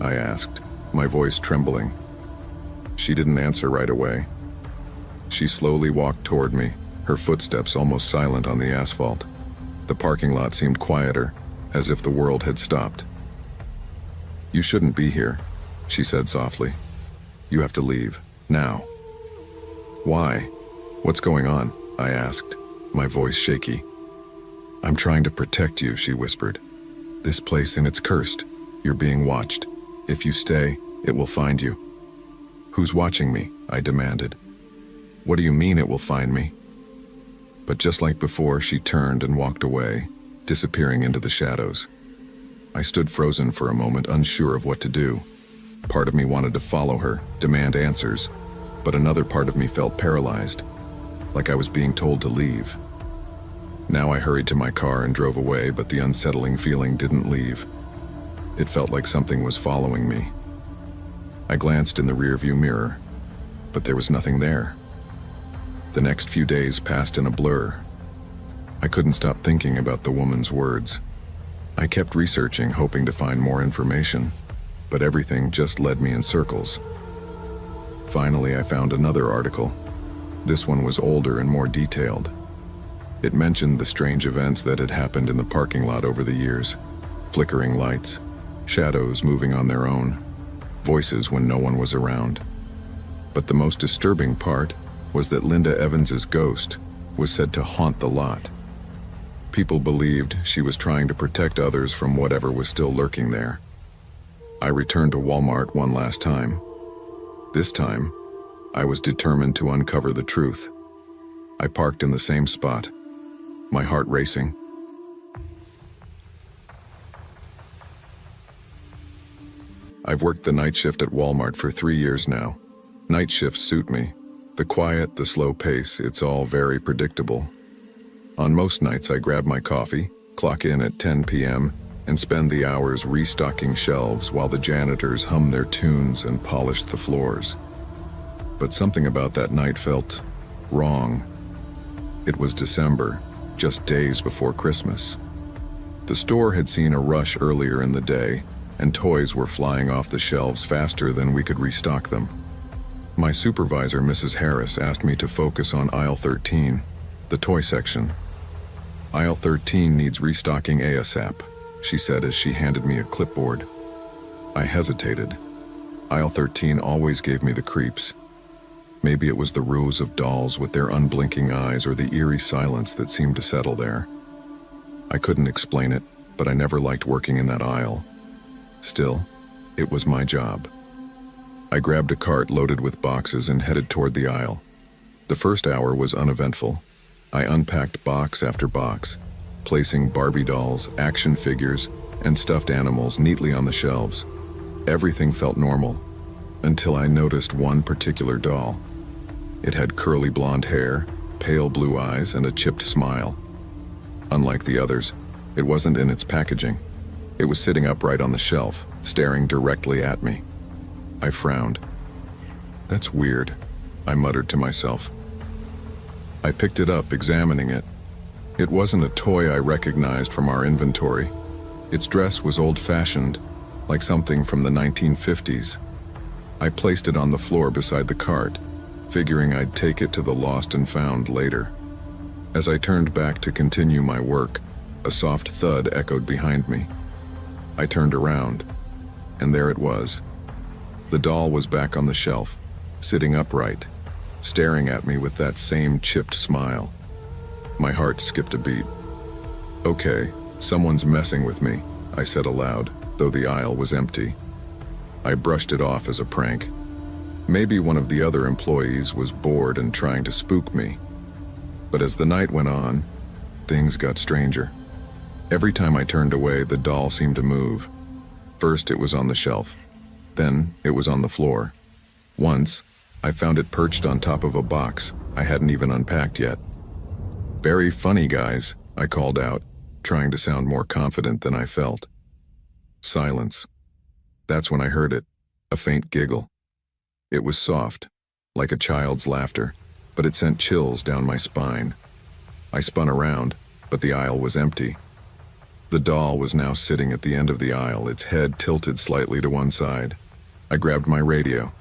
S1: I asked, my voice trembling. She didn't answer right away. She slowly walked toward me, her footsteps almost silent on the asphalt. The parking lot seemed quieter, as if the world had stopped. "You shouldn't be here," she said softly. "You have to leave, now." "Why? What's going on?" I asked, my voice shaky. "I'm trying to protect you," she whispered. "This place and it's cursed. You're being watched. If you stay, it will find you." "Who's watching me?" I demanded. "What do you mean it will find me?" But just like before, she turned and walked away, disappearing into the shadows. I stood frozen for a moment, unsure of what to do. Part of me wanted to follow her, demand answers, but another part of me felt paralyzed, like I was being told to leave. Now I hurried to my car and drove away, but the unsettling feeling didn't leave. It felt like something was following me. I glanced in the rearview mirror, but there was nothing there. The next few days passed in a blur. I couldn't stop thinking about the woman's words. I kept researching, hoping to find more information, but everything just led me in circles. Finally, I found another article. This one was older and more detailed. It mentioned the strange events that had happened in the parking lot over the years. Flickering lights, shadows moving on their own, voices when no one was around. But the most disturbing part was that Linda Evans's ghost was said to haunt the lot. People believed she was trying to protect others from whatever was still lurking there. I returned to Walmart one last time. This time, I was determined to uncover the truth. I parked in the same spot, my heart racing. I've worked the night shift at Walmart for 3 years now. Night shifts suit me. The quiet, the slow pace, it's all very predictable. On most nights, I grab my coffee, clock in at 10 p.m., and spend the hours restocking shelves while the janitors hum their tunes and polish the floors. But something about that night felt wrong. It was December, just days before Christmas. The store had seen a rush earlier in the day, and toys were flying off the shelves faster than we could restock them. My supervisor, Mrs. Harris, asked me to focus on aisle 13, the toy section. "Aisle 13 needs restocking ASAP," she said as she handed me a clipboard. I hesitated. Aisle 13 always gave me the creeps. Maybe it was the rows of dolls with their unblinking eyes or the eerie silence that seemed to settle there. I couldn't explain it, but I never liked working in that aisle. Still, it was my job. I grabbed a cart loaded with boxes and headed toward the aisle. The first hour was uneventful. I unpacked box after box, placing Barbie dolls, action figures, and stuffed animals neatly on the shelves. Everything felt normal, until I noticed one particular doll. It had curly blonde hair, pale blue eyes, and a chipped smile. Unlike the others, it wasn't in its packaging. It was sitting upright on the shelf, staring directly at me. I frowned. "That's weird," I muttered to myself. I picked it up, examining it. It wasn't a toy I recognized from our inventory. Its dress was old-fashioned, like something from the 1950s. I placed it on the floor beside the cart, figuring I'd take it to the lost and found later. As I turned back to continue my work, a soft thud echoed behind me. I turned around, and there it was. The doll was back on the shelf, sitting upright, staring at me with that same chipped smile. My heart skipped a beat. "Okay, someone's messing with me," I said aloud, though the aisle was empty. I brushed it off as a prank. Maybe one of the other employees was bored and trying to spook me. But as the night went on, things got stranger. Every time I turned away, the doll seemed to move. First it was on the shelf. Then it was on the floor. Once, I found it perched on top of a box I hadn't even unpacked yet. "Very funny, guys," I called out, trying to sound more confident than I felt. Silence. That's when I heard it, a faint giggle. It was soft, like a child's laughter, but it sent chills down my spine. I spun around, but the aisle was empty. The doll was now sitting at the end of the aisle, its head tilted slightly to one side. I grabbed my radio.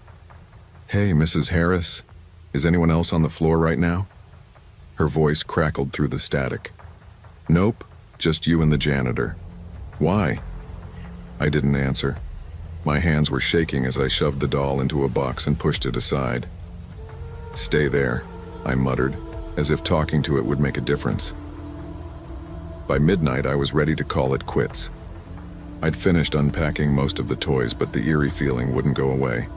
S1: "Hey, Mrs. Harris, is anyone else on the floor right now?" Her voice crackled through the static. "Nope, just you and the janitor." "Why?" I didn't answer. My hands were shaking as I shoved the doll into a box and pushed it aside. "Stay there," I muttered, as if talking to it would make a difference. By midnight, I was ready to call it quits. I'd finished unpacking most of the toys, but the eerie feeling wouldn't go away.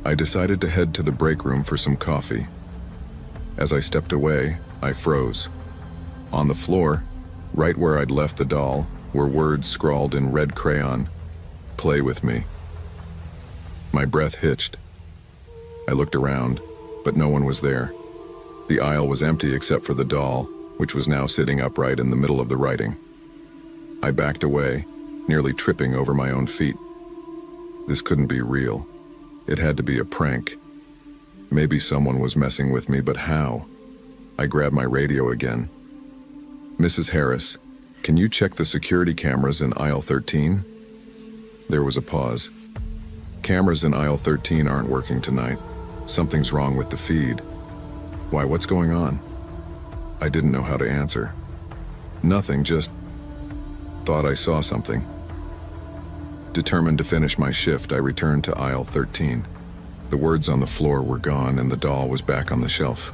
S1: I decided to head to the break room for some coffee. As I stepped away, I froze. On the floor, right where I'd left the doll, were words scrawled in red crayon, "Play with me." My breath hitched. I looked around, but no one was there. The aisle was empty except for the doll, which was now sitting upright in the middle of the writing. I backed away, nearly tripping over my own feet. This couldn't be real. It had to be a prank. Maybe someone was messing with me, but how? I grabbed my radio again. "Mrs. Harris, can you check the security cameras in aisle 13? There was a pause. "Cameras in aisle 13 aren't working tonight. Something's wrong with the feed." "Why, what's going on?" I didn't know how to answer. "Nothing, just thought I saw something." Determined to finish my shift, I returned to aisle 13. The words on the floor were gone and the doll was back on the shelf.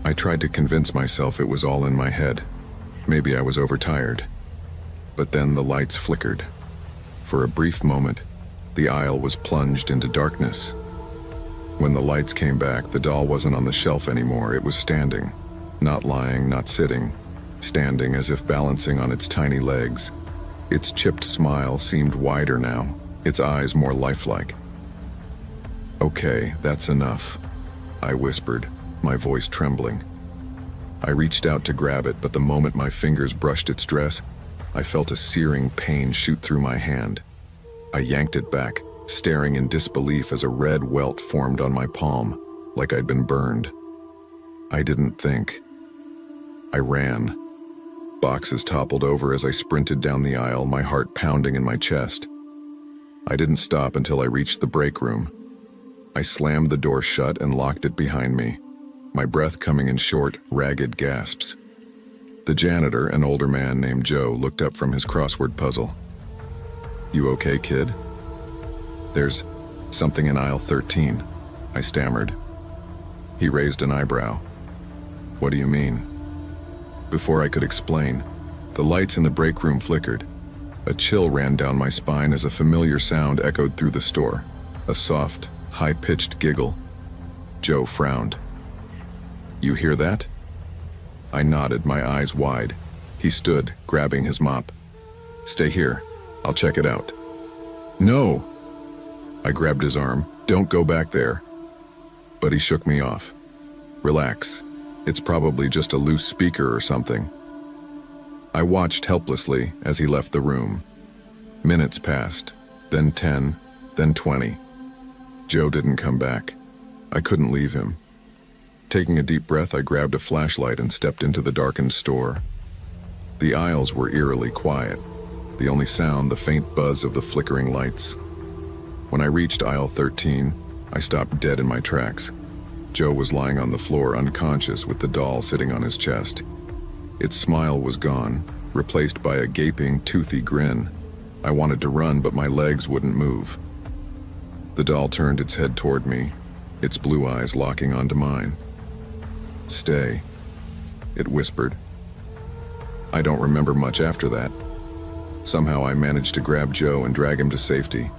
S1: I tried to convince myself it was all in my head. Maybe I was overtired. But then the lights flickered. For a brief moment, the aisle was plunged into darkness. When the lights came back, the doll wasn't on the shelf anymore. It was standing. Not lying, not sitting. Standing as if balancing on its tiny legs. Its chipped smile seemed wider now, its eyes more lifelike. "Okay, that's enough," I whispered, my voice trembling. I reached out to grab it, but the moment my fingers brushed its dress, I felt a searing pain shoot through my hand. I yanked it back, staring in disbelief as a red welt formed on my palm, like I'd been burned. I didn't think. I ran. Boxes toppled over as I sprinted down the aisle, my heart pounding in my chest. I didn't stop until I reached the break room. I slammed the door shut and locked it behind me, my breath coming in short, ragged gasps. The janitor, an older man named Joe, looked up from his crossword puzzle. "You okay, kid?" "There's something in aisle 13, I stammered. He raised an eyebrow. "What do you mean?" Before I could explain, the lights in the break room flickered. A chill ran down my spine as a familiar sound echoed through the store, a soft, high-pitched giggle. Joe frowned. "You hear that?" I nodded, my eyes wide. He stood, grabbing his mop. "Stay here. I'll check it out." "No!" I grabbed his arm. "Don't go back there." But he shook me off. "Relax. It's probably just a loose speaker or something." I watched helplessly as he left the room. Minutes passed, then 10, then 20. Joe didn't come back. I couldn't leave him. Taking a deep breath, I grabbed a flashlight and stepped into the darkened store. The aisles were eerily quiet, the only sound the faint buzz of the flickering lights. When I reached aisle 13, I stopped dead in my tracks. Joe was lying on the floor unconscious with the doll sitting on his chest. Its smile was gone, replaced by a gaping, toothy grin. I wanted to run, but my legs wouldn't move. The doll turned its head toward me, its blue eyes locking onto mine. "Stay," it whispered. I don't remember much after that. Somehow I managed to grab Joe and drag him to safety.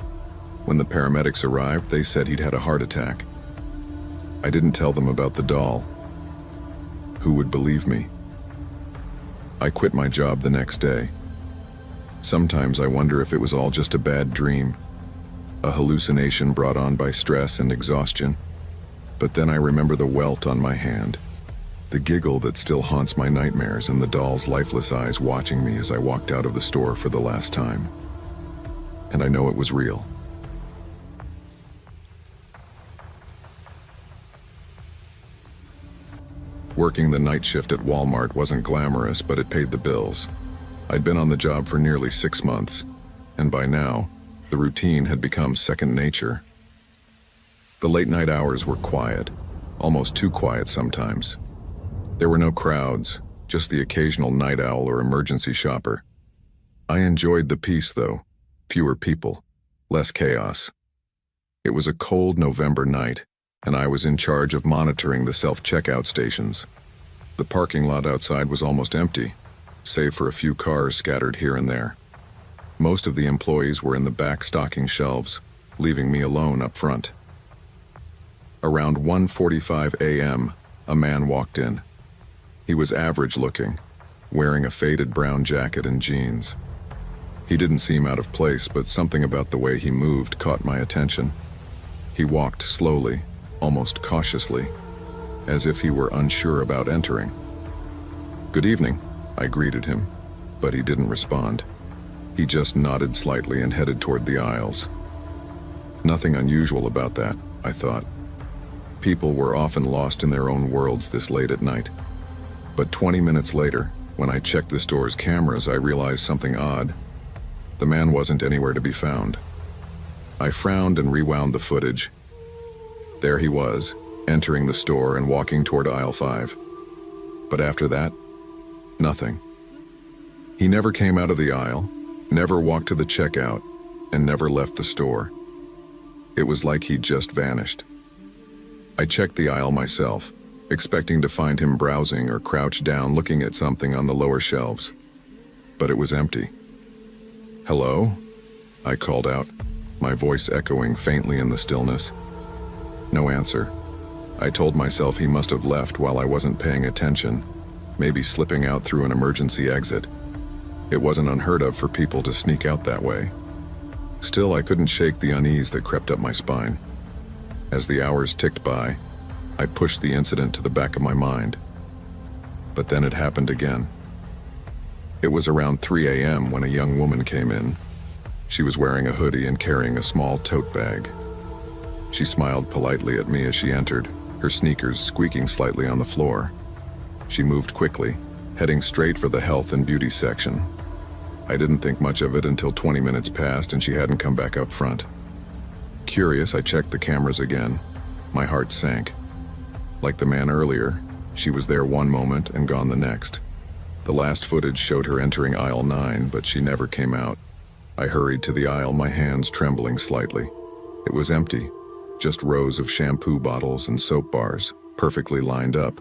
S1: When the paramedics arrived, they said he'd had a heart attack. I didn't tell them about the doll. Who would believe me? I quit my job the next day. Sometimes I wonder if it was all just a bad dream, a hallucination brought on by stress and exhaustion. But then I remember the welt on my hand, the giggle that still haunts my nightmares, and the doll's lifeless eyes watching me as I walked out of the store for the last time. And I know it was real. Working the night shift at Walmart wasn't glamorous, but it paid the bills. I'd been on the job for nearly 6 months, and by now, the routine had become second nature. The late-night hours were quiet, almost too quiet sometimes. There were no crowds, just the occasional night owl or emergency shopper. I enjoyed the peace, though. Fewer people, less chaos. It was a cold November night, and I was in charge of monitoring the self-checkout stations. The parking lot outside was almost empty, save for a few cars scattered here and there. Most of the employees were in the back stocking shelves, leaving me alone up front. Around 1:45 a.m., a man walked in. He was average-looking, wearing a faded brown jacket and jeans. He didn't seem out of place, but something about the way he moved caught my attention. He walked slowly, almost cautiously, as if he were unsure about entering. "Good evening," I greeted him, but he didn't respond. He just nodded slightly and headed toward the aisles. Nothing unusual about that, I thought. People were often lost in their own worlds this late at night. But 20 minutes later, when I checked the store's cameras, I realized something odd. The man wasn't anywhere to be found. I frowned and rewound the footage. There he was, entering the store and walking toward aisle 5. But after that, nothing. He never came out of the aisle, never walked to the checkout, and never left the store. It was like he'd just vanished. I checked the aisle myself, expecting to find him browsing or crouched down looking at something on the lower shelves. But it was empty. "Hello?" I called out, my voice echoing faintly in the stillness. No answer. I told myself he must have left while I wasn't paying attention, maybe slipping out through an emergency exit. It wasn't unheard of for people to sneak out that way. Still, I couldn't shake the unease that crept up my spine. As the hours ticked by, I pushed the incident to the back of my mind. But then it happened again. It was around 3 a.m. when a young woman came in. She was wearing a hoodie and carrying a small tote bag. She smiled politely at me as she entered, her sneakers squeaking slightly on the floor. She moved quickly, heading straight for the health and beauty section. I didn't think much of it until 20 minutes passed and she hadn't come back up front. Curious, I checked the cameras again. My heart sank. Like the man earlier, she was there one moment and gone the next. The last footage showed her entering aisle 9, but she never came out. I hurried to the aisle, my hands trembling slightly. It was empty, just rows of shampoo bottles and soap bars, perfectly lined up.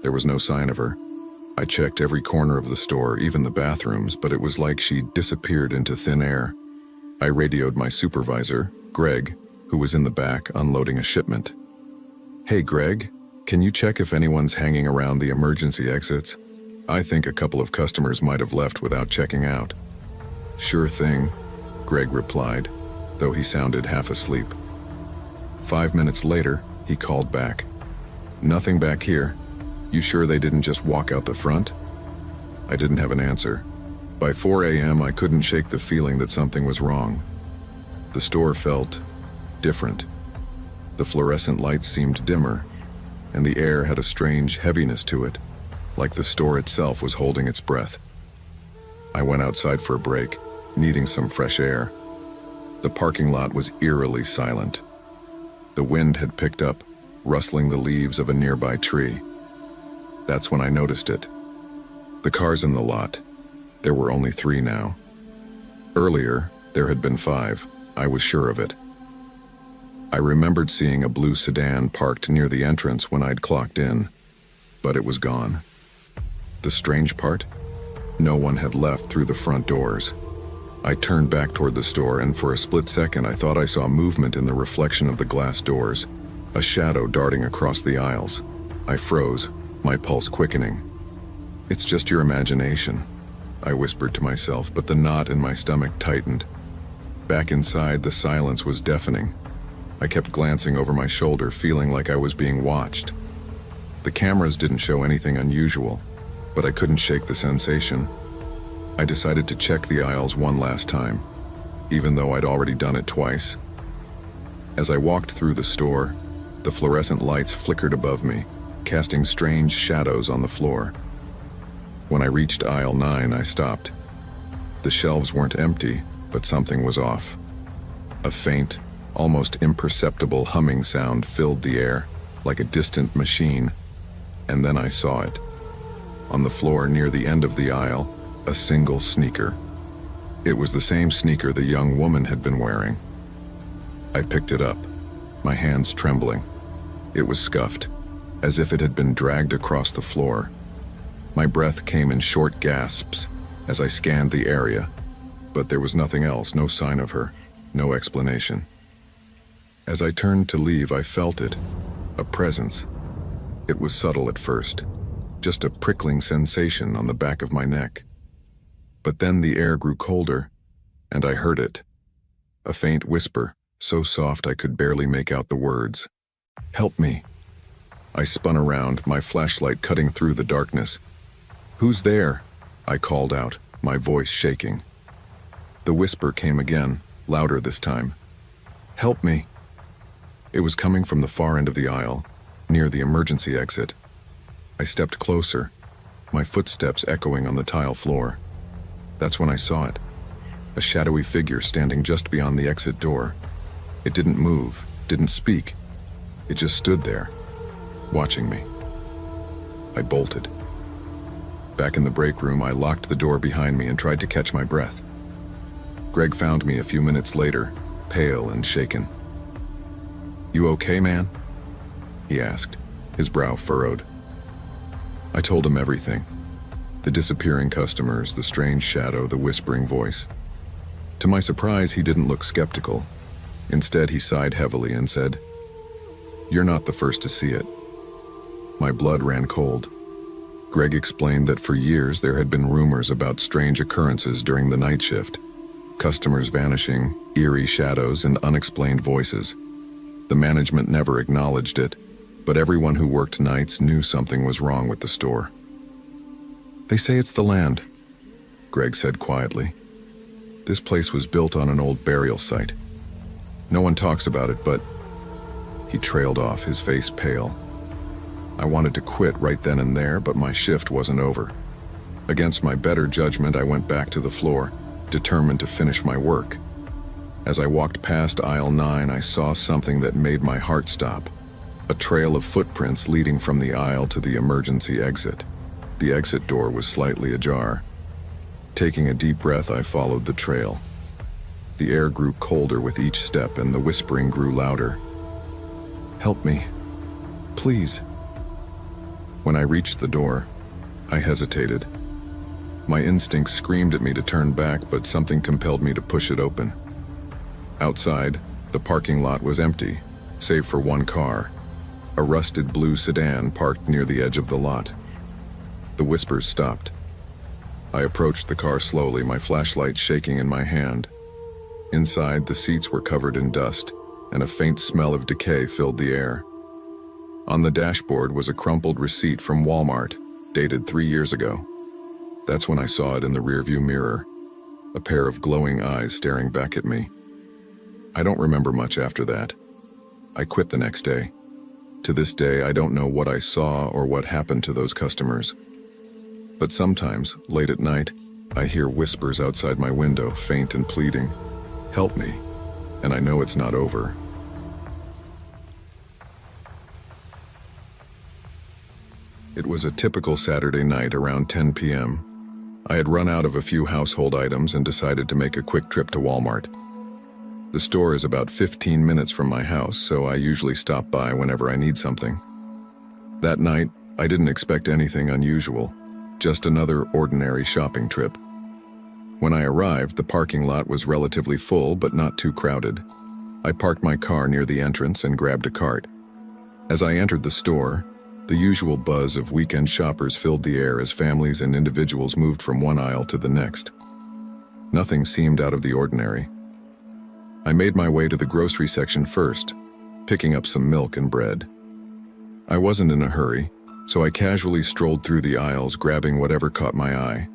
S1: There was no sign of her. I checked every corner of the store, even the bathrooms, but it was like she disappeared into thin air. I radioed my supervisor, Greg, who was in the back unloading a shipment. "Hey Greg, can you check if anyone's hanging around the emergency exits? I think a couple of customers might have left without checking out." "Sure thing," Greg replied, though he sounded half asleep. 5 minutes later, he called back. "Nothing back here. You sure they didn't just walk out the front?" I didn't have an answer. By 4 a.m., I couldn't shake the feeling that something was wrong. The store felt different. The fluorescent lights seemed dimmer, and the air had a strange heaviness to it, like the store itself was holding its breath. I went outside for a break, needing some fresh air. The parking lot was eerily silent. The wind had picked up, rustling the leaves of a nearby tree. That's when I noticed it. The cars in the lot. There were only 3 now. Earlier, there had been 5. I was sure of it. I remembered seeing a blue sedan parked near the entrance when I'd clocked in, but it was gone. The strange part? No one had left through the front doors. I turned back toward the store, and for a split second I thought I saw movement in the reflection of the glass doors, a shadow darting across the aisles. I froze, my pulse quickening. "It's just your imagination," I whispered to myself, but the knot in my stomach tightened. Back inside, the silence was deafening. I kept glancing over my shoulder, feeling like I was being watched. The cameras didn't show anything unusual, but I couldn't shake the sensation. I decided to check the aisles one last time, even though I'd already done it twice. As I walked through the store, the fluorescent lights flickered above me, casting strange shadows on the floor. When I reached aisle 9, I stopped. The shelves weren't empty, but something was off. A faint, Almost imperceptible humming sound filled the air, like a distant machine, and then I saw it. On the floor near the end of the aisle, a single sneaker. It was the same sneaker the young woman had been wearing. I picked it up, my hands trembling. It was scuffed, as if it had been dragged across the floor. My breath came in short gasps as I scanned the area, but there was nothing else, no sign of her, no explanation. As I turned to leave, I felt it, a presence. It was subtle at first, just a prickling sensation on the back of my neck. But then the air grew colder, and I heard it. A faint whisper, so soft I could barely make out the words. "Help me." I spun around, my flashlight cutting through the darkness. "Who's there?" I called out, my voice shaking. The whisper came again, louder this time. "Help me." It was coming from the far end of the aisle, near the emergency exit. I stepped closer, my footsteps echoing on the tile floor. That's when I saw it. A shadowy figure standing just beyond the exit door. It didn't move, didn't speak. It just stood there, watching me. I bolted. Back in the break room, I locked the door behind me and tried to catch my breath. Greg found me a few minutes later, pale and shaken. "You okay, man?" he asked, his brow furrowed. I told him everything. The disappearing customers, the strange shadow, the whispering voice. To my surprise, he didn't look skeptical. Instead, he sighed heavily and said, "You're not the first to see it." My blood ran cold. Greg explained that for years there had been rumors about strange occurrences during the night shift. Customers vanishing, eerie shadows, and unexplained voices. The management never acknowledged it, but everyone who worked nights knew something was wrong with the store. "They say it's the land," Greg said quietly. "This place was built on an old burial site. No one talks about it, but..." He trailed off, his face pale. I wanted to quit right then and there, but my shift wasn't over. Against my better judgment, I went back to the floor, determined to finish my work. As I walked past aisle 9, I saw something that made my heart stop. A trail of footprints leading from the aisle to the emergency exit. The exit door was slightly ajar. Taking a deep breath, I followed the trail. The air grew colder with each step, and the whispering grew louder. "Help me. Please." When I reached the door, I hesitated. My instincts screamed at me to turn back, but something compelled me to push it open. Outside, the parking lot was empty, save for one car, a rusted blue sedan parked near the edge of the lot. The whispers stopped. I approached the car slowly, my flashlight shaking in my hand. Inside, the seats were covered in dust, and a faint smell of decay filled the air. On the dashboard was a crumpled receipt from Walmart, dated 3 years ago. That's when I saw it in the rearview mirror, a pair of glowing eyes staring back at me. I don't remember much after that. I quit the next day. To this day, I don't know what I saw or what happened to those customers. But sometimes, late at night, I hear whispers outside my window, faint and pleading. "Help me," and I know it's not over. It was a typical Saturday night around 10 p.m. I had run out of a few household items and decided to make a quick trip to Walmart. The store is about 15 minutes from my house, so I usually stop by whenever I need something. That night, I didn't expect anything unusual, just another ordinary shopping trip. When I arrived, the parking lot was relatively full but not too crowded. I parked my car near the entrance and grabbed a cart. As I entered the store, the usual buzz of weekend shoppers filled the air as families and individuals moved from one aisle to the next. Nothing seemed out of the ordinary. I made my way to the grocery section first, picking up some milk and bread. I wasn't in a hurry, so I casually strolled through the aisles, grabbing whatever caught my eye.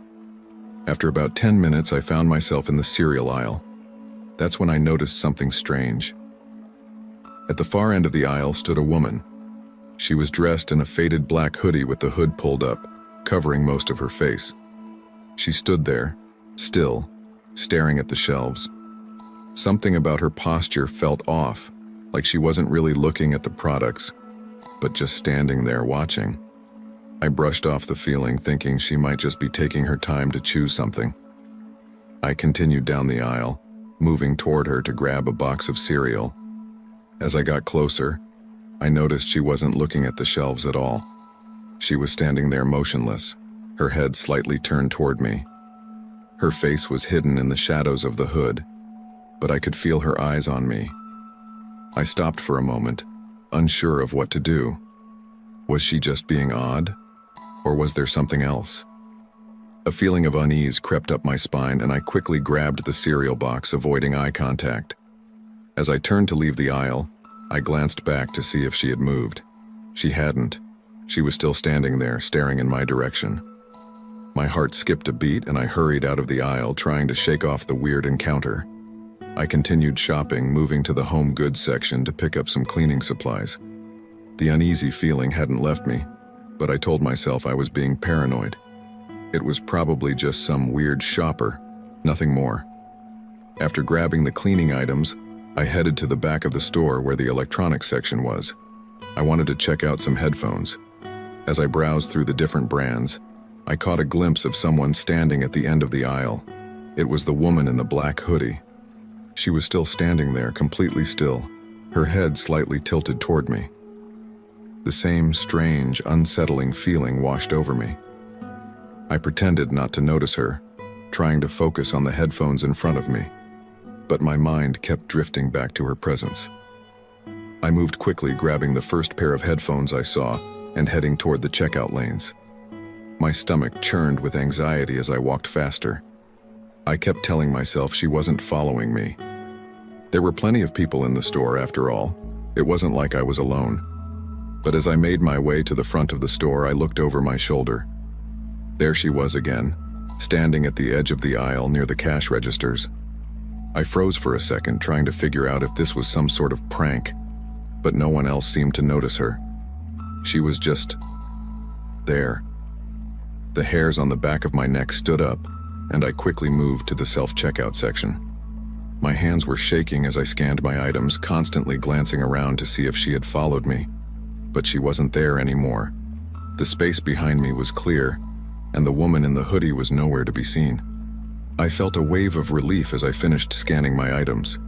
S1: After about 10 minutes, I found myself in the cereal aisle. That's when I noticed something strange. At the far end of the aisle stood a woman. She was dressed in a faded black hoodie with the hood pulled up, covering most of her face. She stood there, still, staring at the shelves. Something about her posture felt off, like she wasn't really looking at the products, but just standing there watching. I brushed off the feeling, thinking she might just be taking her time to choose something. I continued down the aisle, moving toward her to grab a box of cereal. As I got closer, I noticed she wasn't looking at the shelves at all. She was standing there motionless, her head slightly turned toward me. Her face was hidden in the shadows of the hood, but I could feel her eyes on me. I stopped for a moment, unsure of what to do. Was she just being odd? Or was there something else? A feeling of unease crept up my spine, and I quickly grabbed the cereal box, avoiding eye contact. As I turned to leave the aisle, I glanced back to see if she had moved. She hadn't. She was still standing there, staring in my direction. My heart skipped a beat, and I hurried out of the aisle, trying to shake off the weird encounter. I continued shopping, moving to the home goods section to pick up some cleaning supplies. The uneasy feeling hadn't left me, but I told myself I was being paranoid. It was probably just some weird shopper, nothing more. After grabbing the cleaning items, I headed to the back of the store where the electronics section was. I wanted to check out some headphones. As I browsed through the different brands, I caught a glimpse of someone standing at the end of the aisle. It was the woman in the black hoodie. She was still standing there, completely still, her head slightly tilted toward me. The same strange, unsettling feeling washed over me. I pretended not to notice her, trying to focus on the headphones in front of me, but my mind kept drifting back to her presence. I moved quickly, grabbing the first pair of headphones I saw and heading toward the checkout lanes. My stomach churned with anxiety as I walked faster. I kept telling myself she wasn't following me. There were plenty of people in the store, after all. It wasn't like I was alone. But as I made my way to the front of the store, I looked over my shoulder. There she was again, standing at the edge of the aisle near the cash registers. I froze for a second, trying to figure out if this was some sort of prank, but no one else seemed to notice her. She was just there. The hairs on the back of my neck stood up, and I quickly moved to the self-checkout section. My hands were shaking as I scanned my items, constantly glancing around to see if she had followed me. But she wasn't there anymore. The space behind me was clear, and the woman in the hoodie was nowhere to be seen. I felt a wave of relief as I finished scanning my items.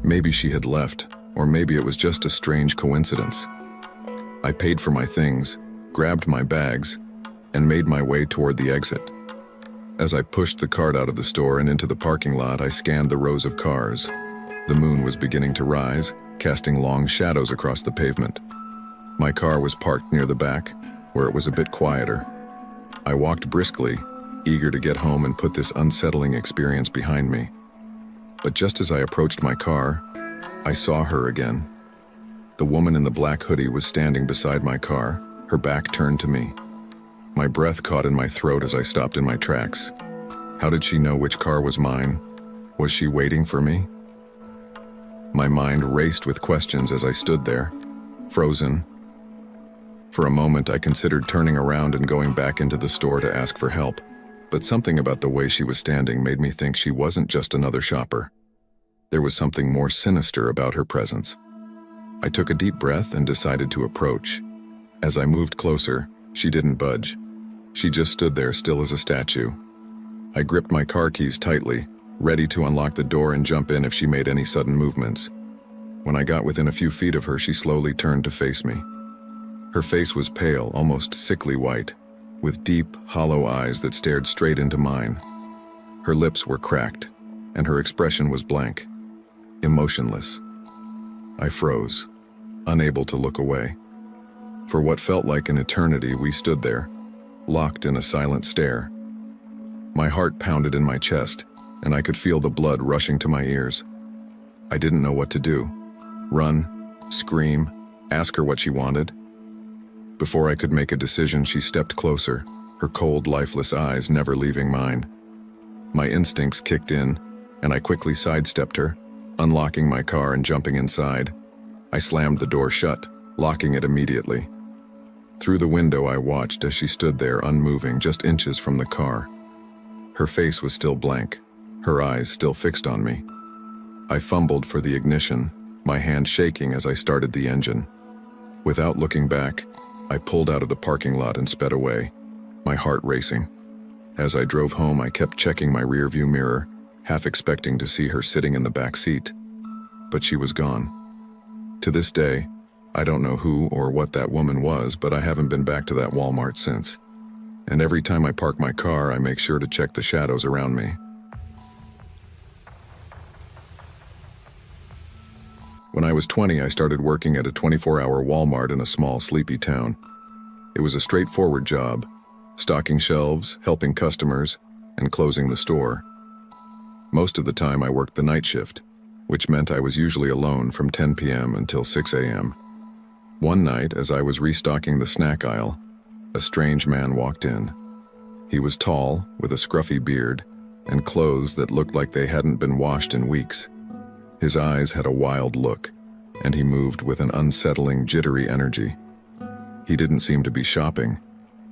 S1: Maybe she had left, or maybe it was just a strange coincidence. I paid for my things, grabbed my bags, and made my way toward the exit. As I pushed the cart out of the store and into the parking lot, I scanned the rows of cars. The moon was beginning to rise, casting long shadows across the pavement. My car was parked near the back, where it was a bit quieter. I walked briskly, eager to get home and put this unsettling experience behind me. But just as I approached my car, I saw her again. The woman in the black hoodie was standing beside my car, her back turned to me. My breath caught in my throat as I stopped in my tracks. How did she know which car was mine? Was she waiting for me? My mind raced with questions as I stood there, frozen. For a moment, I considered turning around and going back into the store to ask for help, but something about the way she was standing made me think she wasn't just another shopper. There was something more sinister about her presence. I took a deep breath and decided to approach. As I moved closer, she didn't budge. She just stood there, still as a statue. I gripped my car keys tightly, ready to unlock the door and jump in if she made any sudden movements. When I got within a few feet of her, she slowly turned to face me. Her face was pale, almost sickly white, with deep, hollow eyes that stared straight into mine. Her lips were cracked, and her expression was blank, emotionless. I froze, unable to look away. For what felt like an eternity, we stood there, locked in a silent stare. My heart pounded in my chest, and I could feel the blood rushing to my ears. I didn't know what to do. Run, scream, ask her what she wanted. Before I could make a decision, she stepped closer, her cold, lifeless eyes never leaving mine. My instincts kicked in, and I quickly sidestepped her, unlocking my car and jumping inside. I slammed the door shut, locking it immediately. Through the window, I watched as she stood there, unmoving, just inches from the car. Her face was still blank, her eyes still fixed on me. I fumbled for the ignition, my hand shaking as I started the engine. Without looking back, I pulled out of the parking lot and sped away, my heart racing. As I drove home, I kept checking my rearview mirror, half expecting to see her sitting in the back seat. But she was gone. To this day, I don't know who or what that woman was, but I haven't been back to that Walmart since. And every time I park my car, I make sure to check the shadows around me. When I was 20, I started working at a 24-hour Walmart in a small, sleepy town. It was a straightforward job, stocking shelves, helping customers, and closing the store. Most of the time I worked the night shift, which meant I was usually alone from 10 p.m. until 6 a.m. One night, as I was restocking the snack aisle, a strange man walked in. He was tall, with a scruffy beard, and clothes that looked like they hadn't been washed in weeks. His eyes had a wild look, and he moved with an unsettling, jittery energy. He didn't seem to be shopping.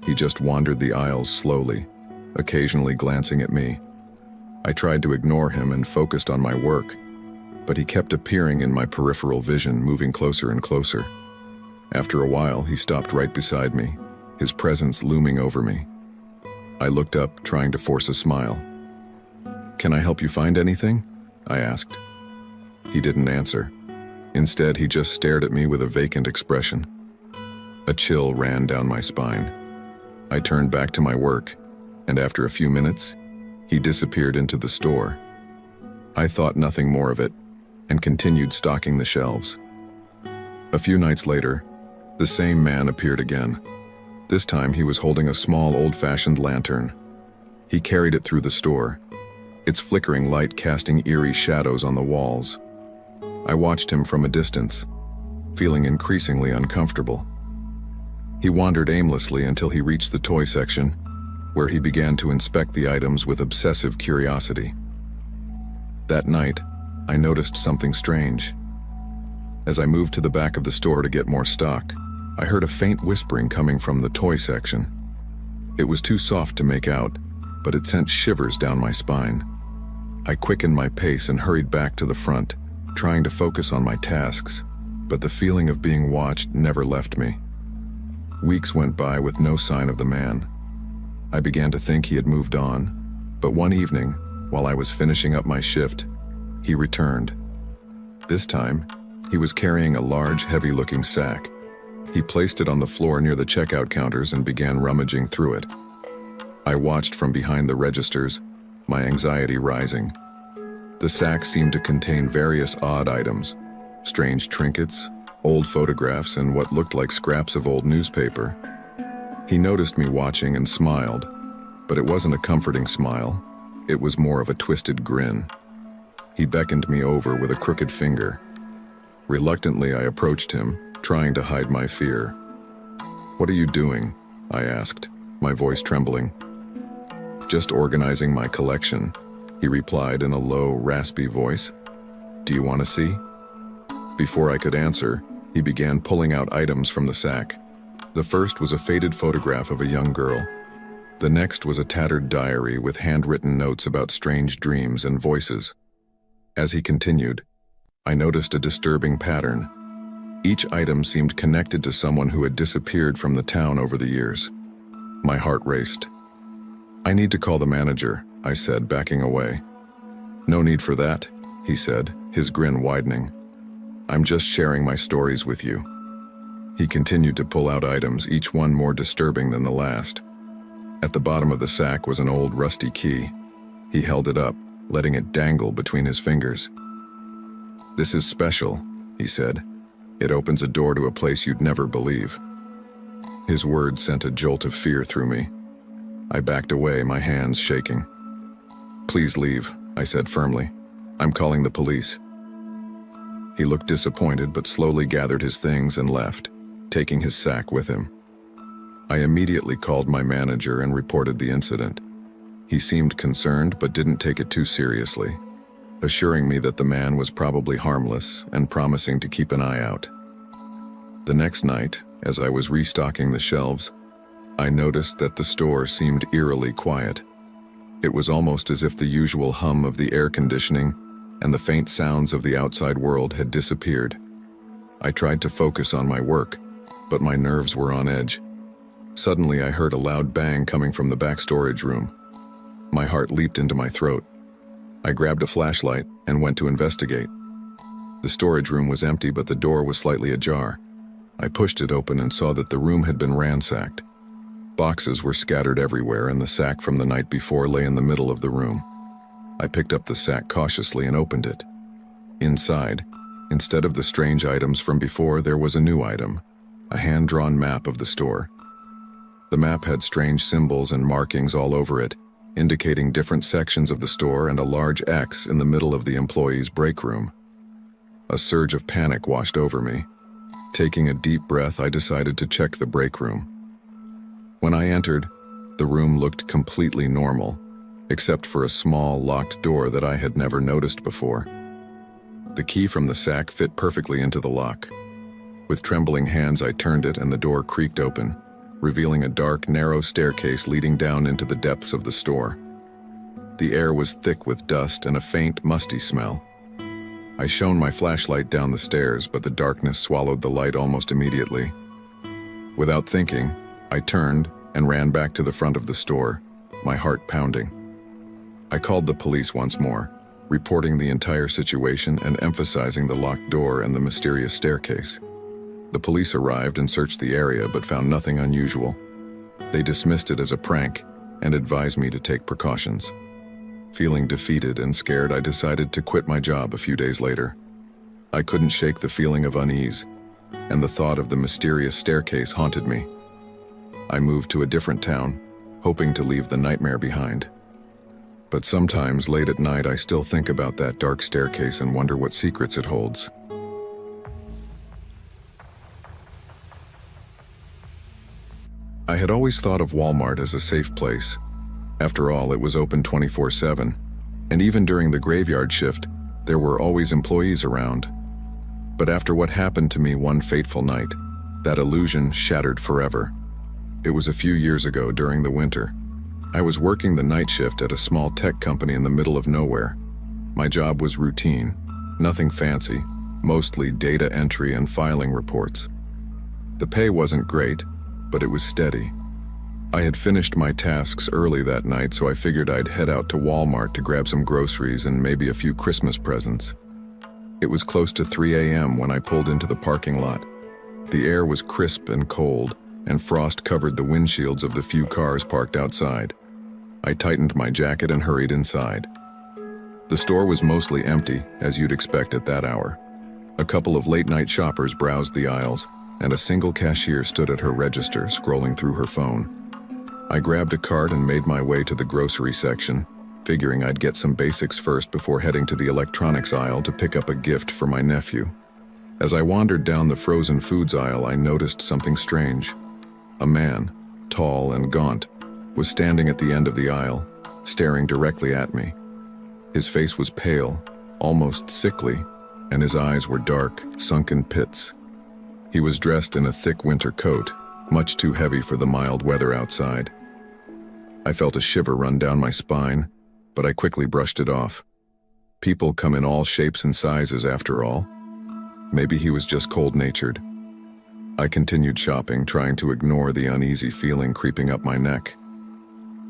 S1: He just wandered the aisles slowly, occasionally glancing at me. I tried to ignore him and focused on my work, but he kept appearing in my peripheral vision, moving closer and closer. After a while, he stopped right beside me, his presence looming over me. I looked up, trying to force a smile. "Can I help you find anything?" I asked. He didn't answer. Instead, he just stared at me with a vacant expression. A chill ran down my spine. I turned back to my work, and after a few minutes, he disappeared into the store. I thought nothing more of it, and continued stocking the shelves. A few nights later, the same man appeared again. This time he was holding a small old-fashioned lantern. He carried it through the store, its flickering light casting eerie shadows on the walls. I watched him from a distance, feeling increasingly uncomfortable. He wandered aimlessly until he reached the toy section, where he began to inspect the items with obsessive curiosity. That night, I noticed something strange. As I moved to the back of the store to get more stock, I heard a faint whispering coming from the toy section. It was too soft to make out, but it sent shivers down my spine. I quickened my pace and hurried back to the front, trying to focus on my tasks, but the feeling of being watched never left me. Weeks went by with no sign of the man. I began to think he had moved on, but one evening, while I was finishing up my shift, he returned. This time, he was carrying a large, heavy-looking sack. He placed it on the floor near the checkout counters and began rummaging through it. I watched from behind the registers, my anxiety rising. The sack seemed to contain various odd items, strange trinkets, old photographs, and what looked like scraps of old newspaper. He noticed me watching and smiled, but it wasn't a comforting smile. It was more of a twisted grin. He beckoned me over with a crooked finger. Reluctantly, I approached him, trying to hide my fear. "What are you doing?" I asked, my voice trembling. "Just organizing my collection," he replied in a low, raspy voice. "Do you want to see?" Before I could answer, he began pulling out items from the sack. The first was a faded photograph of a young girl. The next was a tattered diary with handwritten notes about strange dreams and voices. As he continued, I noticed a disturbing pattern. Each item seemed connected to someone who had disappeared from the town over the years. My heart raced. "I need to call the manager," I said, backing away. "No need for that," he said, his grin widening. "I'm just sharing my stories with you." He continued to pull out items, each one more disturbing than the last. At the bottom of the sack was an old rusty key. He held it up, letting it dangle between his fingers. "This is special," he said. "It opens a door to a place you'd never believe." His words sent a jolt of fear through me. I backed away, my hands shaking. "Please leave," I said firmly. "I'm calling the police." He looked disappointed but slowly gathered his things and left, taking his sack with him. I immediately called my manager and reported the incident. He seemed concerned but didn't take it too seriously, assuring me that the man was probably harmless and promising to keep an eye out. The next night, as I was restocking the shelves, I noticed that the store seemed eerily quiet. It was almost as if the usual hum of the air conditioning, and the faint sounds of the outside world had disappeared. I tried to focus on my work, but my nerves were on edge. Suddenly, I heard a loud bang coming from the back storage room. My heart leaped into my throat. I grabbed a flashlight and went to investigate. The storage room was empty, but the door was slightly ajar. I pushed it open and saw that the room had been ransacked. Boxes were scattered everywhere, and the sack from the night before lay in the middle of the room. I picked up the sack cautiously and opened it. Inside, instead of the strange items from before, there was a new item, a hand-drawn map of the store. The map had strange symbols and markings all over it, indicating different sections of the store and a large X in the middle of the employees' break room. A surge of panic washed over me. Taking a deep breath, I decided to check the break room. When I entered, the room looked completely normal, except for a small, locked door that I had never noticed before. The key from the sack fit perfectly into the lock. With trembling hands, I turned it and the door creaked open, revealing a dark, narrow staircase leading down into the depths of the store. The air was thick with dust and a faint, musty smell. I shone my flashlight down the stairs, but the darkness swallowed the light almost immediately. Without thinking, I turned and ran back to the front of the store, my heart pounding. I called the police once more, reporting the entire situation and emphasizing the locked door and the mysterious staircase. The police arrived and searched the area but found nothing unusual. They dismissed it as a prank and advised me to take precautions. Feeling defeated and scared, I decided to quit my job a few days later. I couldn't shake the feeling of unease, and the thought of the mysterious staircase haunted me. I moved to a different town, hoping to leave the nightmare behind. But sometimes, late at night, I still think about that dark staircase and wonder what secrets it holds. I had always thought of Walmart as a safe place. After all, it was open 24/7, and even during the graveyard shift, there were always employees around. But after what happened to me one fateful night, that illusion shattered forever. It was a few years ago during the winter. I was working the night shift at a small tech company in the middle of nowhere. My job was routine, nothing fancy, mostly data entry and filing reports. The pay wasn't great, but it was steady. I had finished my tasks early that night, so I figured I'd head out to Walmart to grab some groceries and maybe a few Christmas presents. It was close to 3 a.m. when I pulled into the parking lot. The air was crisp and cold, and frost covered the windshields of the few cars parked outside. I tightened my jacket and hurried inside. The store was mostly empty, as you'd expect at that hour. A couple of late-night shoppers browsed the aisles, and a single cashier stood at her register, scrolling through her phone. I grabbed a cart and made my way to the grocery section, figuring I'd get some basics first before heading to the electronics aisle to pick up a gift for my nephew. As I wandered down the frozen foods aisle, I noticed something strange. A man, tall and gaunt, was standing at the end of the aisle, staring directly at me. His face was pale, almost sickly, and his eyes were dark, sunken pits. He was dressed in a thick winter coat, much too heavy for the mild weather outside. I felt a shiver run down my spine, but I quickly brushed it off. People come in all shapes and sizes after all. Maybe he was just cold-natured. I continued shopping, trying to ignore the uneasy feeling creeping up my neck.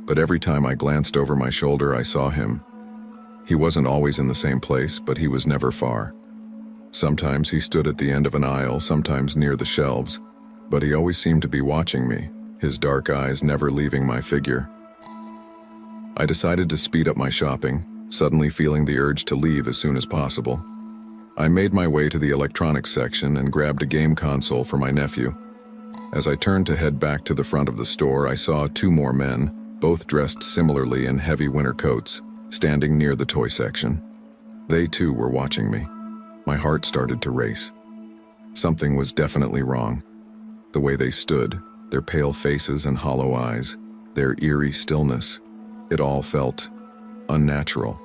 S1: But every time I glanced over my shoulder, I saw him. He wasn't always in the same place, but he was never far. Sometimes he stood at the end of an aisle, sometimes near the shelves, but he always seemed to be watching me, his dark eyes never leaving my figure. I decided to speed up my shopping, suddenly feeling the urge to leave as soon as possible. I made my way to the electronics section and grabbed a game console for my nephew. As I turned to head back to the front of the store, I saw 2 more men, both dressed similarly in heavy winter coats, standing near the toy section. They too were watching me. My heart started to race. Something was definitely wrong. The way they stood, their pale faces and hollow eyes, their eerie stillness, it all felt unnatural.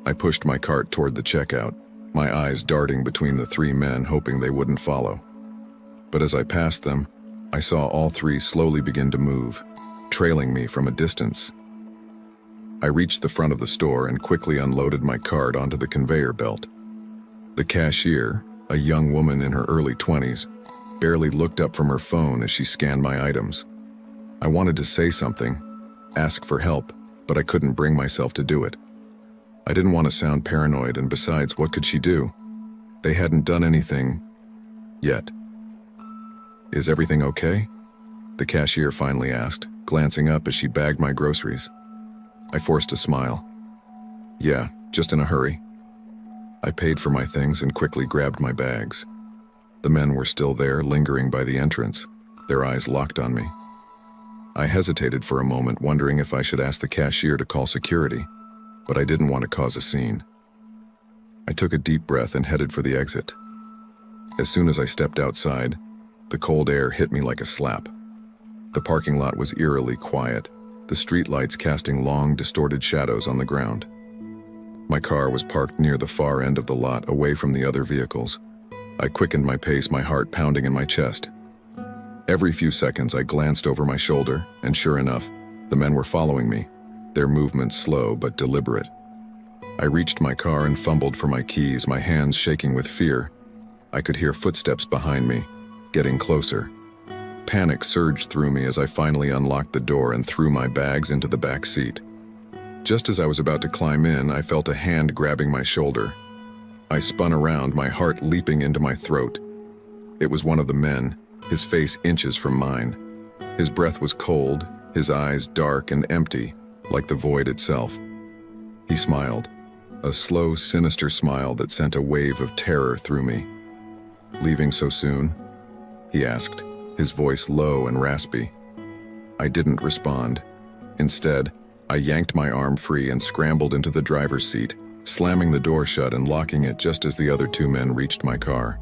S1: I pushed my cart toward the checkout, my eyes darting between the 3 men, hoping they wouldn't follow. But as I passed them, I saw all 3 slowly begin to move, trailing me from a distance. I reached the front of the store and quickly unloaded my cart onto the conveyor belt. The cashier, a young woman in her early 20s, barely looked up from her phone as she scanned my items. I wanted to say something, ask for help, but I couldn't bring myself to do it. I didn't want to sound paranoid, and besides, what could she do? They hadn't done anything yet. "Is everything okay?" the cashier finally asked, glancing up as she bagged my groceries. I forced a smile. "Yeah, just in a hurry." I paid for my things and quickly grabbed my bags. The men were still there, lingering by the entrance, their eyes locked on me. I hesitated for a moment, wondering if I should ask the cashier to call security, but I didn't want to cause a scene. I took a deep breath and headed for the exit. As soon as I stepped outside, the cold air hit me like a slap. The parking lot was eerily quiet, the streetlights casting long, distorted shadows on the ground. My car was parked near the far end of the lot, away from the other vehicles. I quickened my pace, my heart pounding in my chest. Every few seconds, I glanced over my shoulder, and sure enough, the men were following me, their movements slow but deliberate. I reached my car and fumbled for my keys, my hands shaking with fear. I could hear footsteps behind me, getting closer. Panic surged through me as I finally unlocked the door and threw my bags into the back seat. Just as I was about to climb in, I felt a hand grabbing my shoulder. I spun around, my heart leaping into my throat. It was one of the men, his face inches from mine. His breath was cold, his eyes dark and empty, like the void itself. He smiled, a slow, sinister smile that sent a wave of terror through me. "Leaving so soon?" he asked, his voice low and raspy. I didn't respond. Instead, I yanked my arm free and scrambled into the driver's seat, slamming the door shut and locking it just as the other two men reached my car.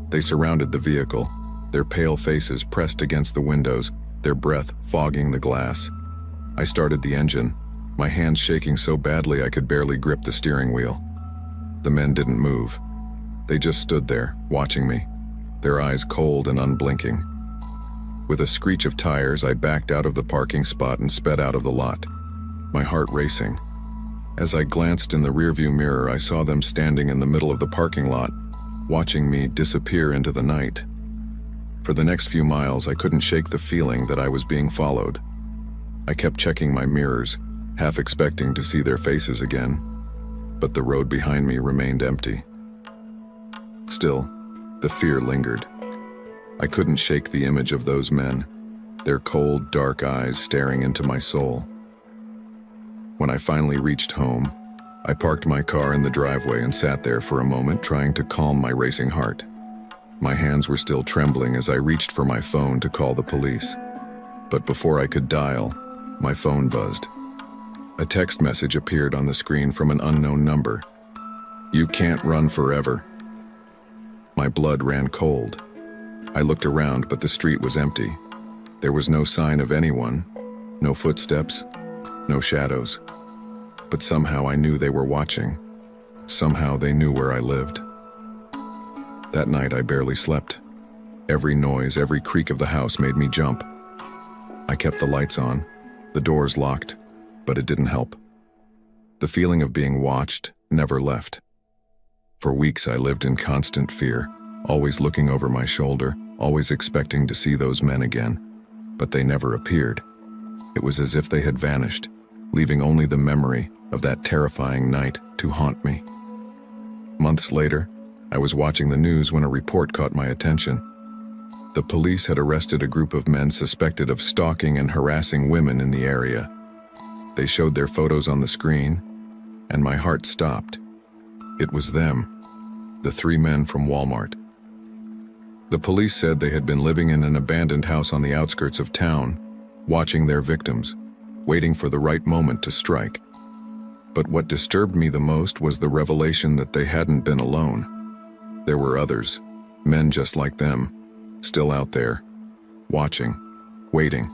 S1: They surrounded the vehicle, their pale faces pressed against the windows, their breath fogging the glass. I started the engine, my hands shaking so badly I could barely grip the steering wheel. The men didn't move. They just stood there, watching me, their eyes cold and unblinking. With a screech of tires, I backed out of the parking spot and sped out of the lot, my heart racing. As I glanced in the rearview mirror, I saw them standing in the middle of the parking lot, watching me disappear into the night. For the next few miles, I couldn't shake the feeling that I was being followed. I kept checking my mirrors, half expecting to see their faces again, but the road behind me remained empty. Still, the fear lingered. I couldn't shake the image of those men, their cold, dark eyes staring into my soul. When I finally reached home, I parked my car in the driveway and sat there for a moment, trying to calm my racing heart. My hands were still trembling as I reached for my phone to call the police. But before I could dial, my phone buzzed. A text message appeared on the screen from an unknown number. "You can't run forever." My blood ran cold. I looked around, but the street was empty. There was no sign of anyone, no footsteps, no shadows. But somehow I knew they were watching. Somehow they knew where I lived. That night I barely slept. Every noise, every creak of the house made me jump. I kept the lights on, the doors locked, but it didn't help. The feeling of being watched never left. For weeks I lived in constant fear, always looking over my shoulder, always expecting to see those men again, but they never appeared. It was as if they had vanished, leaving only the memory of that terrifying night to haunt me. Months later, I was watching the news when a report caught my attention. The police had arrested a group of men suspected of stalking and harassing women in the area. They showed their photos on the screen, and my heart stopped. It was them, the three men from Walmart. The police said they had been living in an abandoned house on the outskirts of town, watching their victims, waiting for the right moment to strike. But what disturbed me the most was the revelation that they hadn't been alone. There were others, men just like them, still out there, watching, waiting.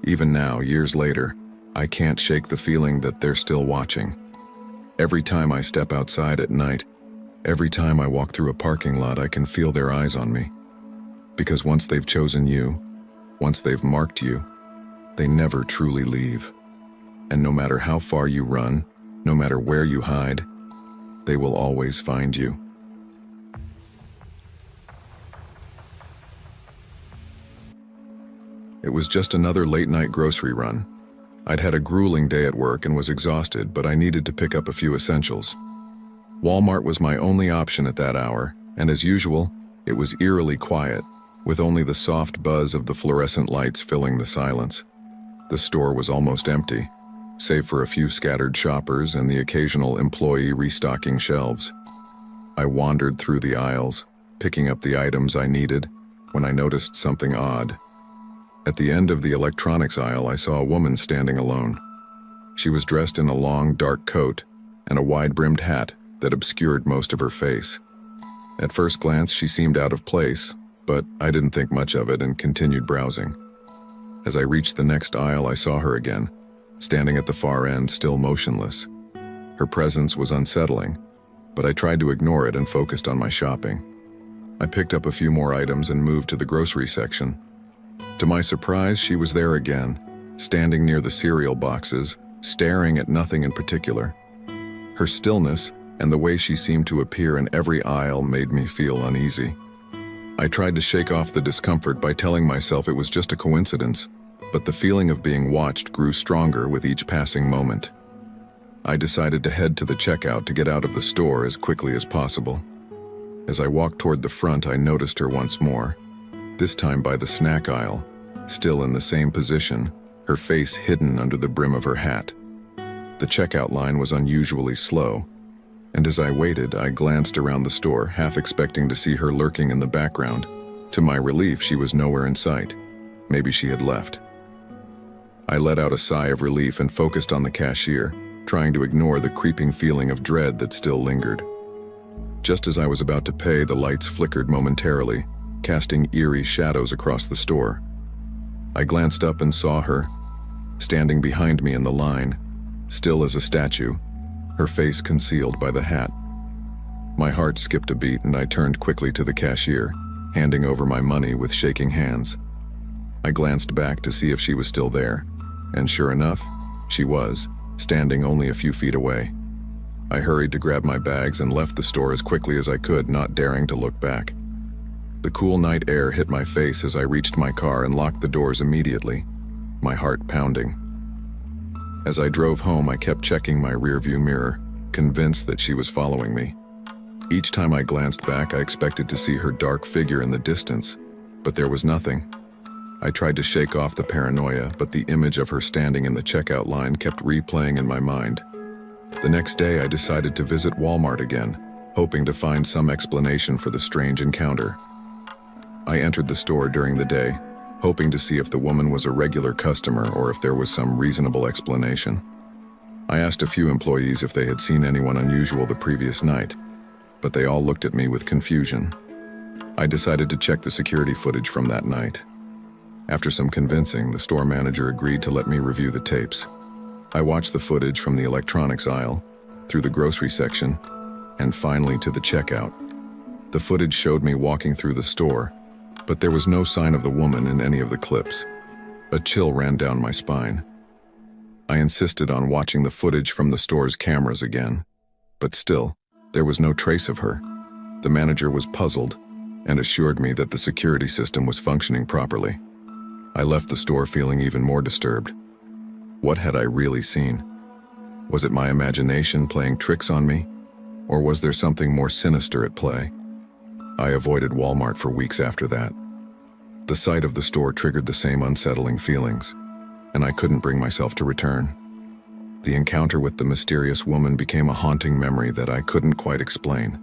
S1: Even now, years later, I can't shake the feeling that they're still watching. Every time I step outside at night, every time I walk through a parking lot, I can feel their eyes on me. Because once they've chosen you, once they've marked you, they never truly leave. And no matter how far you run, no matter where you hide, they will always find you. It was just another late-night grocery run. I'd had a grueling day at work and was exhausted, but I needed to pick up a few essentials. Walmart was my only option at that hour, and as usual, it was eerily quiet, with only the soft buzz of the fluorescent lights filling the silence. The store was almost empty, save for a few scattered shoppers and the occasional employee restocking shelves. I wandered through the aisles, picking up the items I needed, when I noticed something odd. At the end of the electronics aisle, I saw a woman standing alone. She was dressed in a long, dark coat and a wide-brimmed hat that obscured most of her face. At first glance, she seemed out of place, but I didn't think much of it and continued browsing. As I reached the next aisle, I saw her again, standing at the far end, still motionless. Her presence was unsettling, but I tried to ignore it and focused on my shopping. I picked up a few more items and moved to the grocery section. To my surprise, she was there again, standing near the cereal boxes, staring at nothing in particular. Her stillness and the way she seemed to appear in every aisle made me feel uneasy. I tried to shake off the discomfort by telling myself it was just a coincidence, but the feeling of being watched grew stronger with each passing moment. I decided to head to the checkout to get out of the store as quickly as possible. As I walked toward the front, I noticed her once more, this time by the snack aisle, still in the same position, her face hidden under the brim of her hat. The checkout line was unusually slow, and as I waited, I glanced around the store, half expecting to see her lurking in the background. To my relief, she was nowhere in sight. Maybe she had left. I let out a sigh of relief and focused on the cashier, trying to ignore the creeping feeling of dread that still lingered. Just as I was about to pay, the lights flickered momentarily, casting eerie shadows across the store. I glanced up and saw her, standing behind me in the line, still as a statue, her face concealed by the hat. My heart skipped a beat and I turned quickly to the cashier, handing over my money with shaking hands. I glanced back to see if she was still there, and sure enough, she was, standing only a few feet away. I hurried to grab my bags and left the store as quickly as I could, not daring to look back. The cool night air hit my face as I reached my car and locked the doors immediately, my heart pounding. As I drove home, I kept checking my rearview mirror, convinced that she was following me. Each time I glanced back, I expected to see her dark figure in the distance, but there was nothing. I tried to shake off the paranoia, but the image of her standing in the checkout line kept replaying in my mind. The next day, I decided to visit Walmart again, hoping to find some explanation for the strange encounter. I entered the store during the day, hoping to see if the woman was a regular customer or if there was some reasonable explanation. I asked a few employees if they had seen anyone unusual the previous night, but they all looked at me with confusion. I decided to check the security footage from that night. After some convincing, the store manager agreed to let me review the tapes. I watched the footage from the electronics aisle, through the grocery section, and finally to the checkout. The footage showed me walking through the store, but there was no sign of the woman in any of the clips. A chill ran down my spine. I insisted on watching the footage from the store's cameras again, but still, there was no trace of her. The manager was puzzled and assured me that the security system was functioning properly. I left the store feeling even more disturbed. What had I really seen? Was it my imagination playing tricks on me, or was there something more sinister at play? I avoided Walmart for weeks after that. The sight of the store triggered the same unsettling feelings, and I couldn't bring myself to return. The encounter with the mysterious woman became a haunting memory that I couldn't quite explain.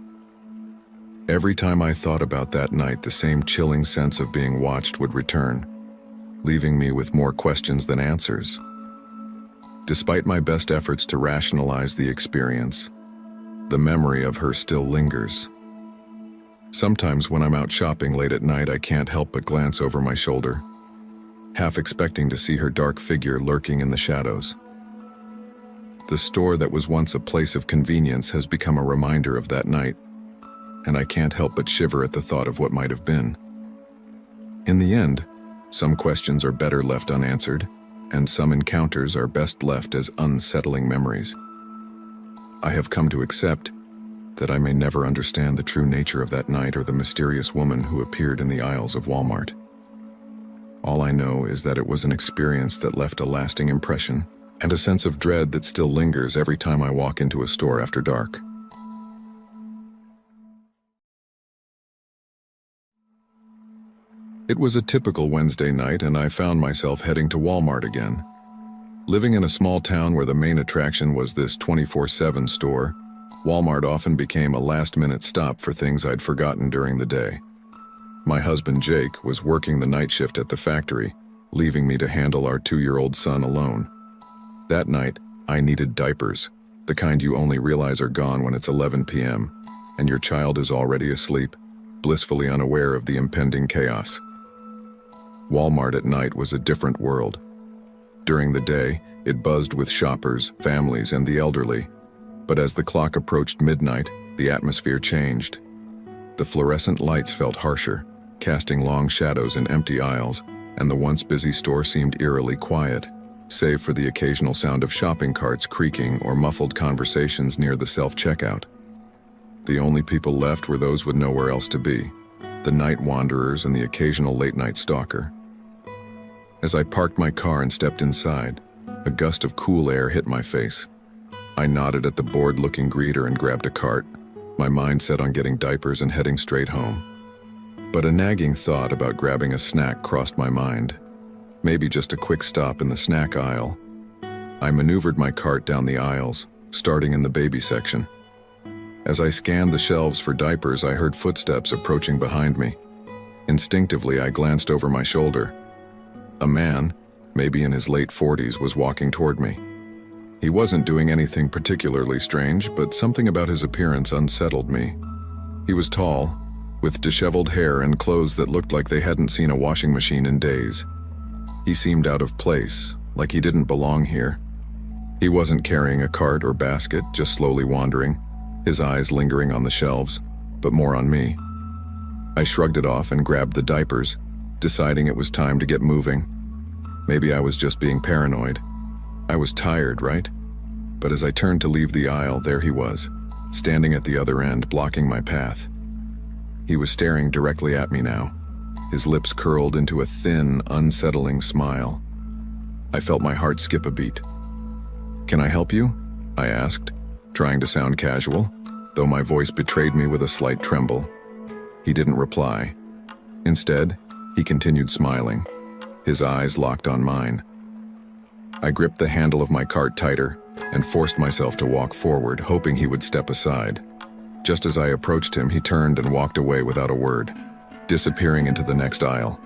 S1: Every time I thought about that night, the same chilling sense of being watched would return, leaving me with more questions than answers. Despite my best efforts to rationalize the experience, the memory of her still lingers. Sometimes when I'm out shopping late at night, I can't help but glance over my shoulder, half expecting to see her dark figure lurking in the shadows. The store that was once a place of convenience has become a reminder of that night, and I can't help but shiver at the thought of what might have been. In the end, some questions are better left unanswered, and some encounters are best left as unsettling memories. I have come to accept that I may never understand the true nature of that night or the mysterious woman who appeared in the aisles of Walmart. All I know is that it was an experience that left a lasting impression and a sense of dread that still lingers every time I walk into a store after dark. It was a typical Wednesday night, and I found myself heading to Walmart again. Living in a small town where the main attraction was this 24/7 store, Walmart often became a last-minute stop for things I'd forgotten during the day. My husband Jake was working the night shift at the factory, leaving me to handle our 2-year-old son alone. That night, I needed diapers, the kind you only realize are gone when it's 11 p.m., and your child is already asleep, blissfully unaware of the impending chaos. Walmart at night was a different world. During the day, it buzzed with shoppers, families, and the elderly. But as the clock approached midnight, the atmosphere changed. The fluorescent lights felt harsher, casting long shadows in empty aisles, and the once busy store seemed eerily quiet, save for the occasional sound of shopping carts creaking or muffled conversations near the self-checkout. The only people left were those with nowhere else to be, the night wanderers and the occasional late-night stalker. As I parked my car and stepped inside, a gust of cool air hit my face. I nodded at the bored-looking greeter and grabbed a cart, my mind set on getting diapers and heading straight home. But a nagging thought about grabbing a snack crossed my mind. Maybe just a quick stop in the snack aisle. I maneuvered my cart down the aisles, starting in the baby section. As I scanned the shelves for diapers, I heard footsteps approaching behind me. Instinctively, I glanced over my shoulder. A man, maybe in his late 40s, was walking toward me. He wasn't doing anything particularly strange, but something about his appearance unsettled me. He was tall, with disheveled hair and clothes that looked like they hadn't seen a washing machine in days. He seemed out of place, like he didn't belong here. He wasn't carrying a cart or basket, just slowly wandering, his eyes lingering on the shelves, but more on me. I shrugged it off and grabbed the diapers, deciding it was time to get moving. Maybe I was just being paranoid. I was tired, right? But as I turned to leave the aisle, there he was, standing at the other end, blocking my path. He was staring directly at me now, his lips curled into a thin, unsettling smile. I felt my heart skip a beat. "Can I help you?" I asked, trying to sound casual, though my voice betrayed me with a slight tremble. He didn't reply. Instead, he continued smiling, his eyes locked on mine. I gripped the handle of my cart tighter and forced myself to walk forward, hoping he would step aside. Just as I approached him, he turned and walked away without a word, disappearing into the next aisle.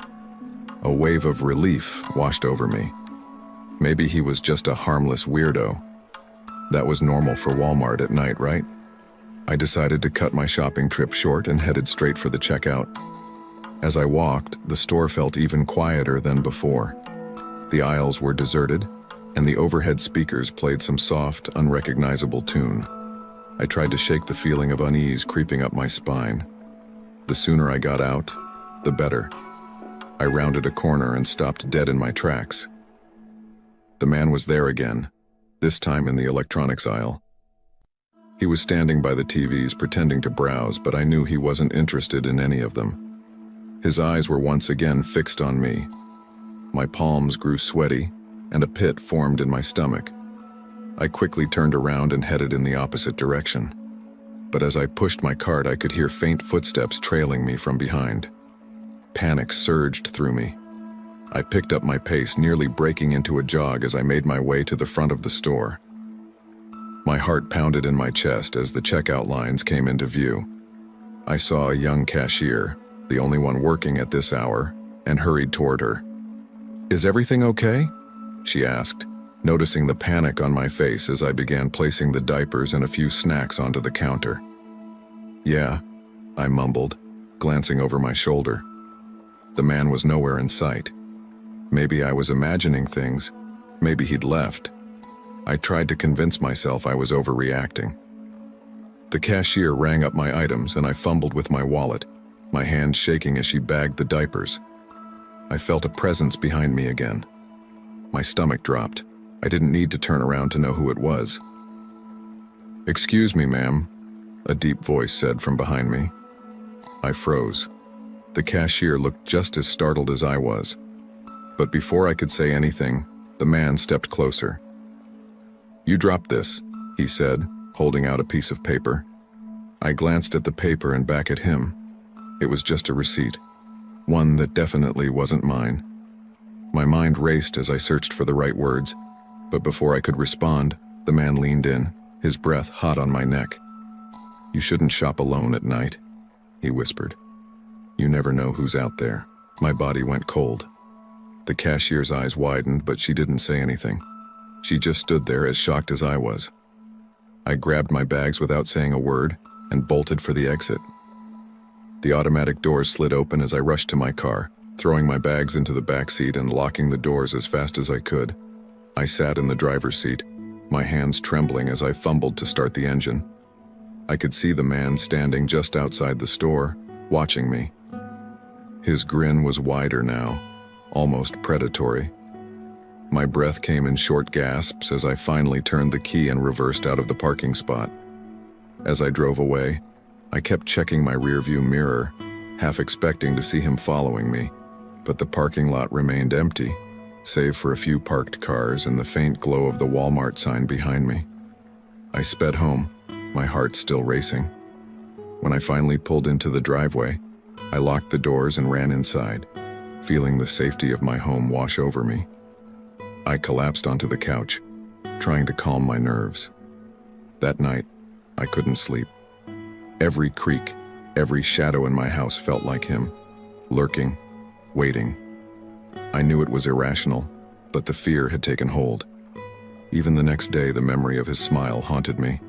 S1: A wave of relief washed over me. Maybe he was just a harmless weirdo. That was normal for Walmart at night, right? I decided to cut my shopping trip short and headed straight for the checkout. As I walked, the store felt even quieter than before. The aisles were deserted, and the overhead speakers played some soft, unrecognizable tune. I tried to shake the feeling of unease creeping up my spine. The sooner I got out, the better. I rounded a corner and stopped dead in my tracks. The man was there again, this time in the electronics aisle. He was standing by the TVs pretending to browse, but I knew he wasn't interested in any of them. His eyes were once again fixed on me. My palms grew sweaty, and a pit formed in my stomach. I quickly turned around and headed in the opposite direction. But as I pushed my cart, I could hear faint footsteps trailing me from behind. Panic surged through me. I picked up my pace, nearly breaking into a jog as I made my way to the front of the store. My heart pounded in my chest as the checkout lines came into view. I saw a young cashier, the only one working at this hour, and hurried toward her. "Is everything okay?" she asked, noticing the panic on my face as I began placing the diapers and a few snacks onto the counter. "Yeah," I mumbled, glancing over my shoulder. The man was nowhere in sight. Maybe I was imagining things. Maybe he'd left. I tried to convince myself I was overreacting. The cashier rang up my items and I fumbled with my wallet, my hands shaking as she bagged the diapers. I felt a presence behind me again. My stomach dropped. I didn't need to turn around to know who it was. "Excuse me, ma'am," a deep voice said from behind me. I froze. The cashier looked just as startled as I was. But before I could say anything, the man stepped closer. "You dropped this," he said, holding out a piece of paper. I glanced at the paper and back at him. It was just a receipt. One that definitely wasn't mine. My mind raced as I searched for the right words, but before I could respond, the man leaned in, his breath hot on my neck. "You shouldn't shop alone at night," he whispered. "You never know who's out there." My body went cold. The cashier's eyes widened, but she didn't say anything. She just stood there as shocked as I was. I grabbed my bags without saying a word and bolted for the exit. The automatic doors slid open as I rushed to my car, throwing my bags into the back seat and locking the doors as fast as I could. I sat in the driver's seat, my hands trembling as I fumbled to start the engine. I could see the man standing just outside the store, watching me. His grin was wider now, almost predatory. My breath came in short gasps as I finally turned the key and reversed out of the parking spot. As I drove away, I kept checking my rearview mirror, half expecting to see him following me, but the parking lot remained empty, save for a few parked cars and the faint glow of the Walmart sign behind me. I sped home, my heart still racing. When I finally pulled into the driveway, I locked the doors and ran inside, feeling the safety of my home wash over me. I collapsed onto the couch, trying to calm my nerves. That night, I couldn't sleep. Every creak, every shadow in my house felt like him, lurking, waiting. I knew it was irrational, but the fear had taken hold. Even the next day, the memory of his smile haunted me.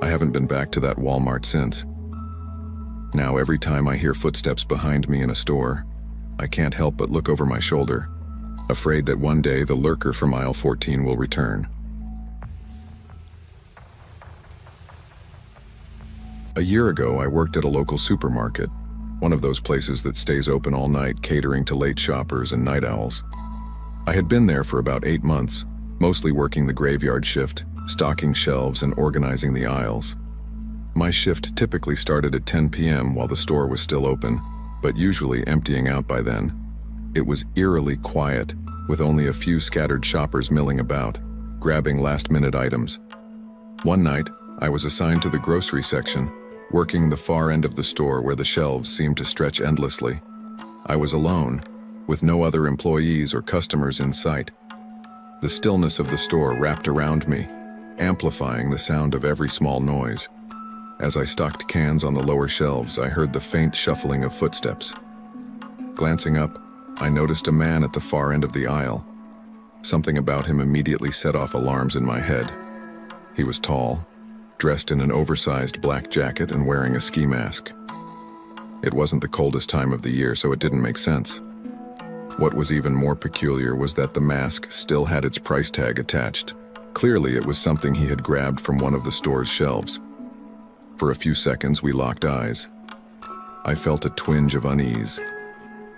S1: I haven't been back to that Walmart since. Now every time I hear footsteps behind me in a store, I can't help but look over my shoulder, afraid that one day the lurker from aisle 14 will return. A year ago, I worked at a local supermarket, one of those places that stays open all night, catering to late shoppers and night owls. I had been there for about 8 months, mostly working the graveyard shift, stocking shelves and organizing the aisles. My shift typically started at 10 p.m. while the store was still open, but usually emptying out by then. It was eerily quiet, with only a few scattered shoppers milling about, grabbing last-minute items. One night, I was assigned to the grocery section, working the far end of the store where the shelves seemed to stretch endlessly. I was alone, with no other employees or customers in sight. The stillness of the store wrapped around me, amplifying the sound of every small noise. As I stocked cans on the lower shelves, I heard the faint shuffling of footsteps. Glancing up, I noticed a man at the far end of the aisle. Something about him immediately set off alarms in my head. He was tall, dressed in an oversized black jacket and wearing a ski mask. It wasn't the coldest time of the year, so it didn't make sense. What was even more peculiar was that the mask still had its price tag attached. Clearly, it was something he had grabbed from one of the store's shelves. For a few seconds, we locked eyes. I felt a twinge of unease.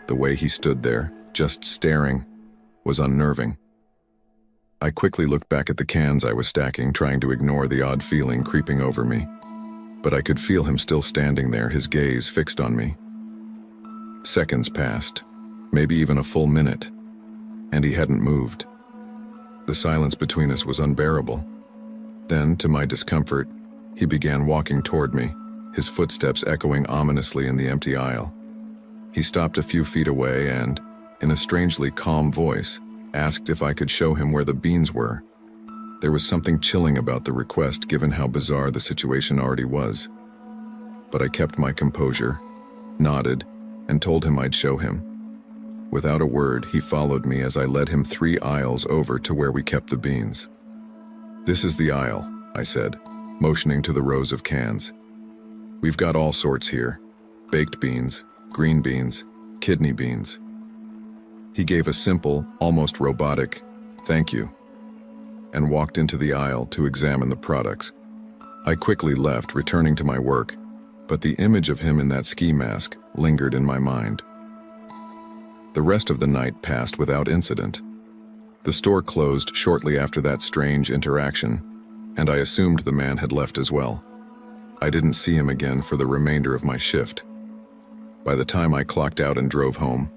S1: The way he stood there, just staring, was unnerving. I quickly looked back at the cans I was stacking, trying to ignore the odd feeling creeping over me. But I could feel him still standing there, his gaze fixed on me. Seconds passed, maybe even a full minute, and he hadn't moved. The silence between us was unbearable. Then, to my discomfort, he began walking toward me, his footsteps echoing ominously in the empty aisle. He stopped a few feet away and, in a strangely calm voice, asked if I could show him where the beans were. There was something chilling about the request given how bizarre the situation already was. But I kept my composure, nodded, and told him I'd show him. Without a word, he followed me as I led him 3 aisles over to where we kept the beans. "This is the aisle," I said, motioning to the rows of cans. "We've got all sorts here. Baked beans, green beans, kidney beans." He gave a simple, almost robotic, "Thank you," and walked into the aisle to examine the products. I quickly left, returning to my work, but the image of him in that ski mask lingered in my mind. The rest of the night passed without incident. The store closed shortly after that strange interaction, and I assumed the man had left as well. I didn't see him again for the remainder of my shift. By the time I clocked out and drove home,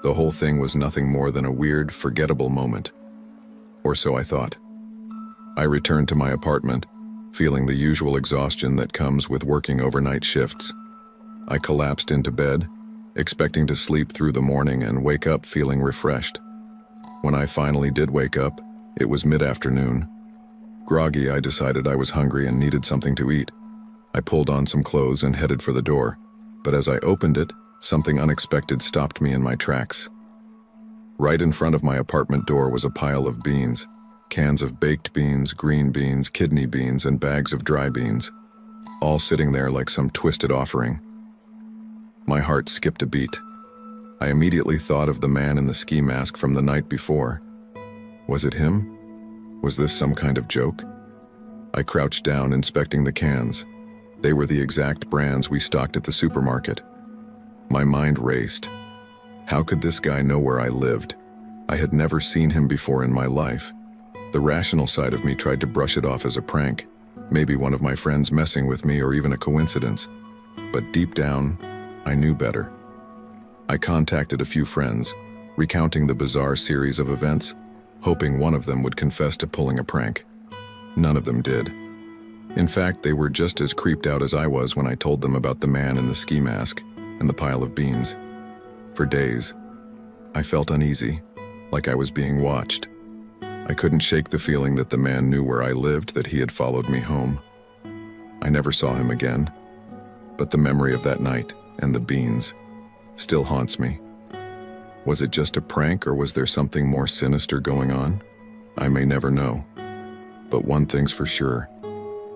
S1: the whole thing was nothing more than a weird, forgettable moment. Or so I thought. I returned to my apartment, feeling the usual exhaustion that comes with working overnight shifts. I collapsed into bed, expecting to sleep through the morning and wake up feeling refreshed. When I finally did wake up, it was mid-afternoon. Groggy, I decided I was hungry and needed something to eat. I pulled on some clothes and headed for the door, but as I opened it, something unexpected stopped me in my tracks. Right in front of my apartment door was a pile of beans, cans of baked beans, green beans, kidney beans, and bags of dry beans, all sitting there like some twisted offering. My heart skipped a beat. I immediately thought of the man in the ski mask from the night before. Was it him? Was this some kind of joke? I crouched down, inspecting the cans. They were the exact brands we stocked at the supermarket. My mind raced. How could this guy know where I lived? I had never seen him before in my life. The rational side of me tried to brush it off as a prank, maybe one of my friends messing with me or even a coincidence. But deep down, I knew better. I contacted a few friends, recounting the bizarre series of events, hoping one of them would confess to pulling a prank. None of them did. In fact, they were just as creeped out as I was when I told them about the man in the ski mask and the pile of beans. For days, I felt uneasy, like I was being watched. I couldn't shake the feeling that the man knew where I lived, that he had followed me home. I never saw him again, but the memory of that night and the beans still haunts me. Was it just a prank, or was there something more sinister going on? I may never know. But one thing's for sure,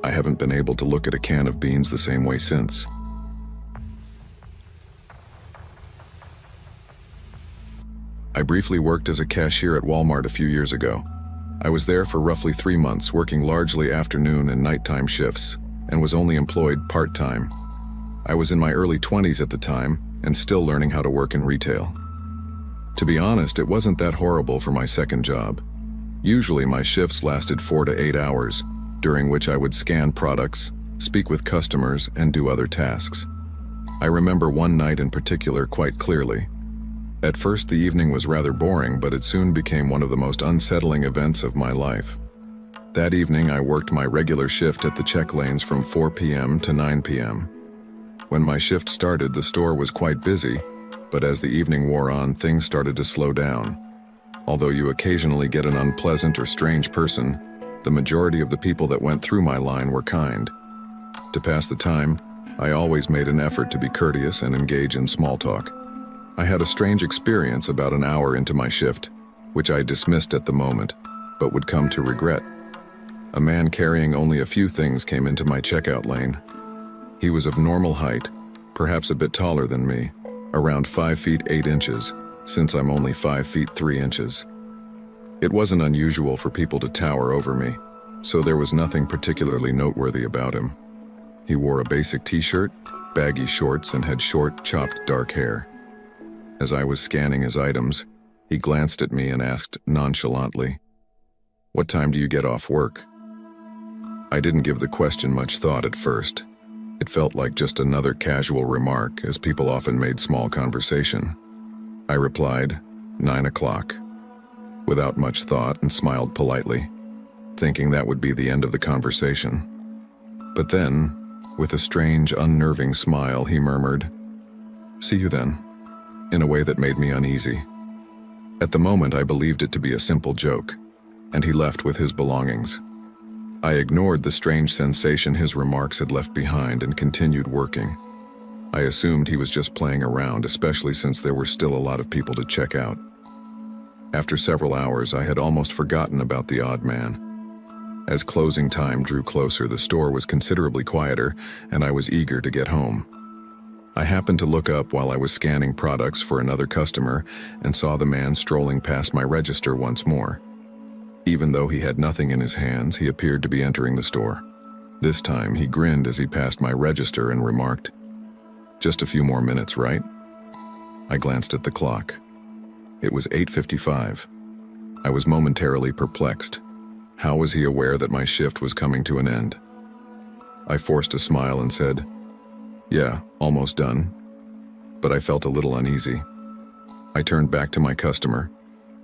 S1: I haven't been able to look at a can of beans the same way since. I briefly worked as a cashier at Walmart a few years ago. I was there for roughly 3 months, working largely afternoon and nighttime shifts, and was only employed part-time. I was in my early 20s at the time, and still learning how to work in retail. To be honest, it wasn't that horrible for my second job. Usually my shifts lasted 4 to 8 hours, during which I would scan products, speak with customers, and do other tasks. I remember one night in particular quite clearly. At first, the evening was rather boring, but it soon became one of the most unsettling events of my life. That evening, I worked my regular shift at the check lanes from 4 p.m. to 9 p.m. When my shift started, the store was quite busy, but as the evening wore on, things started to slow down. Although you occasionally get an unpleasant or strange person, the majority of the people that went through my line were kind. To pass the time, I always made an effort to be courteous and engage in small talk. I had a strange experience about an hour into my shift, which I dismissed at the moment, but would come to regret. A man carrying only a few things came into my checkout lane. He was of normal height, perhaps a bit taller than me, around 5 feet 8 inches, since I'm only 5 feet 3 inches. It wasn't unusual for people to tower over me, so there was nothing particularly noteworthy about him. He wore a basic t-shirt, baggy shorts, and had short, chopped dark hair. As I was scanning his items, he glanced at me and asked nonchalantly, "What time do you get off work?" I didn't give the question much thought at first. It felt like just another casual remark, as people often made small conversation. I replied, 9 o'clock, without much thought, and smiled politely, thinking that would be the end of the conversation. But then, with a strange, unnerving smile, he murmured, "See you then," in a way that made me uneasy. At the moment, I believed it to be a simple joke, and he left with his belongings. I ignored the strange sensation his remarks had left behind and continued working. I assumed he was just playing around, especially since there were still a lot of people to check out. After several hours, I had almost forgotten about the odd man. As closing time drew closer, the store was considerably quieter, and I was eager to get home. I happened to look up while I was scanning products for another customer and saw the man strolling past my register once more. Even though he had nothing in his hands, he appeared to be entering the store. This time, he grinned as he passed my register and remarked, "Just a few more minutes, right?" I glanced at the clock. It was 8:55. I was momentarily perplexed. How was he aware that my shift was coming to an end? I forced a smile and said, "Yeah, almost done." But I felt a little uneasy. I turned back to my customer,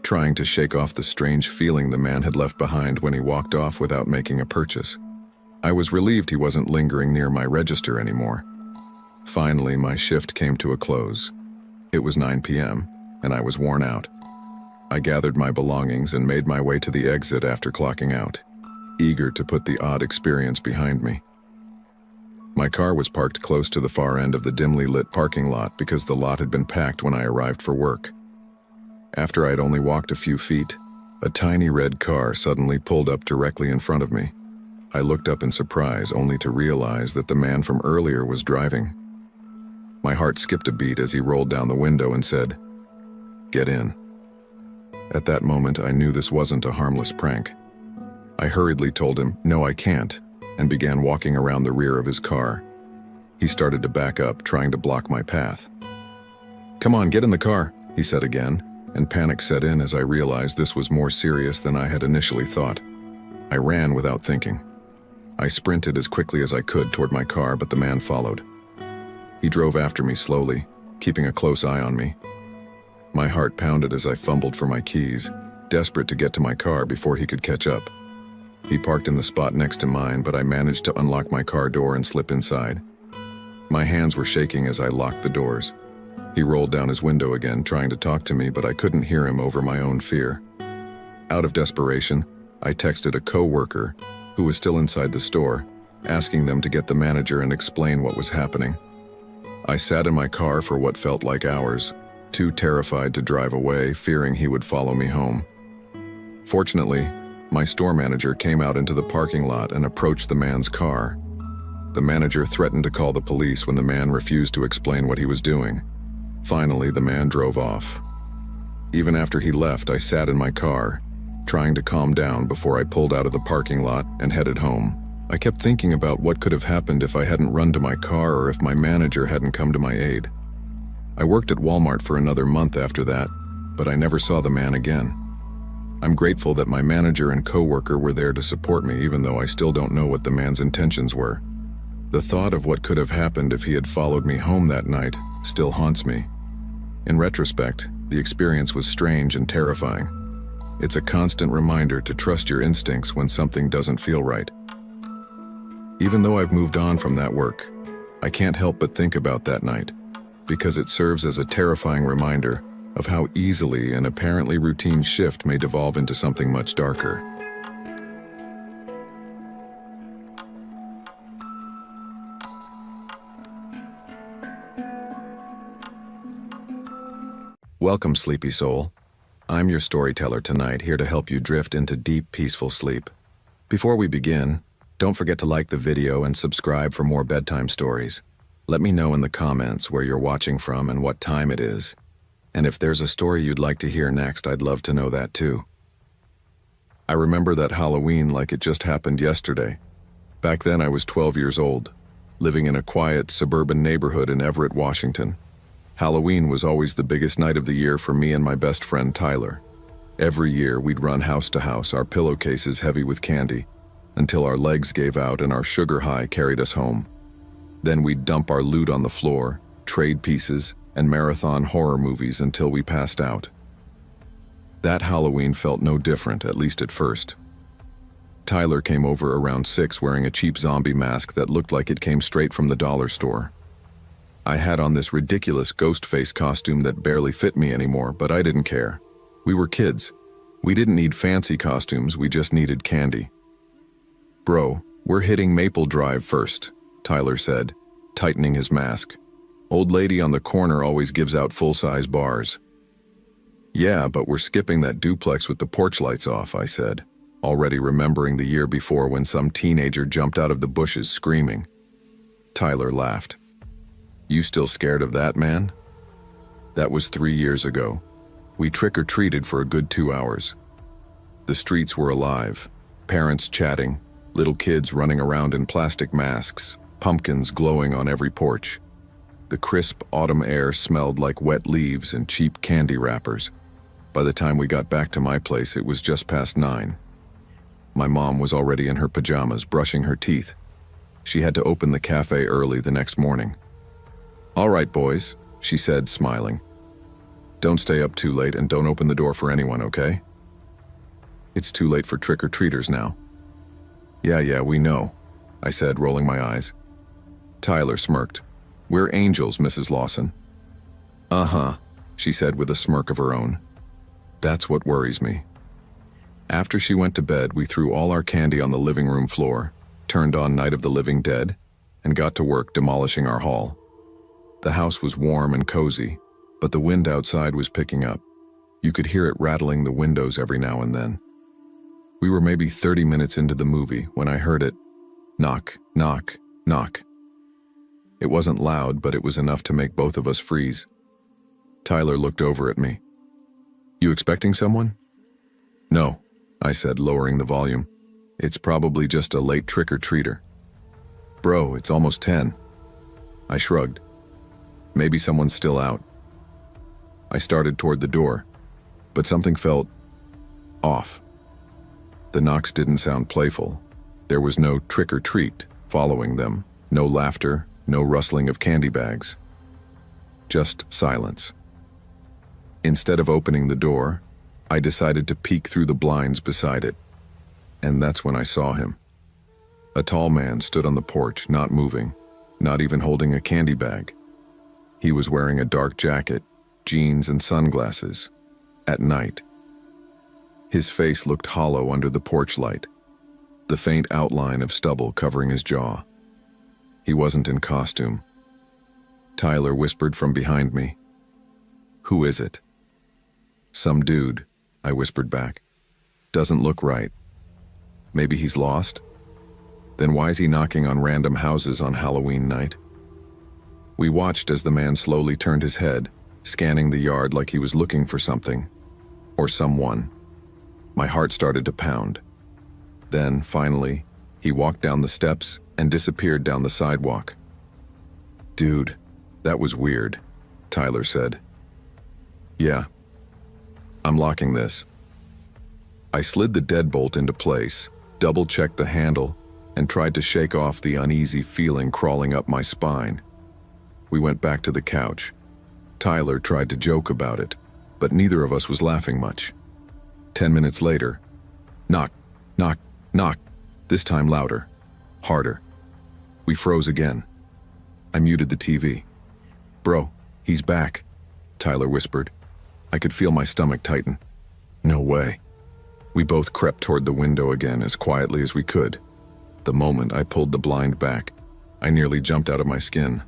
S1: trying to shake off the strange feeling the man had left behind when he walked off without making a purchase. I was relieved he wasn't lingering near my register anymore. Finally, my shift came to a close. It was 9 p.m., and I was worn out. I gathered my belongings and made my way to the exit after clocking out, eager to put the odd experience behind me. My car was parked close to the far end of the dimly lit parking lot because the lot had been packed when I arrived for work. After I had only walked a few feet, a tiny red car suddenly pulled up directly in front of me. I looked up in surprise, only to realize that the man from earlier was driving. My heart skipped a beat as he rolled down the window and said, "Get in." At that moment, I knew this wasn't a harmless prank. I hurriedly told him, "No, I can't," and began walking around the rear of his car. He started to back up, trying to block my path. "Come on, get in the car," he said again, and panic set in as I realized this was more serious than I had initially thought. I ran without thinking. I sprinted as quickly as I could toward my car, but the man followed. He drove after me slowly, keeping a close eye on me. My heart pounded as I fumbled for my keys, desperate to get to my car before he could catch up. He parked in the spot next to mine, but I managed to unlock my car door and slip inside. My hands were shaking as I locked the doors. He rolled down his window again, trying to talk to me, but I couldn't hear him over my own fear. Out of desperation, I texted a co-worker, who was still inside the store, asking them to get the manager and explain what was happening. I sat in my car for what felt like hours, too terrified to drive away, fearing he would follow me home. Fortunately, my store manager came out into the parking lot and approached the man's car. The manager threatened to call the police when the man refused to explain what he was doing. Finally, the man drove off. Even after he left, I sat in my car, trying to calm down before I pulled out of the parking lot and headed home. I kept thinking about what could have happened if I hadn't run to my car or if my manager hadn't come to my aid. I worked at Walmart for another month after that, but I never saw the man again. I'm grateful that my manager and coworker were there to support me, even though I still don't know what the man's intentions were. The thought of what could have happened if he had followed me home that night still haunts me. In retrospect, the experience was strange and terrifying. It's a constant reminder to trust your instincts when something doesn't feel right. Even though I've moved on from that work, I can't help but think about that night, because it serves as a terrifying reminder of how easily an apparently routine shift may devolve into something much darker. Welcome, sleepy soul. I'm your storyteller tonight, here to help you drift into deep, peaceful sleep. Before we begin, don't forget to like the video and subscribe for more bedtime stories. Let me know in the comments where you're watching from and what time it is. And if there's a story you'd like to hear next, I'd love to know that too. I remember that Halloween like it just happened yesterday. Back then I was 12 years old, living in a quiet suburban neighborhood in Everett, Washington. Halloween was always the biggest night of the year for me and my best friend Tyler. Every year we'd run house to house, our pillowcases heavy with candy, until our legs gave out and our sugar high carried us home. Then we'd dump our loot on the floor, trade pieces, and marathon horror movies until we passed out. That Halloween felt no different, at least at first. Tyler came over around 6 wearing a cheap zombie mask that looked like it came straight from the dollar store. I had on this ridiculous ghost face costume that barely fit me anymore, but I didn't care. We were kids. We didn't need fancy costumes, we just needed candy. "Bro, we're hitting Maple Drive first," Tyler said, tightening his mask. "Old lady on the corner always gives out full-size bars." "Yeah, but we're skipping that duplex with the porch lights off," I said, already remembering the year before when some teenager jumped out of the bushes screaming. Tyler laughed. "You still scared of that, man?" "That was 3 years ago. We trick-or-treated for a good 2 hours. The streets were alive, parents chatting, little kids running around in plastic masks, pumpkins glowing on every porch. The crisp autumn air smelled like wet leaves and cheap candy wrappers. By the time we got back to my place, it was just past 9. My mom was already in her pajamas, brushing her teeth. She had to open the cafe early the next morning. "All right, boys," she said, smiling. "Don't stay up too late and don't open the door for anyone, okay? It's too late for trick-or-treaters now." Yeah, we know," I said, rolling my eyes. Tyler smirked. "We're angels, Mrs. Lawson." "Uh-huh," she said with a smirk of her own. "That's what worries me." After she went to bed, we threw all our candy on the living room floor, turned on Night of the Living Dead, and got to work demolishing our hall. The house was warm and cozy, but the wind outside was picking up. You could hear it rattling the windows every now and then. We were maybe 30 minutes into the movie when I heard it. Knock, knock, knock. It wasn't loud, but it was enough to make both of us freeze. Tyler looked over at me. "You expecting someone?" "No," I said, lowering the volume. "It's probably just a late trick-or-treater." "Bro, it's almost 10. I shrugged. "Maybe someone's still out." I started toward the door, but something felt off. The knocks didn't sound playful. There was no trick-or-treat following them, no laughter, no rustling of candy bags. Just silence. Instead of opening the door, I decided to peek through the blinds beside it. And that's when I saw him. A tall man stood on the porch, not moving, not even holding a candy bag. He was wearing a dark jacket, jeans, and sunglasses. At night. His face looked hollow under the porch light, the faint outline of stubble covering his jaw. He wasn't in costume. Tyler whispered from behind me. "Who is it?" "Some dude," I whispered back. "Doesn't look right. Maybe he's lost? Then why is he knocking on random houses on Halloween night?" We watched as the man slowly turned his head, scanning the yard like he was looking for something. Or someone. My heart started to pound. Then, finally, he walked down the steps and disappeared down the sidewalk. "Dude, that was weird," Tyler said. "Yeah. I'm locking this." I slid the deadbolt into place, double-checked the handle, and tried to shake off the uneasy feeling crawling up my spine. We went back to the couch. Tyler tried to joke about it, but neither of us was laughing much. 10 minutes later, knock, knock, knock, this time louder, harder. We froze again. I muted the TV. "Bro, he's back," Tyler whispered. I could feel my stomach tighten. No way. We both crept toward the window again as quietly as we could. The moment I pulled the blind back, I nearly jumped out of my skin.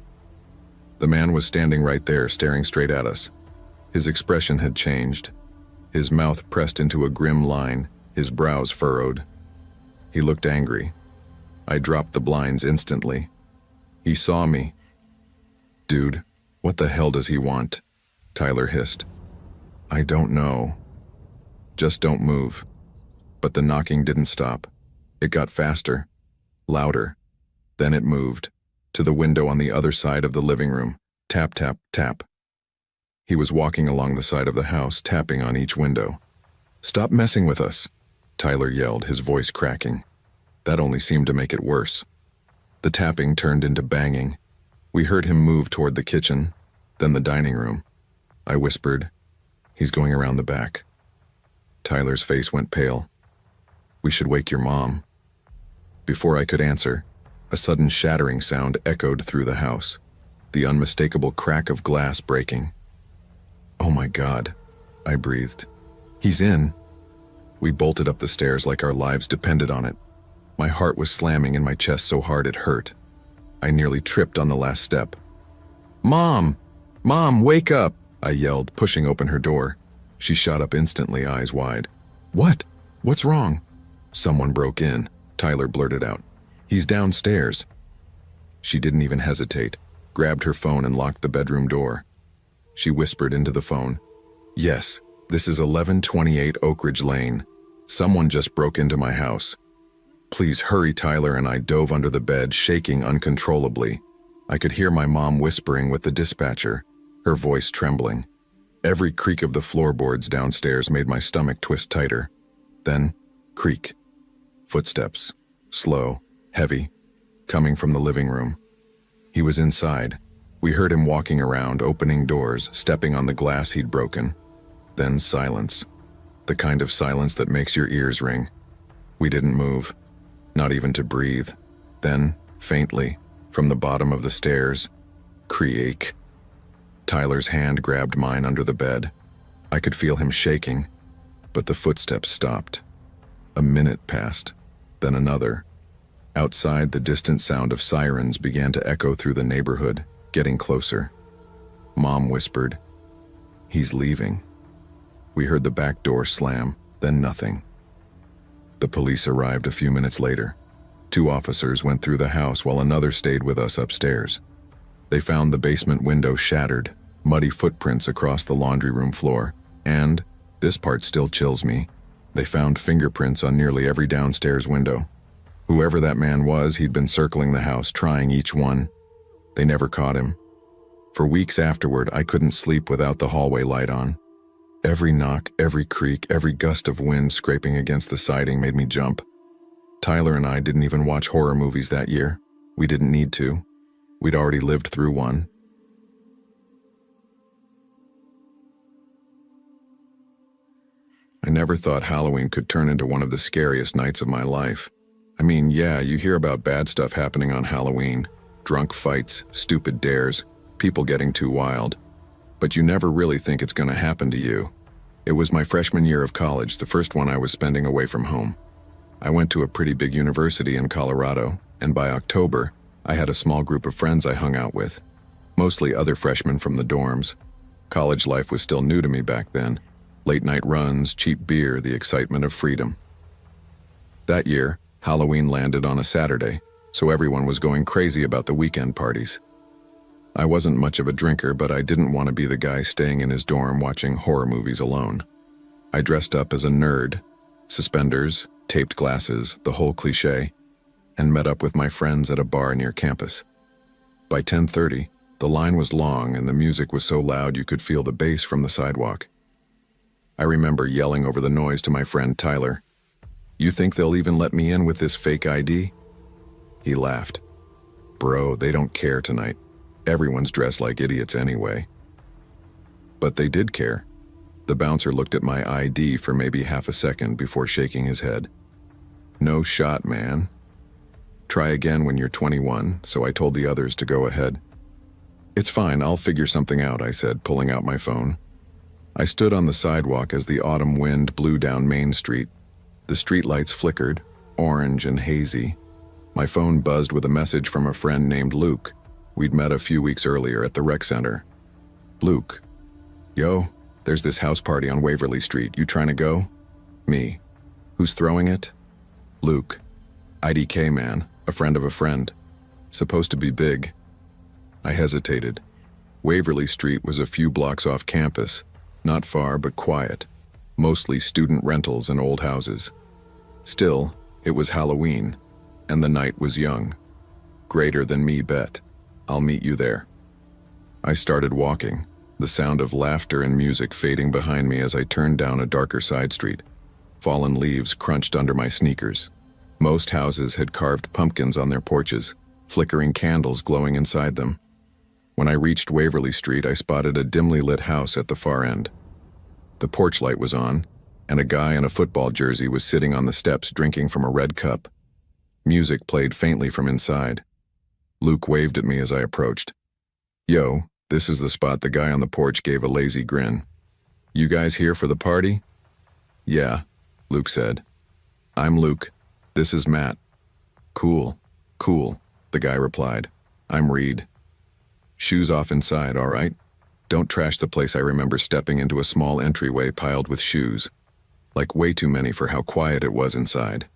S1: The man was standing right there, staring straight at us. His expression had changed. His mouth pressed into a grim line, his brows furrowed. He looked angry. I dropped the blinds instantly. He saw me. "Dude, what the hell does he want?" Tyler hissed. "I don't know. Just don't move." But the knocking didn't stop. It got faster, louder. Then it moved, to the window on the other side of the living room. Tap, tap, tap. He was walking along the side of the house, tapping on each window. "Stop messing with us," Tyler yelled, his voice cracking. That only seemed to make it worse. The tapping turned into banging. We heard him move toward the kitchen, then the dining room. I whispered, "He's going around the back." Tyler's face went pale. "We should wake your mom." Before I could answer, a sudden shattering sound echoed through the house, the unmistakable crack of glass breaking. "Oh my God," I breathed. "He's in." We bolted up the stairs like our lives depended on it. My heart was slamming in my chest so hard it hurt. I nearly tripped on the last step. "Mom! Mom, wake up!" I yelled, pushing open her door. She shot up instantly, eyes wide. "What? What's wrong?" "Someone broke in," Tyler blurted out. "He's downstairs." She didn't even hesitate, grabbed her phone and locked the bedroom door. She whispered into the phone, "Yes, this is 1128 Oak Ridge Lane. Someone just broke into my house. Please hurry." Tyler and I dove under the bed, shaking uncontrollably. I could hear my mom whispering with the dispatcher, her voice trembling. Every creak of the floorboards downstairs made my stomach twist tighter. Then, creak. Footsteps. Slow, heavy, coming from the living room. He was inside. We heard him walking around, opening doors, stepping on the glass he'd broken. Then silence. The kind of silence that makes your ears ring. We didn't move, not even to breathe. Then, faintly, from the bottom of the stairs, creak. Tyler's hand grabbed mine under the bed. I could feel him shaking, but the footsteps stopped. A minute passed, then another. Outside, the distant sound of sirens began to echo through the neighborhood, getting closer. Mom whispered, "He's leaving." We heard the back door slam, then nothing. The police arrived a few minutes later. 2 officers went through the house while another stayed with us upstairs. They found the basement window shattered, muddy footprints across the laundry room floor, and, this part still chills me, they found fingerprints on nearly every downstairs window. Whoever that man was, he'd been circling the house, trying each one. They never caught him. For weeks afterward, I couldn't sleep without the hallway light on. Every knock, every creak, every gust of wind scraping against the siding made me jump. Tyler and I didn't even watch horror movies that year. We didn't need to. We'd already lived through one. I never thought Halloween could turn into one of the scariest nights of my life. I mean, yeah, you hear about bad stuff happening on Halloween. Drunk fights, stupid dares, people getting too wild. But you never really think it's going to happen to you. It was my freshman year of college, the first one I was spending away from home. I went to a pretty big university in Colorado, and by October, I had a small group of friends I hung out with. Mostly other freshmen from the dorms. College life was still new to me back then. Late night runs, cheap beer, the excitement of freedom. That year, Halloween landed on a Saturday, so everyone was going crazy about the weekend parties. I wasn't much of a drinker, but I didn't want to be the guy staying in his dorm watching horror movies alone. I dressed up as a nerd, suspenders, taped glasses, the whole cliché, and met up with my friends at a bar near campus. By 10:30, the line was long and the music was so loud you could feel the bass from the sidewalk. I remember yelling over the noise to my friend Tyler, "You think they'll even let me in with this fake ID?" He laughed. "Bro, they don't care tonight. Everyone's dressed like idiots anyway." But they did care. The bouncer looked at my ID for maybe half a second before shaking his head. "No shot, man. Try again when you're 21, so I told the others to go ahead." "It's fine, I'll figure something out," I said, pulling out my phone. I stood on the sidewalk as the autumn wind blew down Main Street. The streetlights flickered, orange and hazy. My phone buzzed with a message from a friend named Luke. We'd met a few weeks earlier at the rec center. "Luke. Yo, there's this house party on Waverly Street. You trying to go?" Me. "Who's throwing it?" Luke. "IDK man, a friend of a friend. Supposed to be big." I hesitated. Waverly Street was a few blocks off campus, not far but quiet, mostly student rentals and old houses. Still, it was Halloween, and the night was young. Greater than me bet. "I'll meet you there." I started walking, the sound of laughter and music fading behind me as I turned down a darker side street. Fallen leaves crunched under my sneakers. Most houses had carved pumpkins on their porches, flickering candles glowing inside them. When I reached Waverly Street, I spotted a dimly lit house at the far end. The porch light was on, and a guy in a football jersey was sitting on the steps drinking from a red cup. Music played faintly from inside. Luke waved at me as I approached. "Yo, this is the spot." The guy on the porch gave a lazy grin. "You guys here for the party?" "Yeah," Luke said. "I'm Luke. This is Matt." "Cool, cool," the guy replied. "I'm Reed." "Shoes off inside, all right? Don't trash the place." I remember stepping into a small entryway piled with shoes. Like way too many for how quiet it was inside.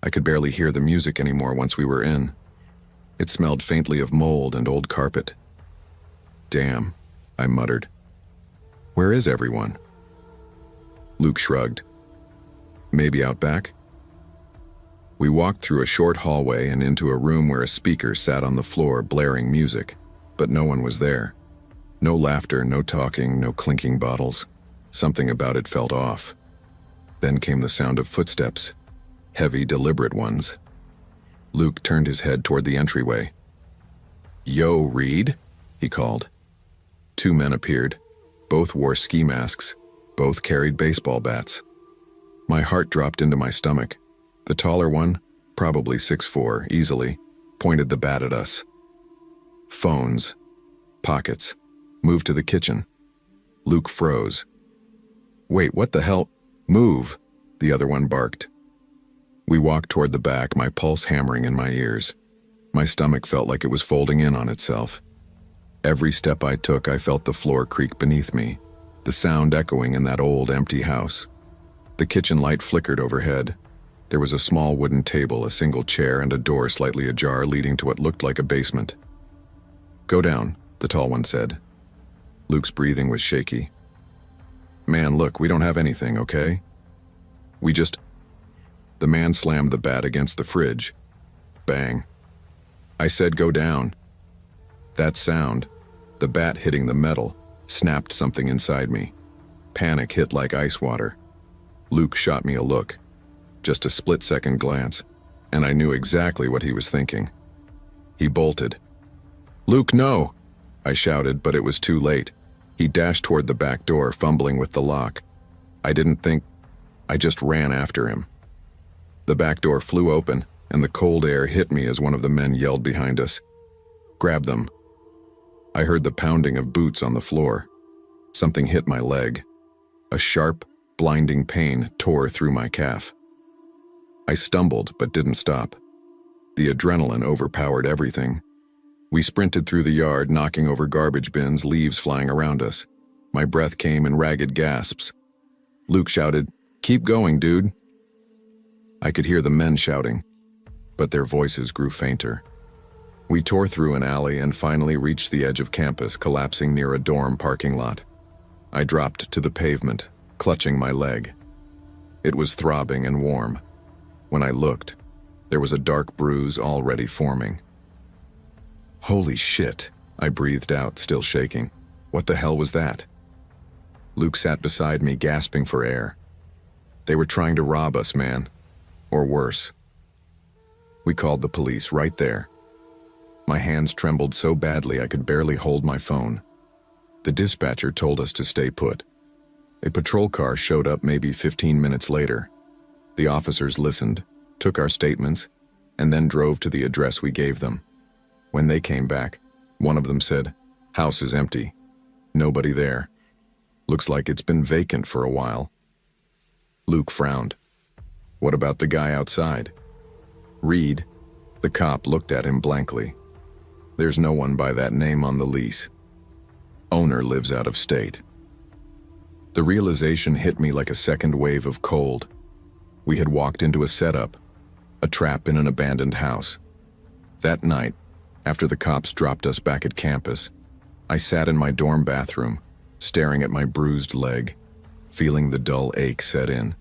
S1: I could barely hear the music anymore once we were in. It smelled faintly of mold and old carpet. "Damn," I muttered. "Where is everyone?" Luke shrugged. "Maybe out back?" We walked through a short hallway and into a room where a speaker sat on the floor blaring music, but no one was there. No laughter, no talking, no clinking bottles. Something about it felt off. Then came the sound of footsteps, heavy, deliberate ones. Luke turned his head toward the entryway. "Yo, Reed," he called. Two men appeared. Both wore ski masks. Both carried baseball bats. My heart dropped into my stomach. The taller one, probably 6'4", easily, pointed the bat at us. Phones. Pockets. Move to the kitchen. Luke froze. "Wait, what the hell? Move," the other one barked. We walked toward the back, my pulse hammering in my ears. My stomach felt like it was folding in on itself. Every step I took, I felt the floor creak beneath me, the sound echoing in that old, empty house. The kitchen light flickered overhead. There was a small wooden table, a single chair, and a door slightly ajar leading to what looked like a basement. "Go down," the tall one said. Luke's breathing was shaky. "Man, look, we don't have anything, okay? We just..." The man slammed the bat against the fridge. Bang. I said go down. That sound, the bat hitting the metal, snapped something inside me. Panic hit like ice water. Luke shot me a look. Just a split-second glance, and I knew exactly what he was thinking. He bolted. "Luke, no!" I shouted, but it was too late. He dashed toward the back door, fumbling with the lock. I didn't think. I just ran after him. The back door flew open, and the cold air hit me as one of the men yelled behind us. "Grab them." I heard the pounding of boots on the floor. Something hit my leg. A sharp, blinding pain tore through my calf. I stumbled, but didn't stop. The adrenaline overpowered everything. We sprinted through the yard, knocking over garbage bins, leaves flying around us. My breath came in ragged gasps. Luke shouted, "Keep going, dude." I could hear the men shouting, but their voices grew fainter. We tore through an alley and finally reached the edge of campus, collapsing near a dorm parking lot. I dropped to the pavement, clutching my leg. It was throbbing and warm. When I looked, there was a dark bruise already forming. "Holy shit," I breathed out, still shaking. "What the hell was that?" Luke sat beside me, gasping for air. "They were trying to rob us, man. Or worse." We called the police right there. My hands trembled so badly I could barely hold my phone. The dispatcher told us to stay put. A patrol car showed up maybe 15 minutes later. The officers listened, took our statements, and then drove to the address we gave them. When they came back, one of them said, "House is empty. Nobody there. Looks like it's been vacant for a while." Luke frowned. "What about the guy outside?" "Reed." The cop looked at him blankly. "There's no one by that name on the lease. Owner lives out of state." The realization hit me like a second wave of cold. We had walked into a setup, a trap in an abandoned house. That night, after the cops dropped us back at campus, I sat in my dorm bathroom, staring at my bruised leg, feeling the dull ache set in.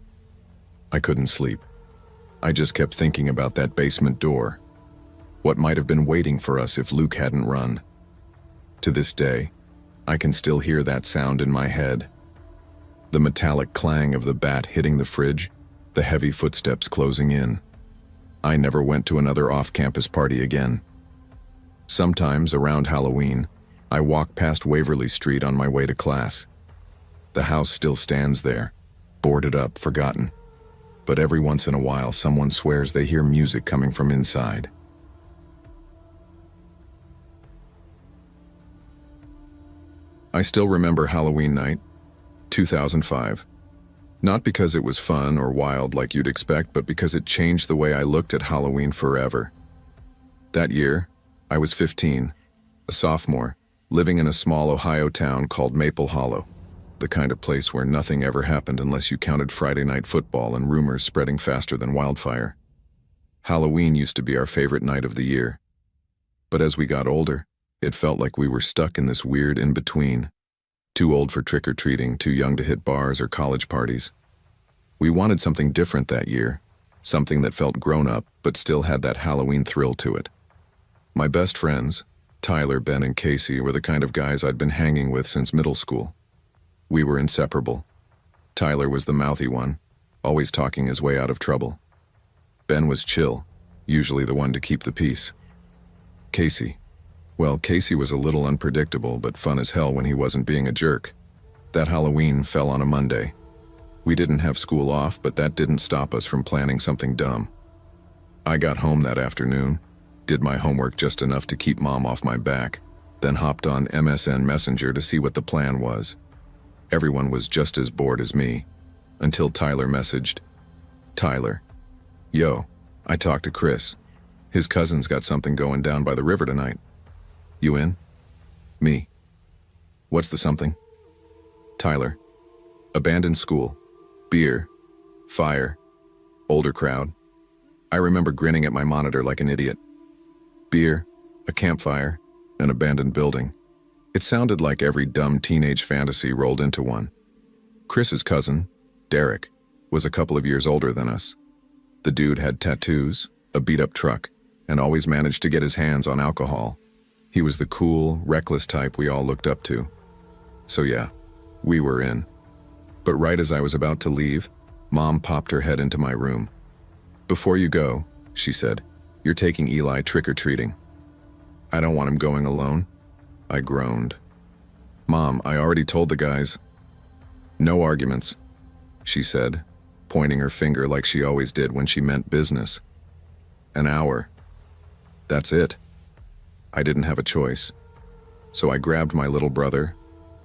S1: I couldn't sleep. I just kept thinking about that basement door. What might have been waiting for us if Luke hadn't run. To this day, I can still hear that sound in my head. The metallic clang of the bat hitting the fridge, the heavy footsteps closing in. I never went to another off-campus party again. Sometimes, around Halloween, I walk past Waverly Street on my way to class. The house still stands there, boarded up, forgotten. But every once in a while, someone swears they hear music coming from inside. I still remember Halloween night, 2005. Not because it was fun or wild like you'd expect, but because it changed the way I looked at Halloween forever. That year, I was 15, a sophomore, living in a small Ohio town called Maple Hollow, the kind of place where nothing ever happened unless you counted Friday night football and rumors spreading faster than wildfire. Halloween used to be our favorite night of the year. But as we got older, it felt like we were stuck in this weird in-between. Too old for trick-or-treating, too young to hit bars or college parties. We wanted something different that year, something that felt grown-up but still had that Halloween thrill to it. My best friends, Tyler, Ben, and Casey were the kind of guys I'd been hanging with since middle school. We were inseparable. Tyler was the mouthy one, always talking his way out of trouble. Ben was chill, usually the one to keep the peace. Casey. Well, Casey was a little unpredictable but fun as hell when he wasn't being a jerk. That Halloween fell on a Monday. We didn't have school off, but that didn't stop us from planning something dumb. I got home that afternoon, did my homework just enough to keep Mom off my back, then hopped on MSN Messenger to see what the plan was. Everyone was just as bored as me, until Tyler messaged. Tyler. Yo, I talked to Chris. His cousin's got something going down by the river tonight. You in? Me. What's the something? Tyler. Abandoned school. Beer. Fire. Older crowd. I remember grinning at my monitor like an idiot. Beer, a campfire, an abandoned building. It sounded like every dumb teenage fantasy rolled into one. Chris's cousin, Derek, was a couple of years older than us. The dude had tattoos, a beat-up truck, and always managed to get his hands on alcohol. He was the cool, reckless type we all looked up to. So yeah, we were in. But right as I was about to leave, Mom popped her head into my room. Before you go, she said, you're taking Eli trick-or-treating. I don't want him going alone. I groaned. Mom, I already told the guys. No arguments, she said, pointing her finger like she always did when she meant business. An hour. That's it. I didn't have a choice. So I grabbed my little brother,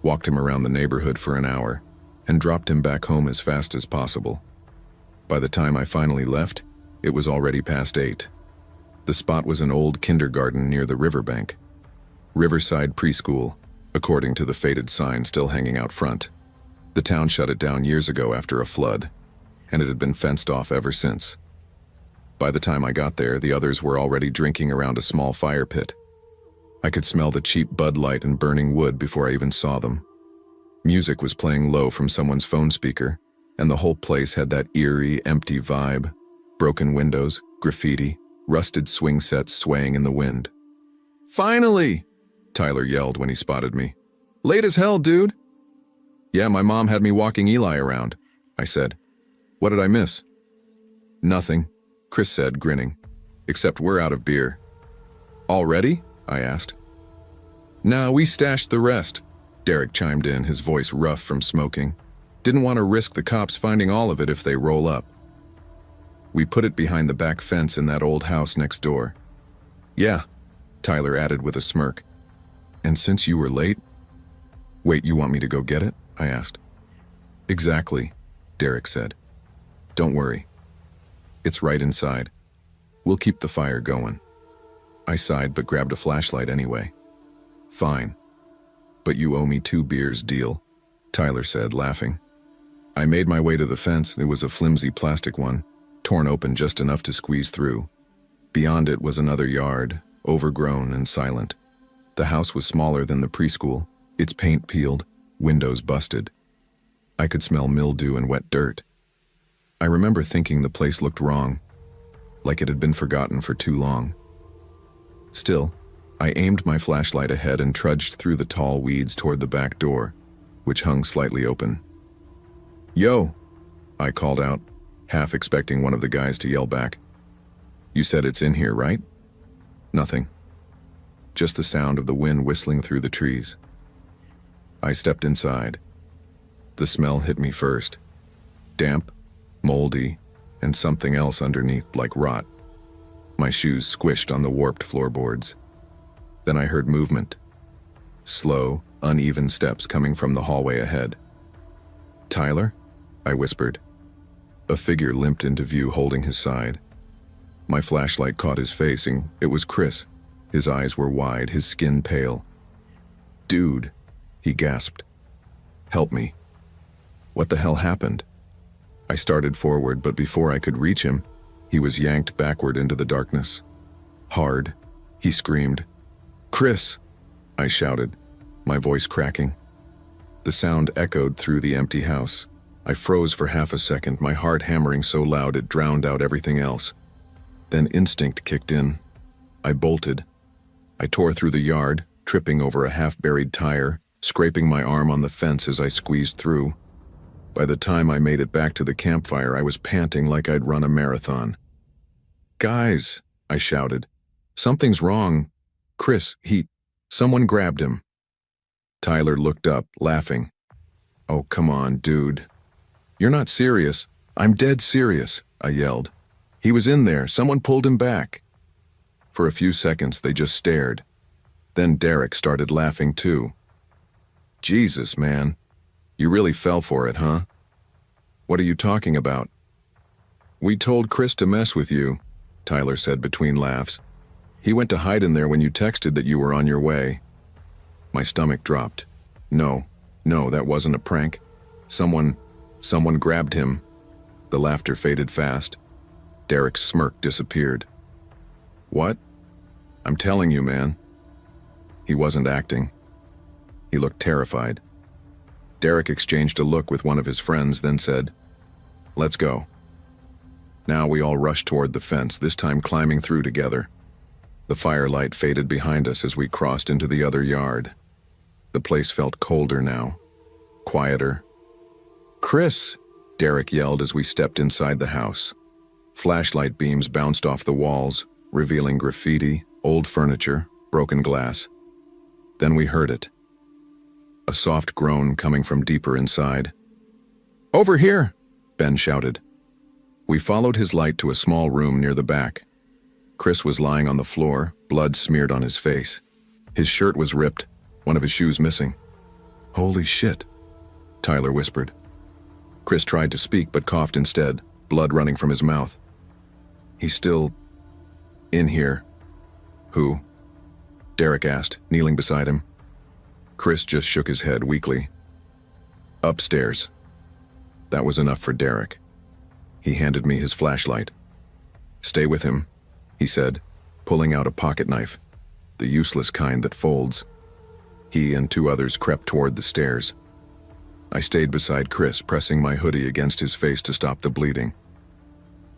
S1: walked him around the neighborhood for an hour, and dropped him back home as fast as possible. By the time I finally left, it was already past 8. The spot was an old kindergarten near the riverbank. Riverside Preschool, according to the faded sign still hanging out front. The town shut it down years ago after a flood, and it had been fenced off ever since. By the time I got there, the others were already drinking around a small fire pit. I could smell the cheap Bud Light and burning wood before I even saw them. Music was playing low from someone's phone speaker, and the whole place had that eerie, empty vibe. Broken windows, graffiti, rusted swing sets swaying in the wind. Finally! Tyler yelled when he spotted me. Late as hell, dude! Yeah, my mom had me walking Eli around, I said. What did I miss? Nothing, Chris said, grinning. Except we're out of beer. Already? I asked. Nah, we stashed the rest, Derek chimed in, his voice rough from smoking. Didn't want to risk the cops finding all of it if they roll up. We put it behind the back fence in that old house next door. Yeah, Tyler added with a smirk. And since you were late? Wait, you want me to go get it? I asked. Exactly, Derek said. Don't worry. It's right inside. We'll keep the fire going. I sighed but grabbed a flashlight anyway. Fine. But you owe me 2 beers, deal, Tyler said, laughing. I made my way to the fence. It was a flimsy plastic one, torn open just enough to squeeze through. Beyond it was another yard, overgrown and silent. The house was smaller than the preschool, its paint peeled, windows busted. I could smell mildew and wet dirt. I remember thinking the place looked wrong, like it had been forgotten for too long. Still, I aimed my flashlight ahead and trudged through the tall weeds toward the back door, which hung slightly open. Yo, I called out, half expecting one of the guys to yell back. You said it's in here, right? Nothing. Just the sound of the wind whistling through the trees. I stepped inside. The smell hit me first. Damp, moldy, and something else underneath like rot. My shoes squished on the warped floorboards. Then I heard movement. Slow, uneven steps coming from the hallway ahead. Tyler? I whispered. A figure limped into view holding his side. My flashlight caught his face, and it was Chris. His eyes were wide, his skin pale. Dude, he gasped. Help me. What the hell happened? I started forward, but before I could reach him, he was yanked backward into the darkness. Hard, he screamed. Chris! I shouted, my voice cracking. The sound echoed through the empty house. I froze for half a second, my heart hammering so loud it drowned out everything else. Then instinct kicked in. I bolted. I tore through the yard, tripping over a half-buried tire, scraping my arm on the fence as I squeezed through. By the time I made it back to the campfire, I was panting like I'd run a marathon. "Guys," I shouted. "Something's wrong. Chris, someone grabbed him." Tyler looked up, laughing. "Oh, come on, dude. You're not serious." "I'm dead serious," I yelled. "He was in there. Someone pulled him back." For a few seconds, they just stared. Then Derek started laughing too. "Jesus, man. You really fell for it, huh?" "What are you talking about?" "We told Chris to mess with you," Tyler said between laughs. "He went to hide in there when you texted that you were on your way." My stomach dropped. No, that wasn't a prank. Someone grabbed him. The laughter faded fast. Derek's smirk disappeared. "What?" "I'm telling you, man." He wasn't acting. He looked terrified. Derek exchanged a look with one of his friends, then said, "Let's go." Now we all rushed toward the fence, this time climbing through together. The firelight faded behind us as we crossed into the other yard. The place felt colder now, quieter. "Chris!" Derek yelled as we stepped inside the house. Flashlight beams bounced off the walls, revealing graffiti, old furniture, broken glass. Then we heard it. A soft groan coming from deeper inside. "Over here!" Ben shouted. We followed his light to a small room near the back. Chris was lying on the floor, blood smeared on his face. His shirt was ripped, one of his shoes missing. "Holy shit," Tyler whispered. Chris tried to speak but coughed instead, blood running from his mouth. "He's still in here." "Who?" Derek asked, kneeling beside him. Chris just shook his head weakly. "Upstairs." That was enough for Derek. He handed me his flashlight. "Stay with him," he said, pulling out a pocket knife, the useless kind that folds. He and two others crept toward the stairs. I stayed beside Chris, pressing my hoodie against his face to stop the bleeding.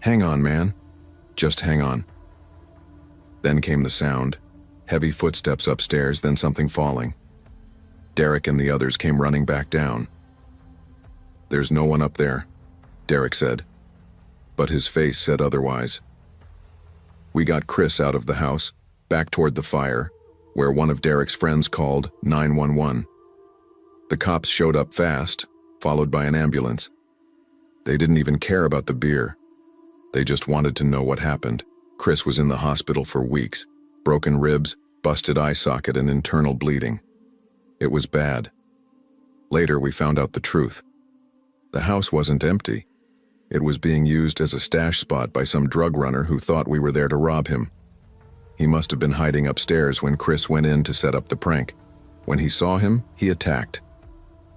S1: "Hang on, man. Just hang on." Then came the sound. Heavy footsteps upstairs, then something falling. Derek and the others came running back down. "There's no one up there," Derek said. But his face said otherwise. We got Chris out of the house, back toward the fire, where one of Derek's friends called 911. The cops showed up fast, followed by an ambulance. They didn't even care about the beer. They just wanted to know what happened. Chris was in the hospital for weeks. Broken ribs, busted eye socket, and internal bleeding. It was bad. Later, we found out the truth. The house wasn't empty. It was being used as a stash spot by some drug runner who thought we were there to rob him. He must have been hiding upstairs when Chris went in to set up the prank. When he saw him, he attacked,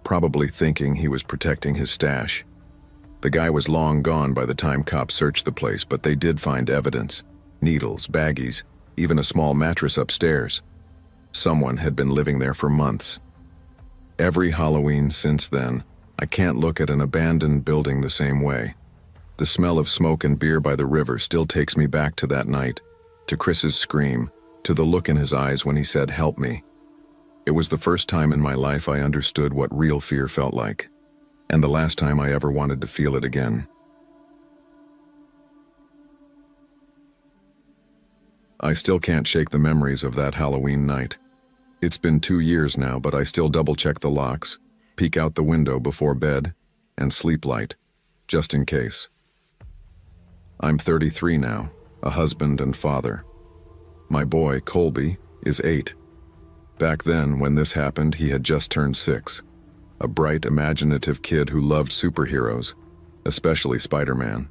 S1: probably thinking he was protecting his stash. The guy was long gone by the time cops searched the place, but they did find evidence. Needles, baggies, even a small mattress upstairs. Someone had been living there for months. Every Halloween since then, I can't look at an abandoned building the same way. The smell of smoke and beer by the river still takes me back to that night, to Chris's scream, to the look in his eyes when he said, "Help me." It was the first time in my life I understood what real fear felt like, and the last time I ever wanted to feel it again. I still can't shake the memories of that Halloween night. It's been 2 years now, but I still double-check the locks, peek out the window before bed, and sleep light, just in case. I'm 33 now, a husband and father. My boy, Colby, is 8. Back then, when this happened, he had just turned 6. A bright, imaginative kid who loved superheroes, especially Spider-Man.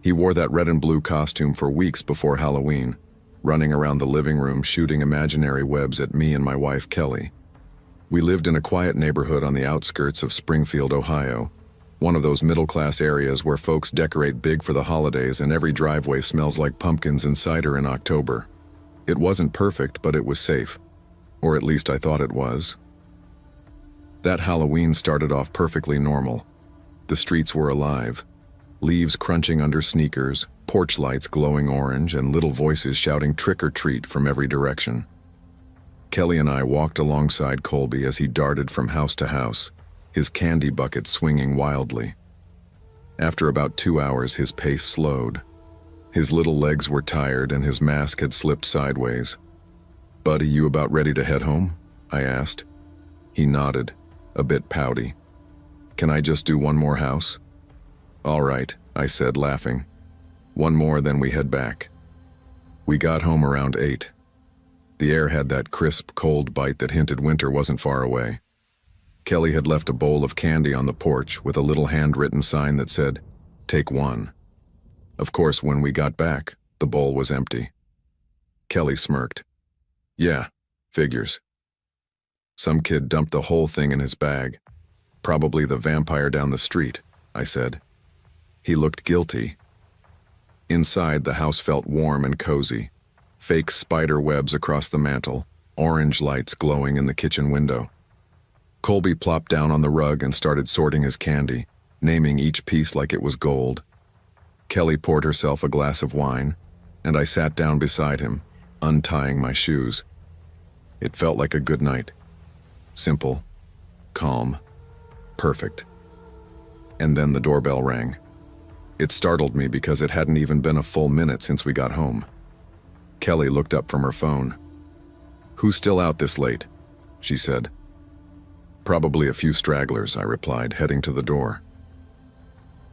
S1: He wore that red and blue costume for weeks before Halloween, running around the living room shooting imaginary webs at me and my wife, Kelly. We lived in a quiet neighborhood on the outskirts of Springfield, Ohio, one of those middle-class areas where folks decorate big for the holidays and every driveway smells like pumpkins and cider in October. It wasn't perfect, but it was safe. Or at least I thought it was. That Halloween started off perfectly normal. The streets were alive. Leaves crunching under sneakers, porch lights glowing orange, and little voices shouting trick or treat from every direction. Kelly and I walked alongside Colby as he darted from house to house, his candy bucket swinging wildly. After about 2 hours, his pace slowed. His little legs were tired and his mask had slipped sideways. "Buddy, you about ready to head home?" I asked. He nodded, a bit pouty. "Can I just do one more house?" "All right," I said, laughing. "One more, then we head back." We got home around 8. The air had that crisp, cold bite that hinted winter wasn't far away. Kelly had left a bowl of candy on the porch with a little handwritten sign that said, "Take one." Of course, when we got back, the bowl was empty. Kelly smirked. "Yeah, figures. Some kid dumped the whole thing in his bag. Probably the vampire down the street," I said. He looked guilty. Inside, the house felt warm and cozy. Fake spider webs across the mantel, orange lights glowing in the kitchen window. Colby plopped down on the rug and started sorting his candy, naming each piece like it was gold. Kelly poured herself a glass of wine, and I sat down beside him, untying my shoes. It felt like a good night. Simple, calm, perfect. And then the doorbell rang. It startled me because it hadn't even been a full minute since we got home. Kelly looked up from her phone. "Who's still out this late?" she said. "Probably a few stragglers," I replied, heading to the door.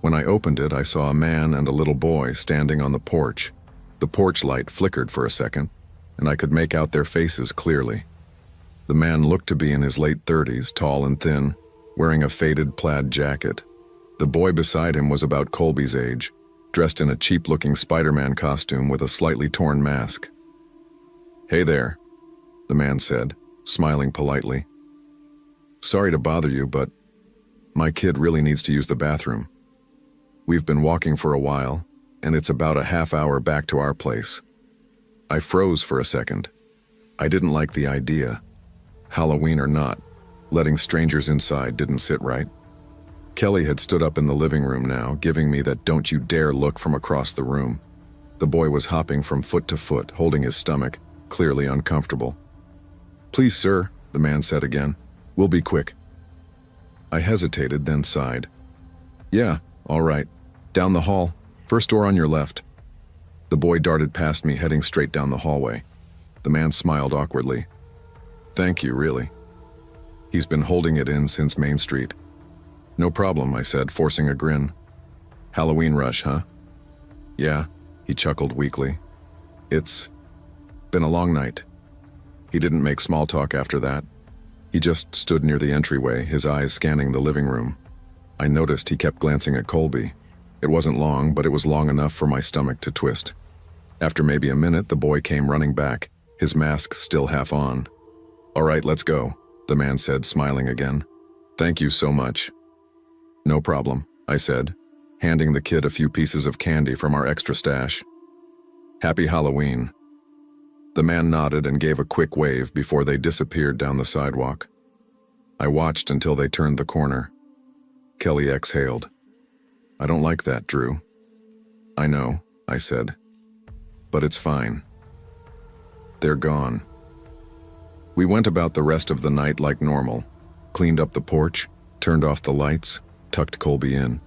S1: When I opened it, I saw a man and a little boy standing on the porch. The porch light flickered for a second, and I could make out their faces clearly. The man looked to be in his late 30s, tall and thin, wearing a faded plaid jacket. The boy beside him was about Colby's age, dressed in a cheap-looking Spider-Man costume with a slightly torn mask. "Hey there," the man said, smiling politely. "Sorry to bother you, but my kid really needs to use the bathroom. We've been walking for a while, and it's about a half hour back to our place." I froze for a second. I didn't like the idea. Halloween or not, letting strangers inside didn't sit right. Kelly had stood up in the living room now, giving me that "don't you dare" look from across the room. The boy was hopping from foot to foot, holding his stomach, clearly uncomfortable. "Please, sir," the man said again. "We'll be quick." I hesitated, then sighed. "Yeah, all right. Down the hall. First door on your left." The boy darted past me, heading straight down the hallway. The man smiled awkwardly. "Thank you, really." He's been holding it in since Main Street. "No problem," I said, forcing a grin. "Halloween rush, huh?" "Yeah," he chuckled weakly. "It's been a long night." He didn't make small talk after that. He just stood near the entryway, his eyes scanning the living room. I noticed he kept glancing at Colby. It wasn't long, but it was long enough for my stomach to twist. After maybe a minute, the boy came running back, his mask still half on. "All right, let's go," the man said, smiling again. "Thank you so much." "No problem," I said, handing the kid a few pieces of candy from our extra stash. "Happy Halloween." The man nodded and gave a quick wave before they disappeared down the sidewalk. I watched until they turned the corner. Kelly exhaled. "I don't like that, Drew." "I know," I said. "But it's fine. They're gone." We went about the rest of the night like normal, cleaned up the porch, turned off the lights, tucked Colby in.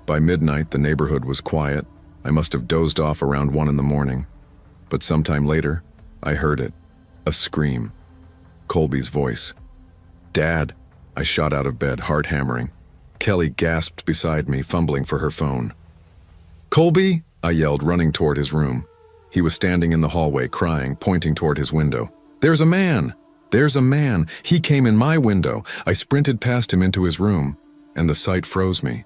S1: By midnight, the neighborhood was quiet. I must have dozed off around 1 in the morning. But sometime later, I heard it. A scream. Colby's voice. "Dad!" I shot out of bed, heart hammering. Kelly gasped beside me, fumbling for her phone. "Colby!" I yelled, running toward his room. He was standing in the hallway, crying, pointing toward his window. "There's a man! There's a man! He came in my window!" I sprinted past him into his room, and the sight froze me.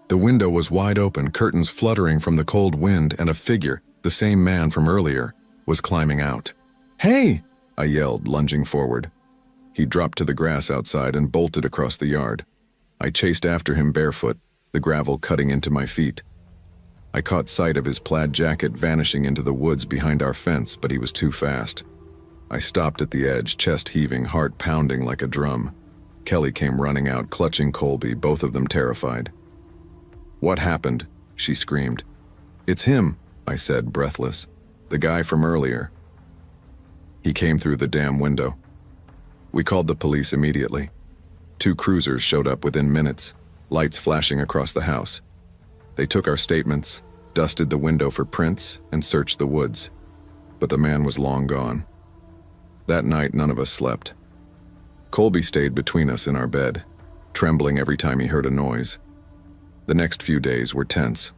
S1: The window was wide open, curtains fluttering from the cold wind, and a figure, the same man from earlier, was climbing out. "Hey!" I yelled, lunging forward. He dropped to the grass outside and bolted across the yard. I chased after him barefoot, the gravel cutting into my feet. I caught sight of his plaid jacket vanishing into the woods behind our fence, but he was too fast. I stopped at the edge, chest heaving, heart pounding like a drum. Kelly came running out, clutching Colby, both of them terrified. "What happened?" she screamed. "It's him," I said, breathless. "The guy from earlier." He came through the damn window. We called the police immediately. 2 cruisers showed up within minutes, lights flashing across the house. They took our statements, dusted the window for prints, and searched the woods. But the man was long gone. That night, none of us slept. Colby stayed between us in our bed, trembling every time he heard a noise. The next few days were tense.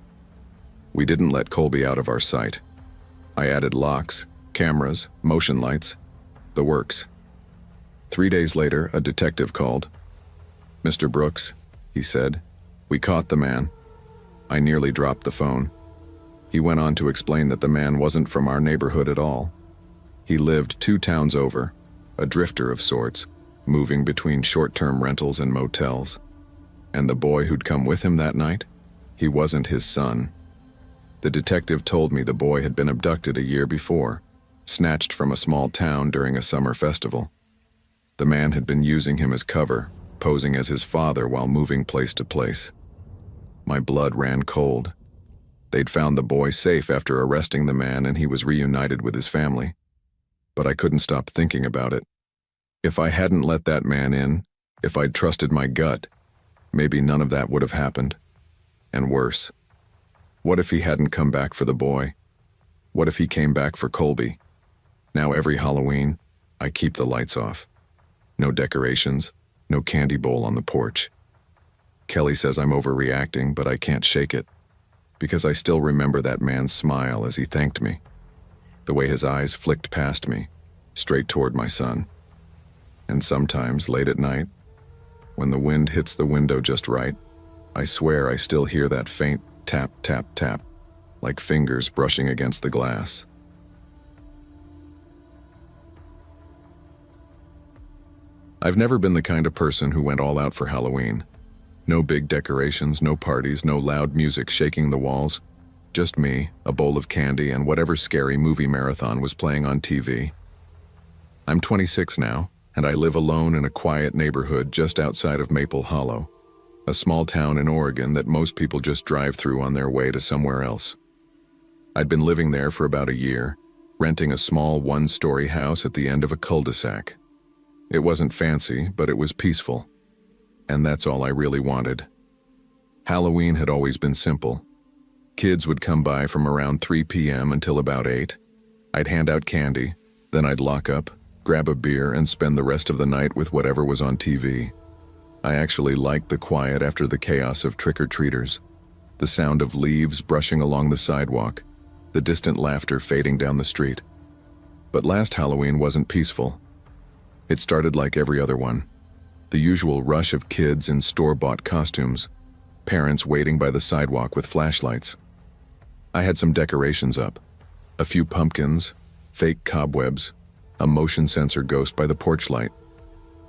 S1: We didn't let Colby out of our sight. I added locks, cameras, motion lights, the works. 3 days later, a detective called. "Mr. Brooks," he said, "we caught the man." I nearly dropped the phone. He went on to explain that the man wasn't from our neighborhood at all. He lived 2 towns over, a drifter of sorts, moving between short-term rentals and motels. And the boy who'd come with him that night? He wasn't his son. The detective told me the boy had been abducted a year before, snatched from a small town during a summer festival. The man had been using him as cover, posing as his father while moving place to place. My blood ran cold. They'd found the boy safe after arresting the man, and he was reunited with his family. But I couldn't stop thinking about it. If I hadn't let that man in, if I'd trusted my gut, maybe none of that would have happened. And worse, what if he hadn't come back for the boy? What if he came back for Colby? Now every Halloween, I keep the lights off. No decorations, no candy bowl on the porch. Kelly says I'm overreacting, but I can't shake it, because I still remember that man's smile as he thanked me, the way his eyes flicked past me, straight toward my son. And sometimes, late at night, when the wind hits the window just right, I swear I still hear that faint tap, tap, tap, like fingers brushing against the glass. I've never been the kind of person who went all out for Halloween. No big decorations, no parties, no loud music shaking the walls. Just me, a bowl of candy, and whatever scary movie marathon was playing on TV. I'm 26 now, and I live alone in a quiet neighborhood just outside of Maple Hollow, a small town in Oregon that most people just drive through on their way to somewhere else. I'd been living there for about a year, renting a small 1-story house at the end of a cul-de-sac. It wasn't fancy, but it was peaceful. And that's all I really wanted. Halloween had always been simple. Kids would come by from around 3 p.m. until about 8. I'd hand out candy, then I'd lock up, grab a beer, and spend the rest of the night with whatever was on TV. I actually liked the quiet after the chaos of trick-or-treaters, the sound of leaves brushing along the sidewalk, the distant laughter fading down the street. But last Halloween wasn't peaceful. It started like every other one. The usual rush of kids in store-bought costumes, parents waiting by the sidewalk with flashlights. I had some decorations up, a few pumpkins, fake cobwebs, a motion sensor ghost by the porch light.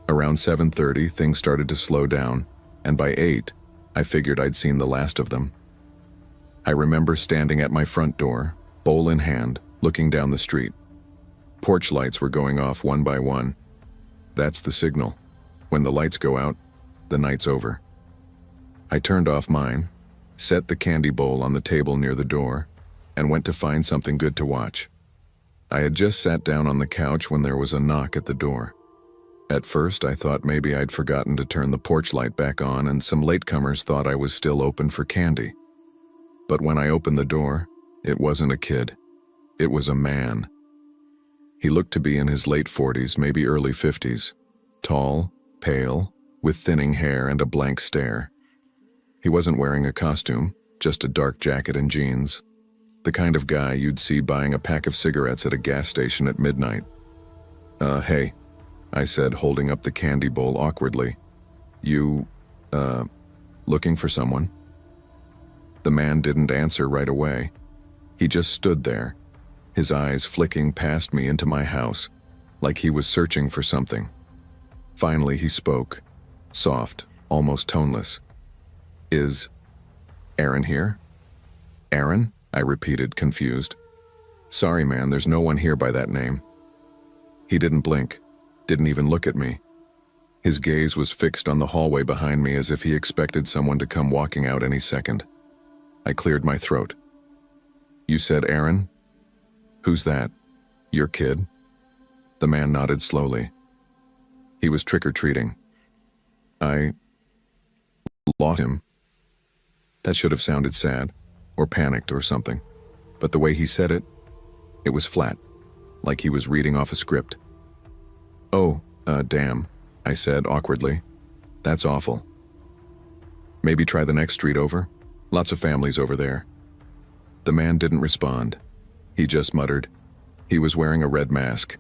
S1: Around 7:30, things started to slow down, and by 8, I figured I'd seen the last of them. I remember standing at my front door, bowl in hand, looking down the street. Porch lights were going off one by one. That's the signal. When the lights go out, the night's over. I turned off mine, set the candy bowl on the table near the door, and went to find something good to watch. I had just sat down on the couch when there was a knock at the door. At first, I thought maybe I'd forgotten to turn the porch light back on, and some latecomers thought I was still open for candy. But when I opened the door, it wasn't a kid. It was a man. He looked to be in his late 40s, maybe early 50s. Tall, pale, with thinning hair and a blank stare. He wasn't wearing a costume, just a dark jacket and jeans. The kind of guy you'd see buying a pack of cigarettes at a gas station at midnight. Hey, I said, holding up the candy bowl awkwardly. You, looking for someone? The man didn't answer right away. He just stood there, his eyes flicking past me into my house, like he was searching for something. Finally, he spoke, soft, almost toneless. Is Aaron here? Aaron? I repeated, confused. Sorry, man, there's no one here by that name. He didn't blink, didn't even look at me. His gaze was fixed on the hallway behind me as if he expected someone to come walking out any second. I cleared my throat. You said Aaron? Who's that? Your kid? The man nodded slowly. He was trick-or-treating. I lost him. That should have sounded sad, or panicked or something. But the way he said it was flat, like he was reading off a script. Oh, damn, I said awkwardly. That's awful. Maybe try the next street over? Lots of families over there. The man didn't respond. He just muttered. He was wearing a red mask,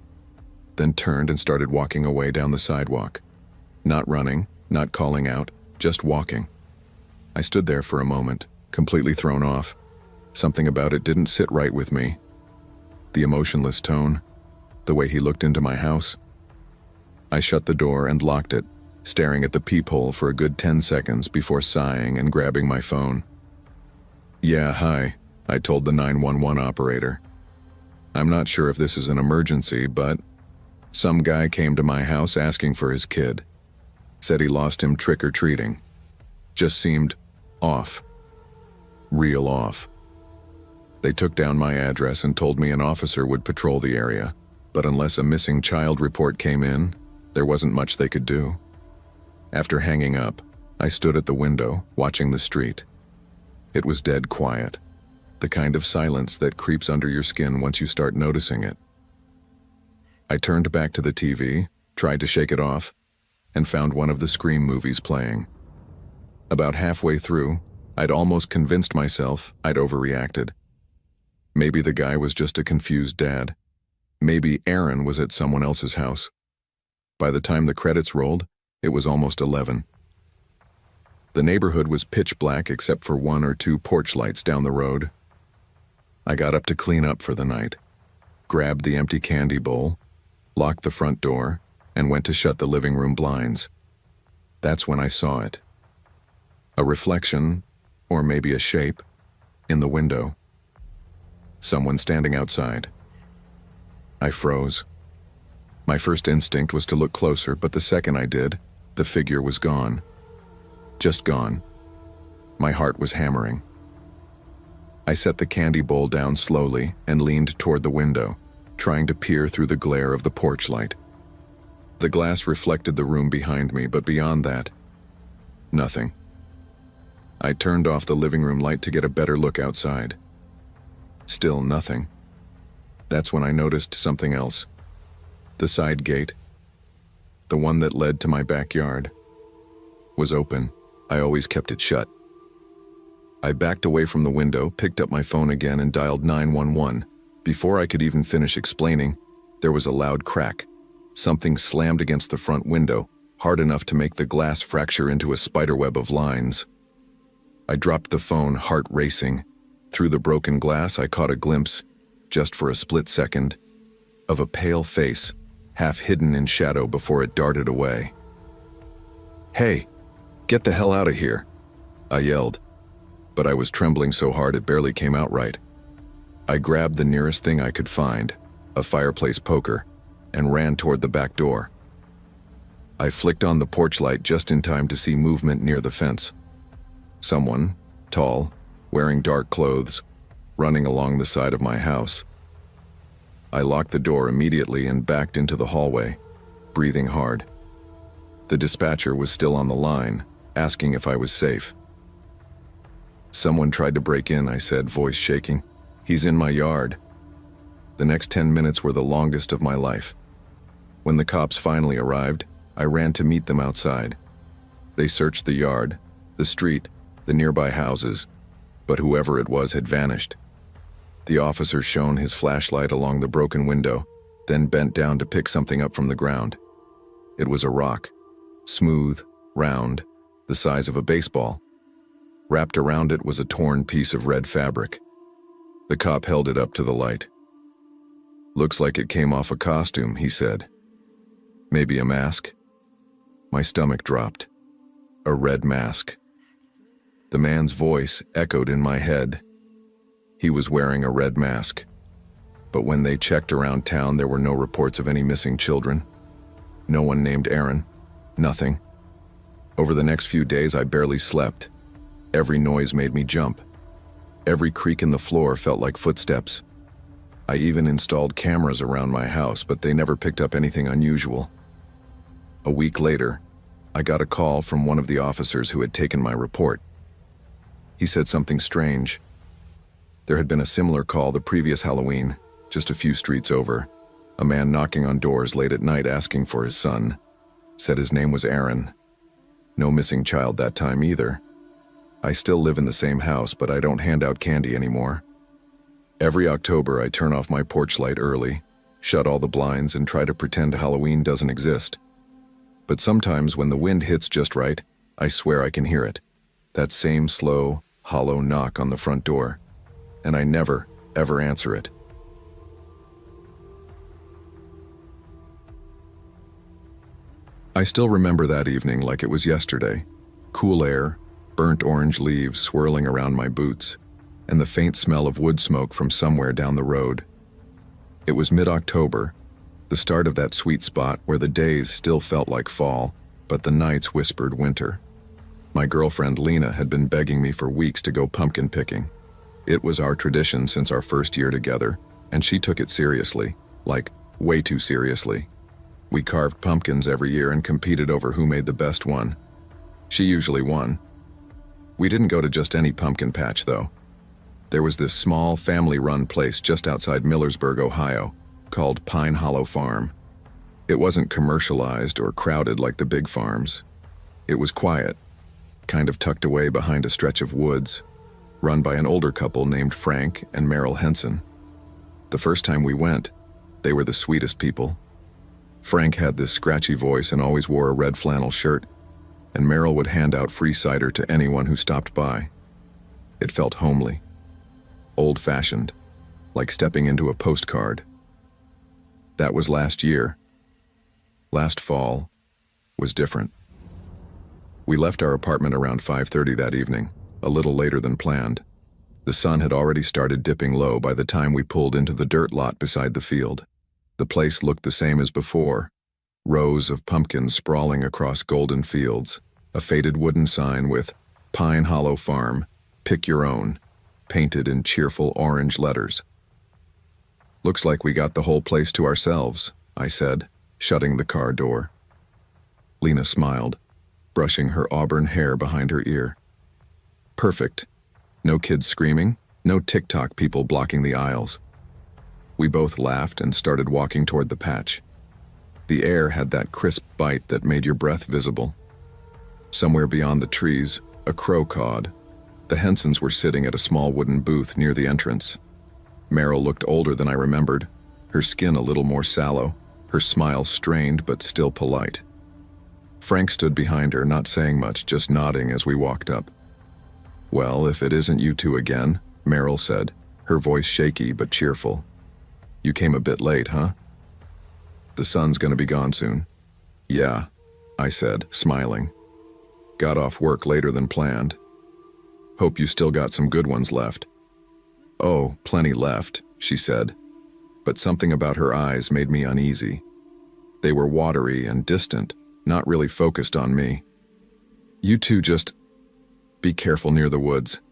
S1: then turned and started walking away down the sidewalk. Not running, not calling out, just walking. I stood there for a moment, completely thrown off. Something about it didn't sit right with me. The emotionless tone, the way he looked into my house. I shut the door and locked it, staring at the peephole for a good 10 seconds before sighing and grabbing my phone. Yeah, hi, I told the 911 operator. I'm not sure if this is an emergency, but some guy came to my house asking for his kid. Said he lost him trick-or-treating. Just seemed off. Real off. They took down my address and told me an officer would patrol the area, but unless a missing child report came in, there wasn't much they could do. After hanging up, I stood at the window, watching the street. It was dead quiet, the kind of silence that creeps under your skin once you start noticing it. I turned back to the TV, tried to shake it off, and found one of the Scream movies playing. About halfway through, I'd almost convinced myself I'd overreacted. Maybe the guy was just a confused dad. Maybe Aaron was at someone else's house. By the time the credits rolled, it was almost 11. The neighborhood was pitch black except for 1 or 2 porch lights down the road. I got up to clean up for the night, grabbed the empty candy bowl, locked the front door, and went to shut the living room blinds. That's when I saw it. A reflection, or maybe a shape, in the window. Someone standing outside. I froze. My first instinct was to look closer, but the second I did, the figure was gone. Just gone. My heart was hammering. I set the candy bowl down slowly and leaned toward the window, trying to peer through the glare of the porch light. The glass reflected the room behind me, but beyond that, nothing. I turned off the living room light to get a better look outside. Still nothing. That's when I noticed something else. The side gate, the one that led to my backyard, was open. I always kept it shut. I backed away from the window, picked up my phone again, and dialed 911. Before I could even finish explaining, there was a loud crack. Something slammed against the front window, hard enough to make the glass fracture into a spiderweb of lines. I dropped the phone, heart racing. Through the broken glass, I caught a glimpse, just for a split second, of a pale face, half hidden in shadow before it darted away. "Hey, get the hell out of here," I yelled, but I was trembling so hard it barely came out right. I grabbed the nearest thing I could find, a fireplace poker, and ran toward the back door. I flicked on the porch light just in time to see movement near the fence. Someone, tall, wearing dark clothes, running along the side of my house. I locked the door immediately and backed into the hallway, breathing hard. The dispatcher was still on the line, asking if I was safe. "Someone tried to break in," I said, voice shaking. "He's in my yard." The next 10 minutes were the longest of my life. When the cops finally arrived, I ran to meet them outside. They searched the yard, the street, the nearby houses, but whoever it was had vanished. The officer shone his flashlight along the broken window, then bent down to pick something up from the ground. It was a rock, smooth, round, the size of a baseball. Wrapped around it was a torn piece of red fabric. The cop held it up to the light. "Looks like it came off a costume," he said. "Maybe a mask?" My stomach dropped. A red mask. The man's voice echoed in my head. He was wearing a red mask. But when they checked around town, there were no reports of any missing children. No one named Aaron. Nothing. Over the next few days, I barely slept. Every noise made me jump. Every creak in the floor felt like footsteps. I even installed cameras around my house, but they never picked up anything unusual. A week later, I got a call from one of the officers who had taken my report. He said something strange. There had been a similar call the previous Halloween, just a few streets over. A man knocking on doors late at night asking for his son. Said his name was Aaron. No missing child that time either. I still live in the same house, but I don't hand out candy anymore. Every October, I turn off my porch light early, shut all the blinds, and try to pretend Halloween doesn't exist. But sometimes when the wind hits just right, I swear I can hear it. That same slow, hollow knock on the front door. And I never, ever answer it. I still remember that evening like it was yesterday. Cool air, burnt orange leaves swirling around my boots, and the faint smell of wood smoke from somewhere down the road. It was mid-October, the start of that sweet spot where the days still felt like fall, but the nights whispered winter. My girlfriend Lena had been begging me for weeks to go pumpkin picking. It was our tradition since our first year together, and she took it seriously, like way too seriously. We carved pumpkins every year and competed over who made the best one. She usually won. We didn't go to just any pumpkin patch, though. There was this small, family-run place just outside Millersburg, Ohio, called Pine Hollow Farm. It wasn't commercialized or crowded like the big farms. It was quiet, kind of tucked away behind a stretch of woods, run by an older couple named Frank and Merrill Henson. The first time we went, they were the sweetest people. Frank had this scratchy voice and always wore a red flannel shirt, and Merrill would hand out free cider to anyone who stopped by. It felt homely, old-fashioned, like stepping into a postcard. That was last year. Last fall was different. We left our apartment around 5:30 that evening, a little later than planned. The sun had already started dipping low by the time we pulled into the dirt lot beside the field. The place looked the same as before, rows of pumpkins sprawling across golden fields, a faded wooden sign with Pine Hollow Farm, Pick Your Own, painted in cheerful orange letters. Looks like we got the whole place to ourselves, I said, shutting the car door. Lena smiled, brushing her auburn hair behind her ear. Perfect. No kids screaming, no TikTok people blocking the aisles. We both laughed and started walking toward the patch. The air had that crisp bite that made your breath visible. Somewhere beyond the trees, a crow cawed. The Hensons were sitting at a small wooden booth near the entrance. Merrill looked older than I remembered, her skin a little more sallow, her smile strained but still polite. Frank stood behind her, not saying much, just nodding as we walked up. "Well, if it isn't you two again," Merrill said, her voice shaky but cheerful. "You came a bit late, huh?" "The sun's gonna be gone soon." "Yeah," I said, smiling. "Got off work later than planned. Hope you still got some good ones left." "Oh, plenty left," she said, but something about her eyes made me uneasy. They were watery and distant, not really focused on me. "You two just be careful near the woods.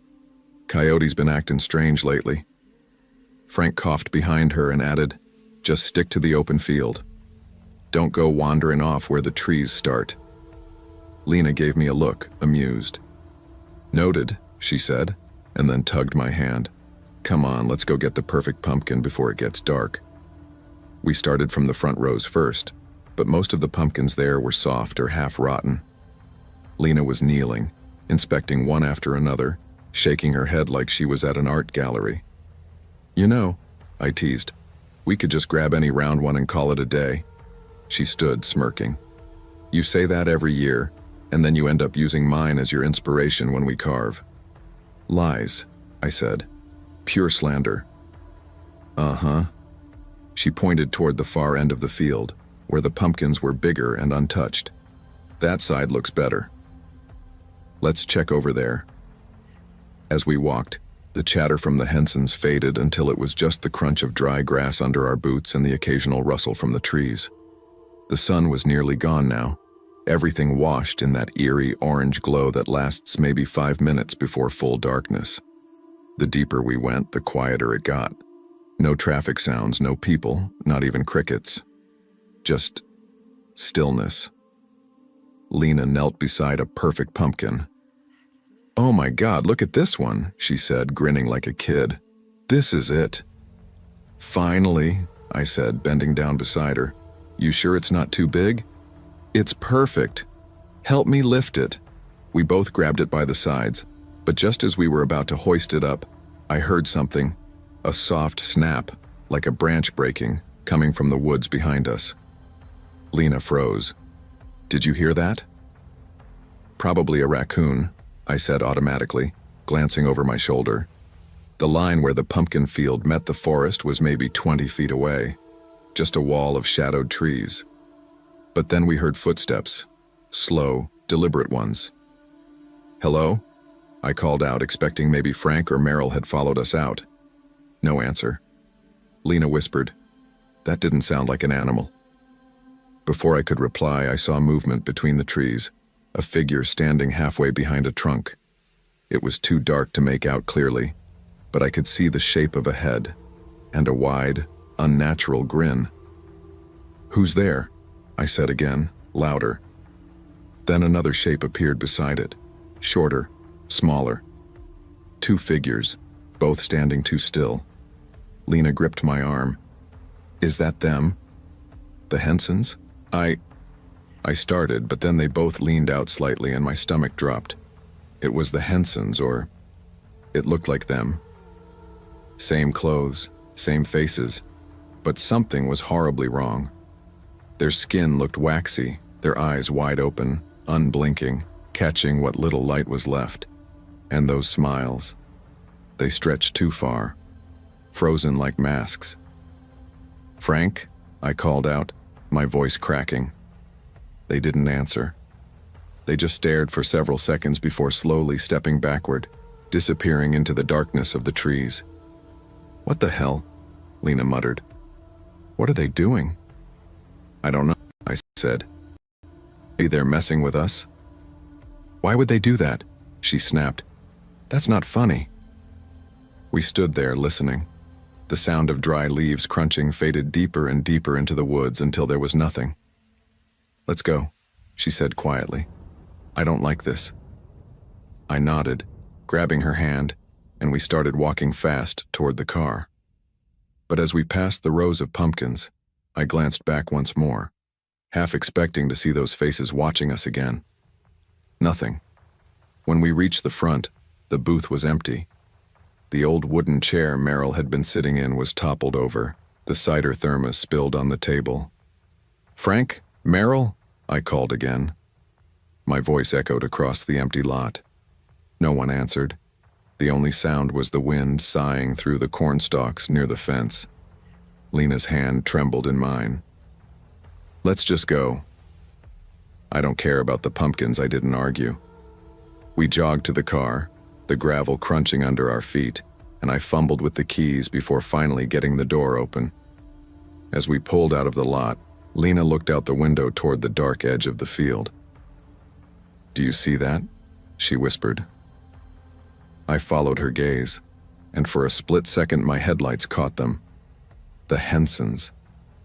S1: Coyote's been acting strange lately." Frank coughed behind her and added, "Just stick to the open field. Don't go wandering off where the trees start." Lena gave me a look, amused. "Noted," she said, and then tugged my hand. "Come on, let's go get the perfect pumpkin before it gets dark." We started from the front rows first, but most of the pumpkins there were soft or half rotten. Lena was kneeling, inspecting one after another, shaking her head like she was at an art gallery. "You know," I teased, "we could just grab any round one and call it a day." She stood, smirking. "You say that every year, and then you end up using mine as your inspiration when we carve." "Lies," I said. "Pure slander." "Uh-huh." She pointed toward the far end of the field, where the pumpkins were bigger and untouched. "That side looks better. Let's check over there." As we walked, the chatter from the Hensons faded until it was just the crunch of dry grass under our boots and the occasional rustle from the trees. The sun was nearly gone now, everything washed in that eerie orange glow that lasts maybe 5 minutes before full darkness. The deeper we went, the quieter it got. No traffic sounds, no people, not even crickets. Just stillness. Lena knelt beside a perfect pumpkin. "Oh my God, look at this one," she said, grinning like a kid. "This is it." "Finally," I said, bending down beside her. "You sure it's not too big?" "It's perfect. Help me lift it." We both grabbed it by the sides, but just as we were about to hoist it up, I heard something, a soft snap, like a branch breaking, coming from the woods behind us. Lena froze. "Did you hear that?" "Probably a raccoon," I said automatically, glancing over my shoulder. The line where the pumpkin field met the forest was maybe 20 feet away, just a wall of shadowed trees. But then we heard footsteps, slow, deliberate ones. "Hello?" I called out, expecting maybe Frank or Meryl had followed us out. No answer. Lena whispered, "That didn't sound like an animal." Before I could reply, I saw movement between the trees, a figure standing halfway behind a trunk. It was too dark to make out clearly, but I could see the shape of a head and a wide, unnatural grin. "Who's there?" I said again, louder. Then another shape appeared beside it, shorter, smaller. Two figures, both standing too still. Lena gripped my arm. "Is that them? The Hensons?" I started, but then they both leaned out slightly and my stomach dropped. It was the Hensons, or it looked like them. Same clothes, same faces, but something was horribly wrong. Their skin looked waxy, their eyes wide open, unblinking, catching what little light was left. And those smiles. They stretched too far, frozen like masks. "Frank?" I called out, my voice cracking. They didn't answer. They just stared for several seconds before slowly stepping backward, disappearing into the darkness of the trees. "What the hell?" Lena muttered. "What are they doing?" "I don't know," I said. "Maybe they're messing with us." "Why would they do that?" she snapped. "That's not funny." We stood there listening. The sound of dry leaves crunching faded deeper and deeper into the woods until there was nothing. "Let's go," she said quietly. "I don't like this." I nodded, grabbing her hand, and we started walking fast toward the car. But as we passed the rows of pumpkins, I glanced back once more, half expecting to see those faces watching us again. Nothing. When we reached the front, the booth was empty. The old wooden chair Meryl had been sitting in was toppled over, the cider thermos spilled on the table. "Frank? Meryl?" I called again. My voice echoed across the empty lot. No one answered. The only sound was the wind sighing through the cornstalks near the fence. Lena's hand trembled in mine. "Let's just go." "I don't care about the pumpkins," I didn't argue. We jogged to the car, the gravel crunching under our feet, and I fumbled with the keys before finally getting the door open. As we pulled out of the lot, Lena looked out the window toward the dark edge of the field. "Do you see that?" she whispered. I followed her gaze, and for a split second my headlights caught them. The Hensons,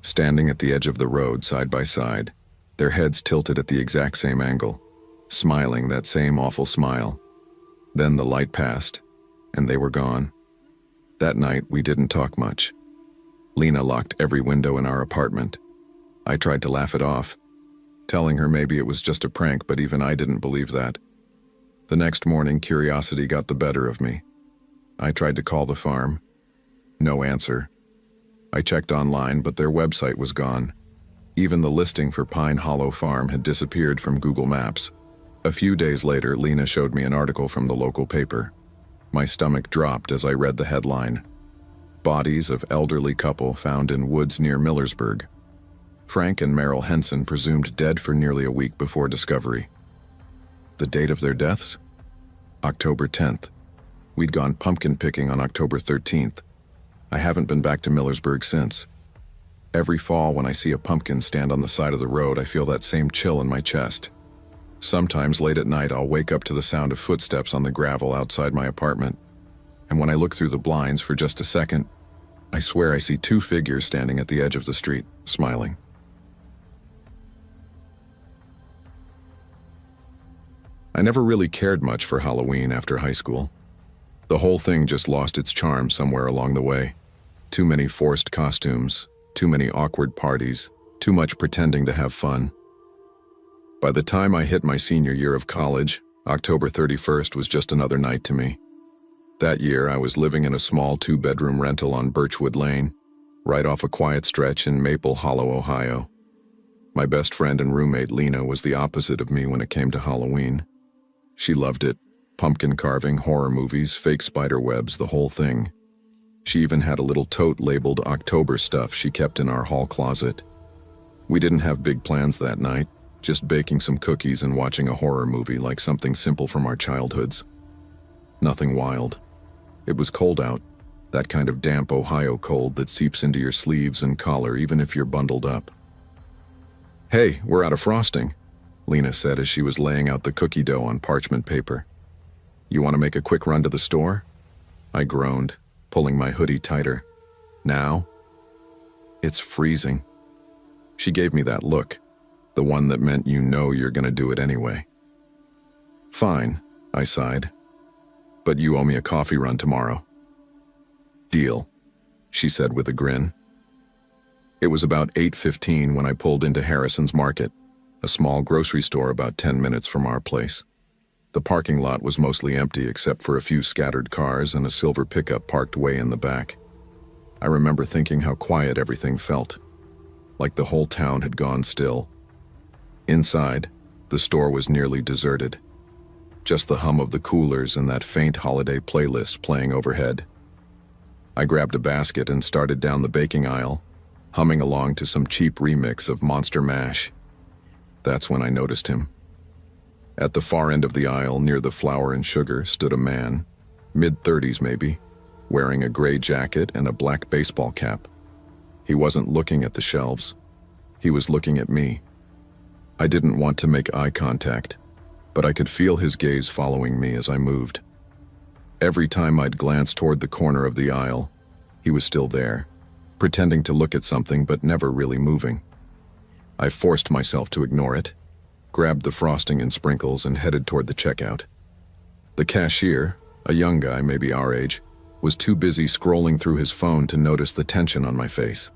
S1: standing at the edge of the road side by side, their heads tilted at the exact same angle, smiling that same awful smile. Then the light passed, and they were gone. That night we didn't talk much. Lena locked every window in our apartment. I tried to laugh it off, telling her maybe it was just a prank, but even I didn't believe that. The next morning, curiosity got the better of me. I tried to call the farm. No answer. I checked online, but their website was gone. Even the listing for Pine Hollow Farm had disappeared from Google Maps. A few days later, Lena showed me an article from the local paper. My stomach dropped as I read the headline. "Bodies of elderly couple found in woods near Millersburg. Frank and Meryl Henson presumed dead for nearly a week before discovery." The date of their deaths? October 10th. We'd gone pumpkin picking on October 13th. I haven't been back to Millersburg since. Every fall when I see a pumpkin stand on the side of the road, I feel that same chill in my chest. Sometimes late at night, I'll wake up to the sound of footsteps on the gravel outside my apartment. And when I look through the blinds for just a second, I swear I see two figures standing at the edge of the street, smiling. I never really cared much for Halloween after high school. The whole thing just lost its charm somewhere along the way. Too many forced costumes, too many awkward parties, too much pretending to have fun. By the time I hit my senior year of college, October 31st was just another night to me. That year, I was living in a small 2-bedroom rental on Birchwood Lane, right off a quiet stretch in Maple Hollow, Ohio. My best friend and roommate, Lena, was the opposite of me when it came to Halloween. She loved it. Pumpkin carving, horror movies, fake spider webs, the whole thing. She even had a little tote labeled October stuff she kept in our hall closet. We didn't have big plans that night, just baking some cookies and watching a horror movie like something simple from our childhoods. Nothing wild. It was cold out, that kind of damp Ohio cold that seeps into your sleeves and collar even if you're bundled up. "Hey, we're out of frosting," Lena said as she was laying out the cookie dough on parchment paper. "You want to make a quick run to the store?" I groaned, pulling my hoodie tighter. "Now?" "It's freezing." She gave me that look, the one that meant you know you're gonna do it anyway. "Fine," I sighed. "But you owe me a coffee run tomorrow." "Deal," she said with a grin. It was about 8:15 when I pulled into Harrison's Market, a small grocery store about 10 minutes from our place. The parking lot was mostly empty except for a few scattered cars and a silver pickup parked way in the back. I remember thinking how quiet everything felt, like the whole town had gone still. Inside, the store was nearly deserted. Just the hum of the coolers and that faint holiday playlist playing overhead. I grabbed a basket and started down the baking aisle, humming along to some cheap remix of Monster Mash. That's when I noticed him. At the far end of the aisle, near the flour and sugar, stood a man, mid-30s maybe, wearing a gray jacket and a black baseball cap. He wasn't looking at the shelves. He was looking at me. I didn't want to make eye contact, but I could feel his gaze following me as I moved. Every time I'd glance toward the corner of the aisle, he was still there, pretending to look at something but never really moving. I forced myself to ignore it, grabbed the frosting and sprinkles and headed toward the checkout. The cashier, a young guy maybe our age, was too busy scrolling through his phone to notice the tension on my face.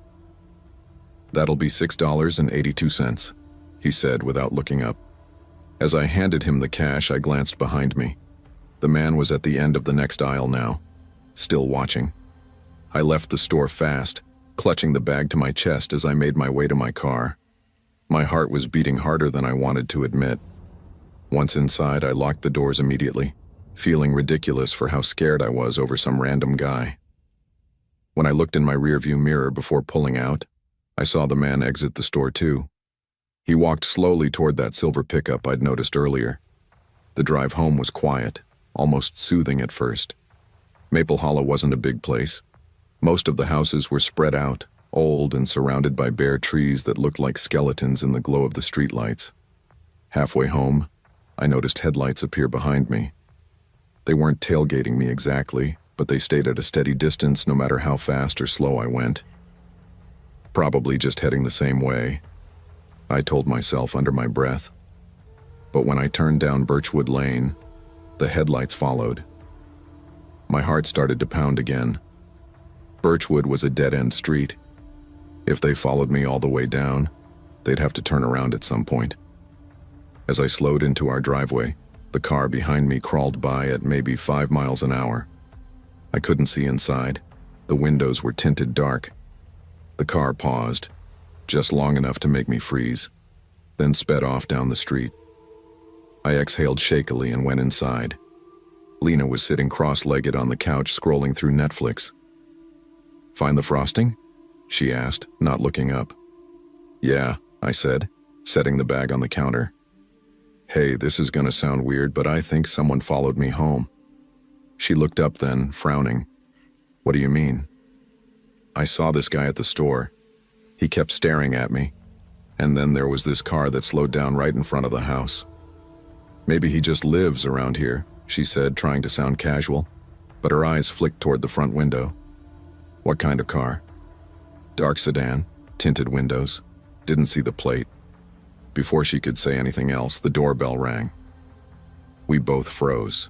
S1: "That'll be $6.82, he said without looking up. As I handed him the cash, I glanced behind me. The man was at the end of the next aisle now, still watching. I left the store fast, clutching the bag to my chest as I made my way to my car. My heart was beating harder than I wanted to admit. Once inside, I locked the doors immediately, feeling ridiculous for how scared I was over some random guy. When I looked in my rearview mirror before pulling out, I saw the man exit the store too. He walked slowly toward that silver pickup I'd noticed earlier. The drive home was quiet, almost soothing at first. Maple Hollow wasn't a big place. Most of the houses were spread out, old and surrounded by bare trees that looked like skeletons in the glow of the streetlights. Halfway home, I noticed headlights appear behind me. They weren't tailgating me exactly, but they stayed at a steady distance no matter how fast or slow I went. Probably just heading the same way, I told myself under my breath. But when I turned down Birchwood Lane, the headlights followed. My heart started to pound again. Birchwood was a dead-end street. If they followed me all the way down, they'd have to turn around at some point. As I slowed into our driveway, the car behind me crawled by at maybe 5 miles an hour. I couldn't see inside. The windows were tinted dark. The car paused, just long enough to make me freeze, then sped off down the street. I exhaled shakily and went inside. Lena was sitting cross-legged on the couch scrolling through Netflix. "Find the frosting?" she asked, not looking up. "Yeah," I said, setting the bag on the counter. "Hey, this is gonna sound weird, but I think someone followed me home." She looked up then, frowning. "What do you mean?" "I saw this guy at the store. He kept staring at me, and then there was this car that slowed down right in front of the house. Maybe he just lives around here," she said, trying to sound casual, but her eyes flicked toward the front window. What kind of car? Dark sedan, tinted windows. Didn't see the plate. Before she could say anything else, the doorbell rang. We both froze.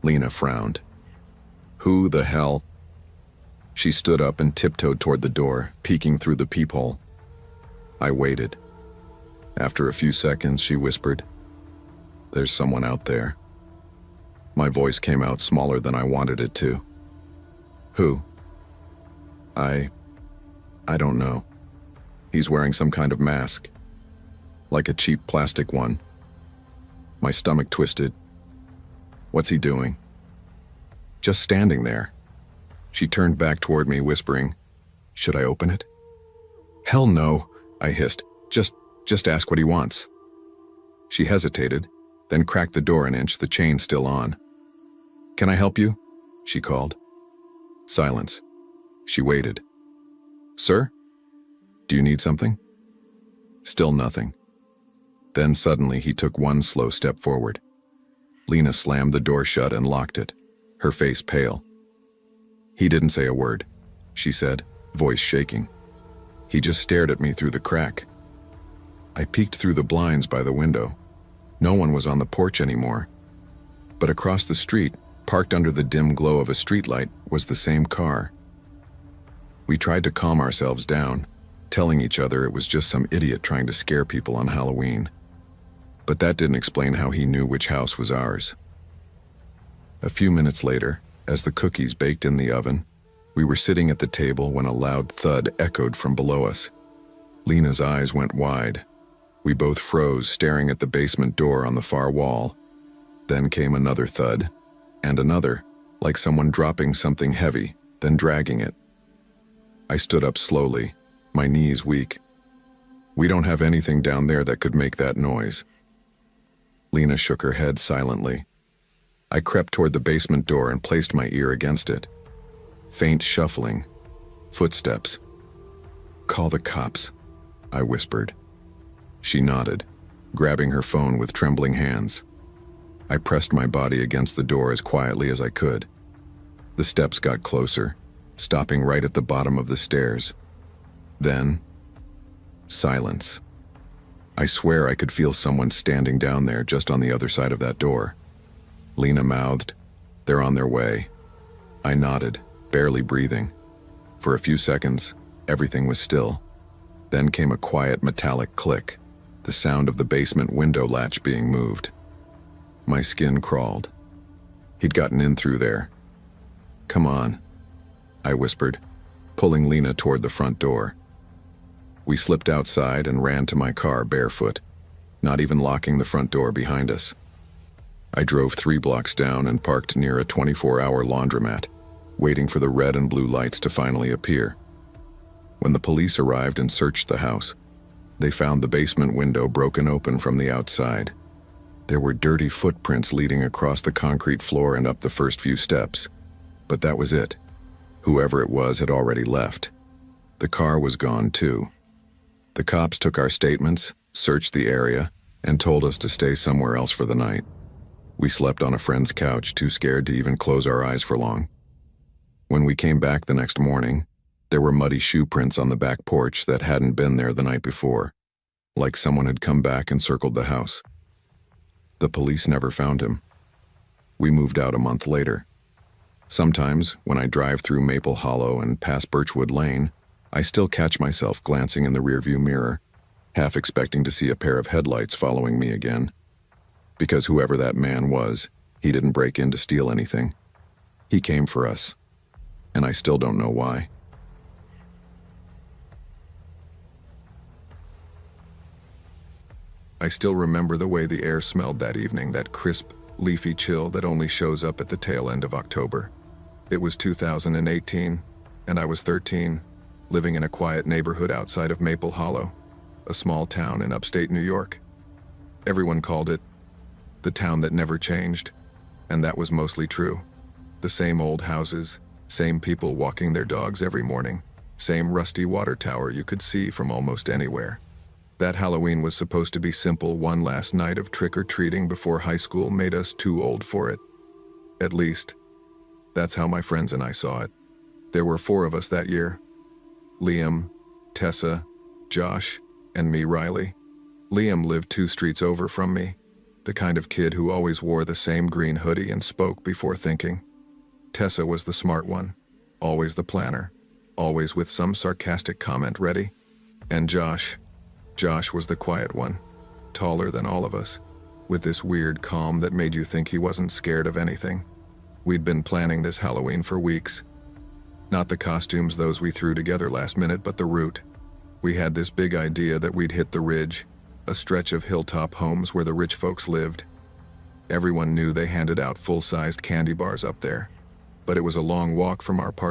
S1: Lena frowned. Who the hell? She stood up and tiptoed toward the door, peeking through the peephole. I waited. After a few seconds, she whispered, "There's someone out there." My voice came out smaller than I wanted it to. Who? I don't know. He's wearing some kind of mask. Like a cheap plastic one. My stomach twisted. What's he doing? Just standing there. She turned back toward me, whispering, "Should I open it?" "Hell no," I hissed. Just ask what he wants." She hesitated, then cracked the door an inch, the chain still on. "Can I help you?" she called. Silence. She waited. "Sir? Do you need something?" Still nothing. Then suddenly he took one slow step forward. Lena slammed the door shut and locked it, her face pale. "He didn't say a word," she said, voice shaking. "He just stared at me through the crack." I peeked through the blinds by the window. No one was on the porch anymore. But across the street, parked under the dim glow of a streetlight, was the same car. We tried to calm ourselves down, telling each other it was just some idiot trying to scare people on Halloween. But that didn't explain how he knew which house was ours. A few minutes later, as the cookies baked in the oven, we were sitting at the table when a loud thud echoed from below us. Lena's eyes went wide. We both froze, staring at the basement door on the far wall. Then came another thud, and another, like someone dropping something heavy, then dragging it. I stood up slowly, my knees weak. "We don't have anything down there that could make that noise." Lena shook her head silently. I crept toward the basement door and placed my ear against it. Faint shuffling. Footsteps. "Call the cops," I whispered. She nodded, grabbing her phone with trembling hands. I pressed my body against the door as quietly as I could. The steps got closer, stopping right at the bottom of the stairs. Then, silence. I swear I could feel someone standing down there just on the other side of that door. Lena mouthed, "They're on their way." I nodded, barely breathing. For a few seconds, everything was still. Then came a quiet metallic click, the sound of the basement window latch being moved. My skin crawled. He'd gotten in through there. "Come on," I whispered, pulling Lena toward the front door. We slipped outside and ran to my car barefoot, not even locking the front door behind us. I drove 3 blocks down and parked near a 24-hour laundromat, waiting for the red and blue lights to finally appear. When the police arrived and searched the house, they found the basement window broken open from the outside. There were dirty footprints leading across the concrete floor and up the first few steps. But that was it. Whoever it was had already left. The car was gone too. The cops took our statements, searched the area, and told us to stay somewhere else for the night. We slept on a friend's couch, too scared to even close our eyes for long. When we came back the next morning, there were muddy shoe prints on the back porch that hadn't been there the night before, like someone had come back and circled the house. The police never found him. We moved out a month later. Sometimes, when I drive through Maple Hollow and past Birchwood Lane, I still catch myself glancing in the rearview mirror, half expecting to see a pair of headlights following me again. Because whoever that man was, he didn't break in to steal anything. He came for us, and I still don't know why. I still remember the way the air smelled that evening, that crisp, leafy chill that only shows up at the tail end of October. It was 2018, and I was 13, living in a quiet neighborhood outside of Maple Hollow, a small town in upstate New York. Everyone called it the town that never changed, and that was mostly true. The same old houses, same people walking their dogs every morning, same rusty water tower you could see from almost anywhere. That Halloween was supposed to be simple, one last night of trick-or-treating before high school made us too old for it. At least, that's how my friends and I saw it. There were 4 of us that year. Liam, Tessa, Josh, and me, Riley. Liam lived 2 streets over from me, the kind of kid who always wore the same green hoodie and spoke before thinking. Tessa was the smart one, always the planner, always with some sarcastic comment ready. And Josh was the quiet one, taller than all of us, with this weird calm that made you think he wasn't scared of anything. We'd been planning this Halloween for weeks. Not the costumes, those we threw together last minute, but the route. We had this big idea that we'd hit the Ridge, a stretch of hilltop homes where the rich folks lived. Everyone knew they handed out full-sized candy bars up there, but it was a long walk from our party.